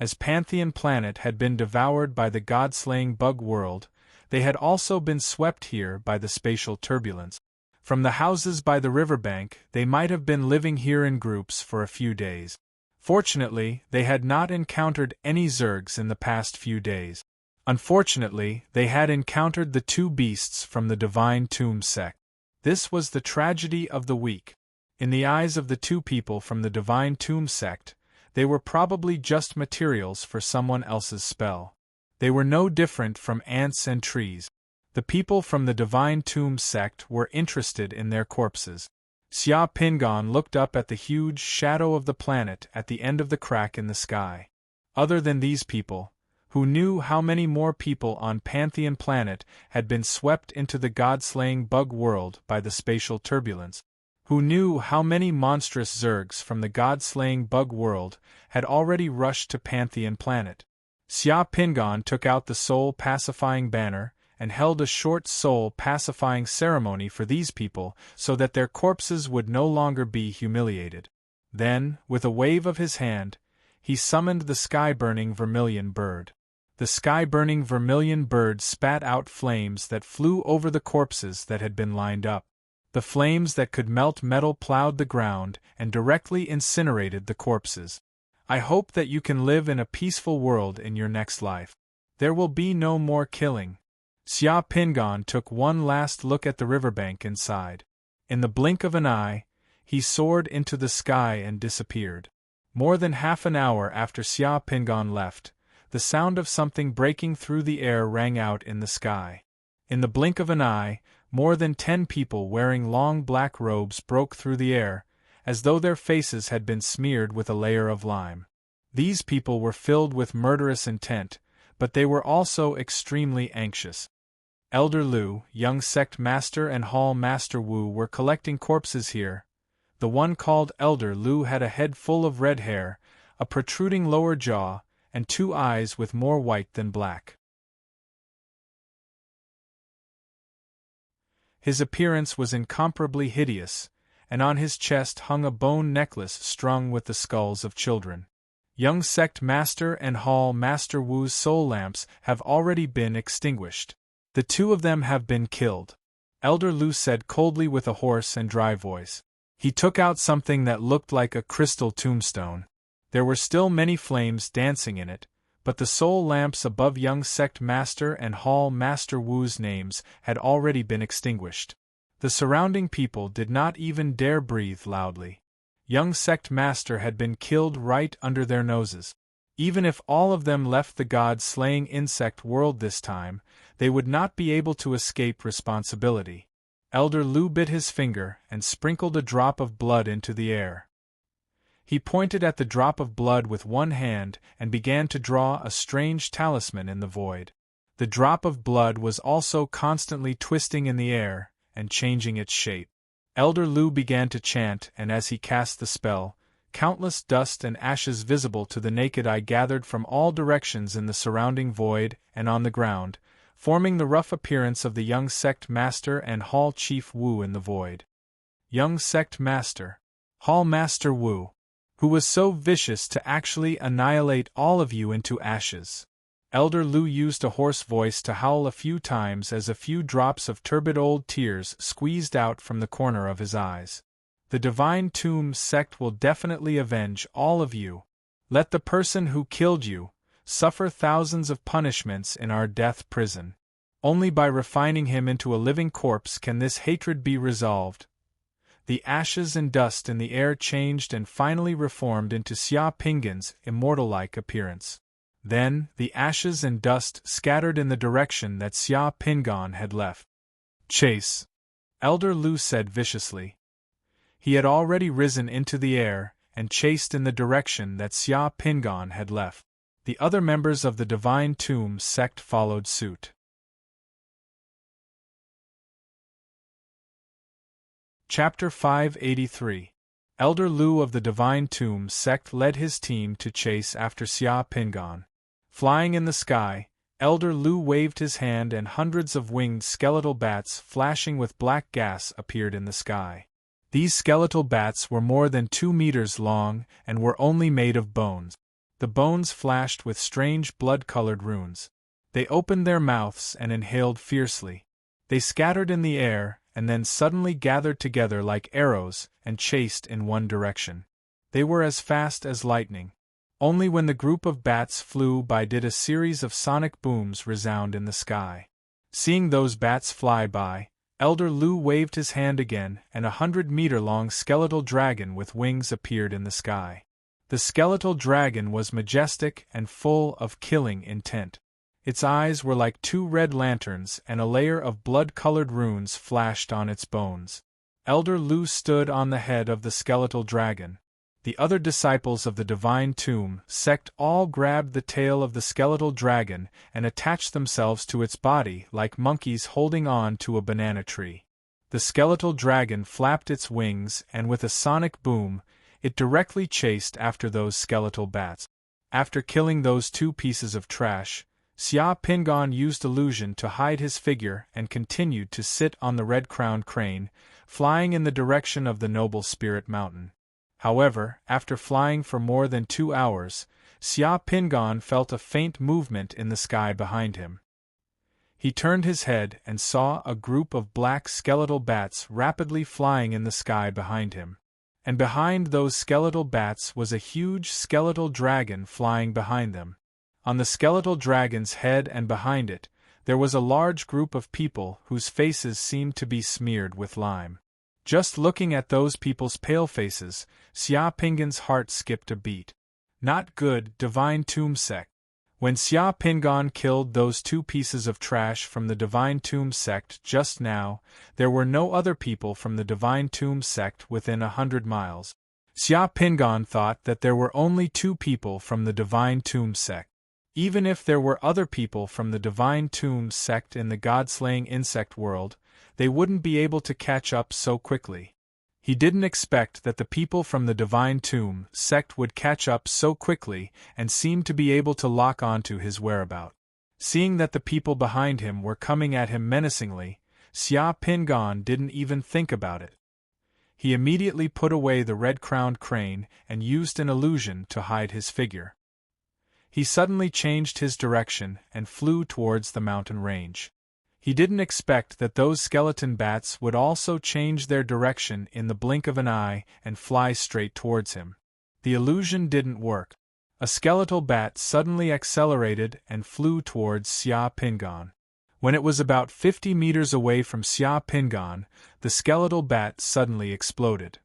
As Pantheon Planet had been devoured by the god-slaying bug world, they had also been swept here by the spatial turbulence. From the houses by the riverbank, they might have been living here in groups for a few days. Fortunately, they had not encountered any Zergs in the past few days. Unfortunately, they had encountered the two beasts from the Divine Tomb sect. This was the tragedy of the week. In the eyes of the two people from the Divine Tomb sect, they were probably just materials for someone else's spell. They were no different from ants and trees. The people from the Divine Tomb sect were interested in their corpses. Xia Pingon looked up at the huge shadow of the planet at the end of the crack in the sky. Other than these people, who knew how many more people on Pantheon Planet had been swept into the god-slaying bug world by the spatial turbulence? Who knew how many monstrous Zergs from the god-slaying bug world had already rushed to Pantheon Planet? Xia Pingon took out the soul-pacifying banner and held a short soul-pacifying ceremony for these people so that their corpses would no longer be humiliated. Then, with a wave of his hand, he summoned the sky-burning vermilion bird. The sky-burning vermilion bird spat out flames that flew over the corpses that had been lined up. The flames that could melt metal plowed the ground and directly incinerated the corpses. I hope that you can live in a peaceful world in your next life. There will be no more killing. Xia Pingon took one last look at the riverbank and sighed. In the blink of an eye, he soared into the sky and disappeared. More than half an hour after Xia Pingon left, the sound of something breaking through the air rang out in the sky. In the blink of an eye, more than 10 people wearing long black robes broke through the air, as though their faces had been smeared with a layer of lime. These people were filled with murderous intent, but they were also extremely anxious. Elder Lu, young sect master and hall master Wu were collecting corpses here. The one called Elder Lu had a head full of red hair, a protruding lower jaw, and 2 eyes with more white than black. His appearance was incomparably hideous, and on his chest hung a bone necklace strung with the skulls of children. Young sect master and hall master Wu's soul lamps have already been extinguished. The 2 of them have been killed, Elder Lu said coldly with a hoarse and dry voice. He took out something that looked like a crystal tombstone. There were still many flames dancing in it, but the soul lamps above young sect master and hall master Wu's names had already been extinguished. The surrounding people did not even dare breathe loudly. Young sect master had been killed right under their noses. Even if all of them left the god-slaying insect world this time, they would not be able to escape responsibility. Elder Lu bit his finger and sprinkled a drop of blood into the air. He pointed at the drop of blood with one hand and began to draw a strange talisman in the void. The drop of blood was also constantly twisting in the air and changing its shape. Elder Lu began to chant, and as he cast the spell, countless dust and ashes visible to the naked eye gathered from all directions in the surrounding void and on the ground, forming the rough appearance of the young sect master and hall chief Wu in the void. Young sect master, hall master Wu, who was so vicious to actually annihilate all of you into ashes. Elder Lu used a hoarse voice to howl a few times as a few drops of turbid old tears squeezed out from the corner of his eyes. The Divine Tomb sect will definitely avenge all of you. Let the person who killed you suffer thousands of punishments in our death prison. Only by refining him into a living corpse can this hatred be resolved. The ashes and dust in the air changed and finally reformed into Xia Pingon's immortal-like appearance. Then, the ashes and dust scattered in the direction that Xia Pingon had left. Chase! Elder Lu said viciously. He had already risen into the air and chased in the direction that Xia Pingon had left. The other members of the Divine Tomb sect followed suit. Chapter 583. Elder Lu of the Divine Tomb sect led his team to chase after Xia Pingon. Flying in the sky, Elder Lu waved his hand and hundreds of winged skeletal bats flashing with black gas appeared in the sky. These skeletal bats were more than 2 meters long and were only made of bones. The bones flashed with strange blood-colored runes. They opened their mouths and inhaled fiercely. They scattered in the air and then suddenly gathered together like arrows and chased in one direction. They were as fast as lightning. Only when the group of bats flew by did a series of sonic booms resound in the sky. Seeing those bats fly by, Elder Lu waved his hand again and a 100-meter-long skeletal dragon with wings appeared in the sky. The skeletal dragon was majestic and full of killing intent. Its eyes were like 2 red lanterns and a layer of blood-colored runes flashed on its bones. Elder Lu stood on the head of the skeletal dragon. The other disciples of the Divine Tomb sect all grabbed the tail of the skeletal dragon and attached themselves to its body like monkeys holding on to a banana tree. The skeletal dragon flapped its wings and with a sonic boom, it directly chased after those skeletal bats. After killing those 2 pieces of trash, Xia Pingon used illusion to hide his figure and continued to sit on the red-crowned crane, flying in the direction of the Noble Spirit Mountain. However, after flying for more than 2 hours, Xia Pingon felt a faint movement in the sky behind him. He turned his head and saw a group of black skeletal bats rapidly flying in the sky behind him. And behind those skeletal bats was a huge skeletal dragon flying behind them. On the skeletal dragon's head and behind it, there was a large group of people whose faces seemed to be smeared with lime. Just looking at those people's pale faces, Xia Pingon's heart skipped a beat. Not good, Divine Tomb sect. When Xia Pingon killed those 2 pieces of trash from the Divine Tomb sect just now, there were no other people from the Divine Tomb sect within 100 miles. Xia Pingon thought that there were only 2 people from the Divine Tomb sect. Even if there were other people from the Divine Tomb sect in the god-slaying insect world, they wouldn't be able to catch up so quickly. He didn't expect that the people from the Divine Tomb sect would catch up so quickly and seemed to be able to lock onto his whereabouts. Seeing that the people behind him were coming at him menacingly, Xia Pingon didn't even think about it. He immediately put away the red-crowned crane and used an illusion to hide his figure. He suddenly changed his direction and flew towards the mountain range. He didn't expect that those skeleton bats would also change their direction in the blink of an eye and fly straight towards him. The illusion didn't work. A skeletal bat suddenly accelerated and flew towards Xia Pingon. When it was about 50 meters away from Xia Pingon, the skeletal bat suddenly exploded.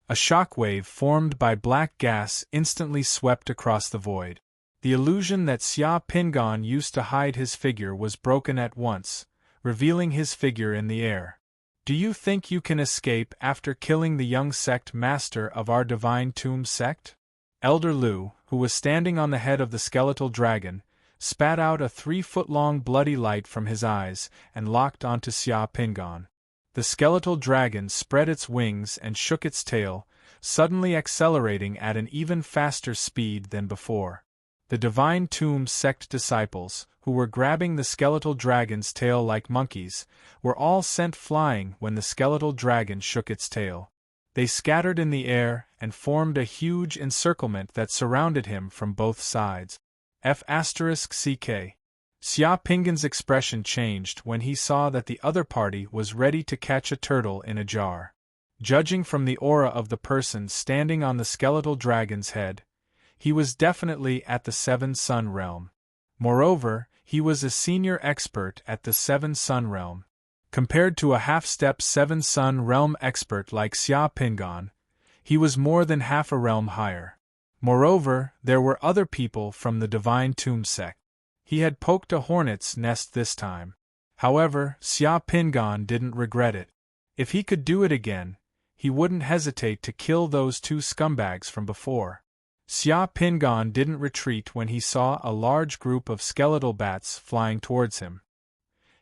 A shockwave formed by black gas instantly swept across the void. The illusion that Xia Pingon used to hide his figure was broken at once, revealing his figure in the air. Do you think you can escape after killing the young sect master of our Divine Tomb sect? Elder Lu, who was standing on the head of the skeletal dragon, spat out a 3-foot-long bloody light from his eyes and locked onto Xia Pingon. The skeletal dragon spread its wings and shook its tail, suddenly accelerating at an even faster speed than before. The Divine Tomb sect disciples, who were grabbing the skeletal dragon's tail like monkeys, were all sent flying when the skeletal dragon shook its tail. They scattered in the air and formed a huge encirclement that surrounded him from both sides. F***CK. Xia Pingon's expression changed when he saw that the other party was ready to catch a turtle in a jar. Judging from the aura of the person standing on the skeletal dragon's head, he was definitely at the Seven Sun Realm. Moreover, he was a senior expert at the Seven Sun Realm. Compared to a half-step Seven Sun Realm expert like Xia Pingon, he was more than half a realm higher. Moreover, there were other people from the Divine Tomb sect. He had poked a hornet's nest this time. However, Xia Pingon didn't regret it. If he could do it again, he wouldn't hesitate to kill those 2 scumbags from before. Xia Pingon didn't retreat when he saw a large group of skeletal bats flying towards him.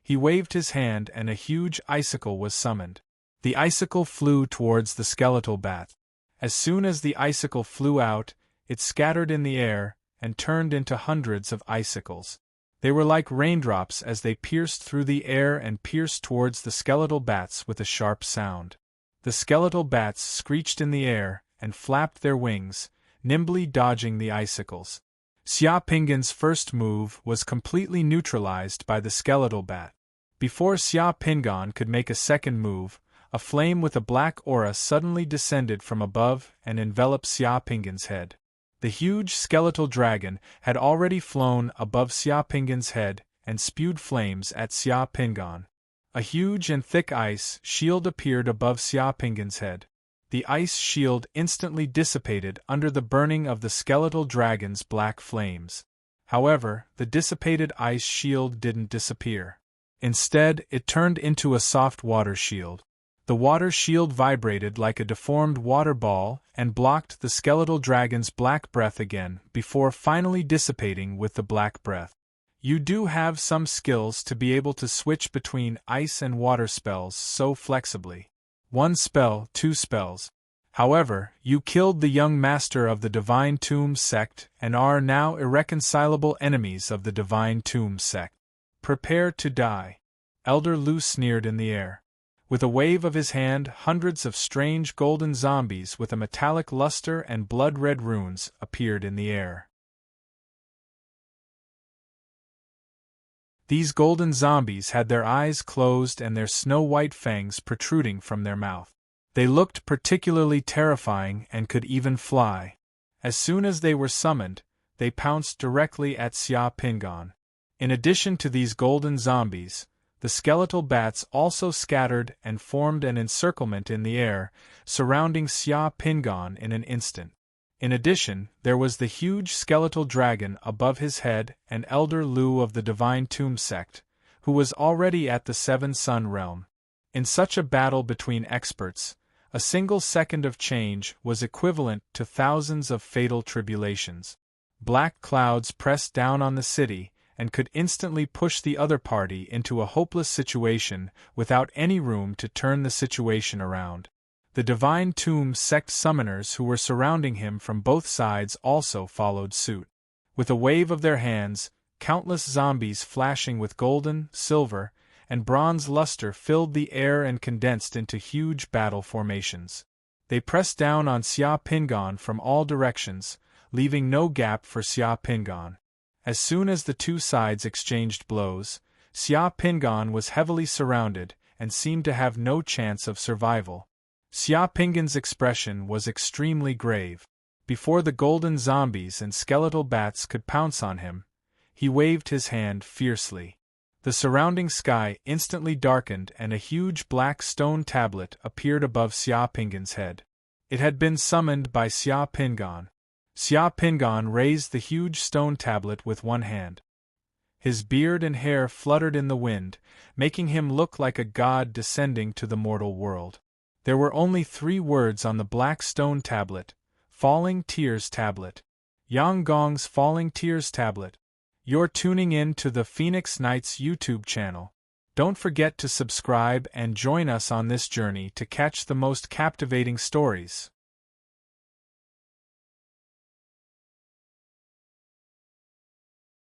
He waved his hand and a huge icicle was summoned. The icicle flew towards the skeletal bat. As soon as the icicle flew out, it scattered in the air and turned into hundreds of icicles. They were like raindrops as they pierced through the air and pierced towards the skeletal bats with a sharp sound. The skeletal bats screeched in the air and flapped their wings, nimbly dodging the icicles. Xia Pingan's first move was completely neutralized by the skeletal bat. Before Xia Pingan could make a second move, a flame with a black aura suddenly descended from above and enveloped Xia Pingan's head. The huge skeletal dragon had already flown above Xia Pingan's head and spewed flames at Xia Pingan. A huge and thick ice shield appeared above Xia Pingan's head. The ice shield instantly dissipated under the burning of the skeletal dragon's black flames. However, the dissipated ice shield didn't disappear. Instead, it turned into a soft water shield. The water shield vibrated like a deformed water ball and blocked the skeletal dragon's black breath again before finally dissipating with the black breath. You do have some skills to be able to switch between ice and water spells so flexibly. 1 spell, 2 spells. However, you killed the young master of the Divine Tomb sect and are now irreconcilable enemies of the Divine Tomb sect. Prepare to die. Elder Lu sneered in the air. With a wave of his hand, hundreds of strange golden zombies with a metallic luster and blood-red runes appeared in the air. These golden zombies had their eyes closed and their snow-white fangs protruding from their mouth. They looked particularly terrifying and could even fly. As soon as they were summoned, they pounced directly at Xia Pingan. In addition to these golden zombies, the skeletal bats also scattered and formed an encirclement in the air, surrounding Xia Pingan in an instant. In addition, there was the huge skeletal dragon above his head and Elder Lu of the Divine Tomb sect, who was already at the Seven Sun realm. In such a battle between experts, a single second of change was equivalent to thousands of fatal tribulations. Black clouds pressed down on the city and could instantly push the other party into a hopeless situation without any room to turn the situation around. The Divine Tomb sect summoners who were surrounding him from both sides also followed suit. With a wave of their hands, countless zombies flashing with golden, silver, and bronze luster filled the air and condensed into huge battle formations. They pressed down on Xia Pingan from all directions, leaving no gap for Xia Pingan. As soon as the two sides exchanged blows, Xia Pingan was heavily surrounded and seemed to have no chance of survival. Xia Pingan's expression was extremely grave. Before the golden zombies and skeletal bats could pounce on him, he waved his hand fiercely. The surrounding sky instantly darkened and a huge black stone tablet appeared above Xia Pingan's head. It had been summoned by Xia Pingan. Xia Pingan raised the huge stone tablet with one hand. His beard and hair fluttered in the wind, making him look like a god descending to the mortal world. There were only 3 words on the black stone tablet: Falling Tears Tablet. Yang Gong's Falling Tears Tablet. You're tuning in to the Phoenix Knights YouTube channel. Don't forget to subscribe and join us on this journey to catch the most captivating stories.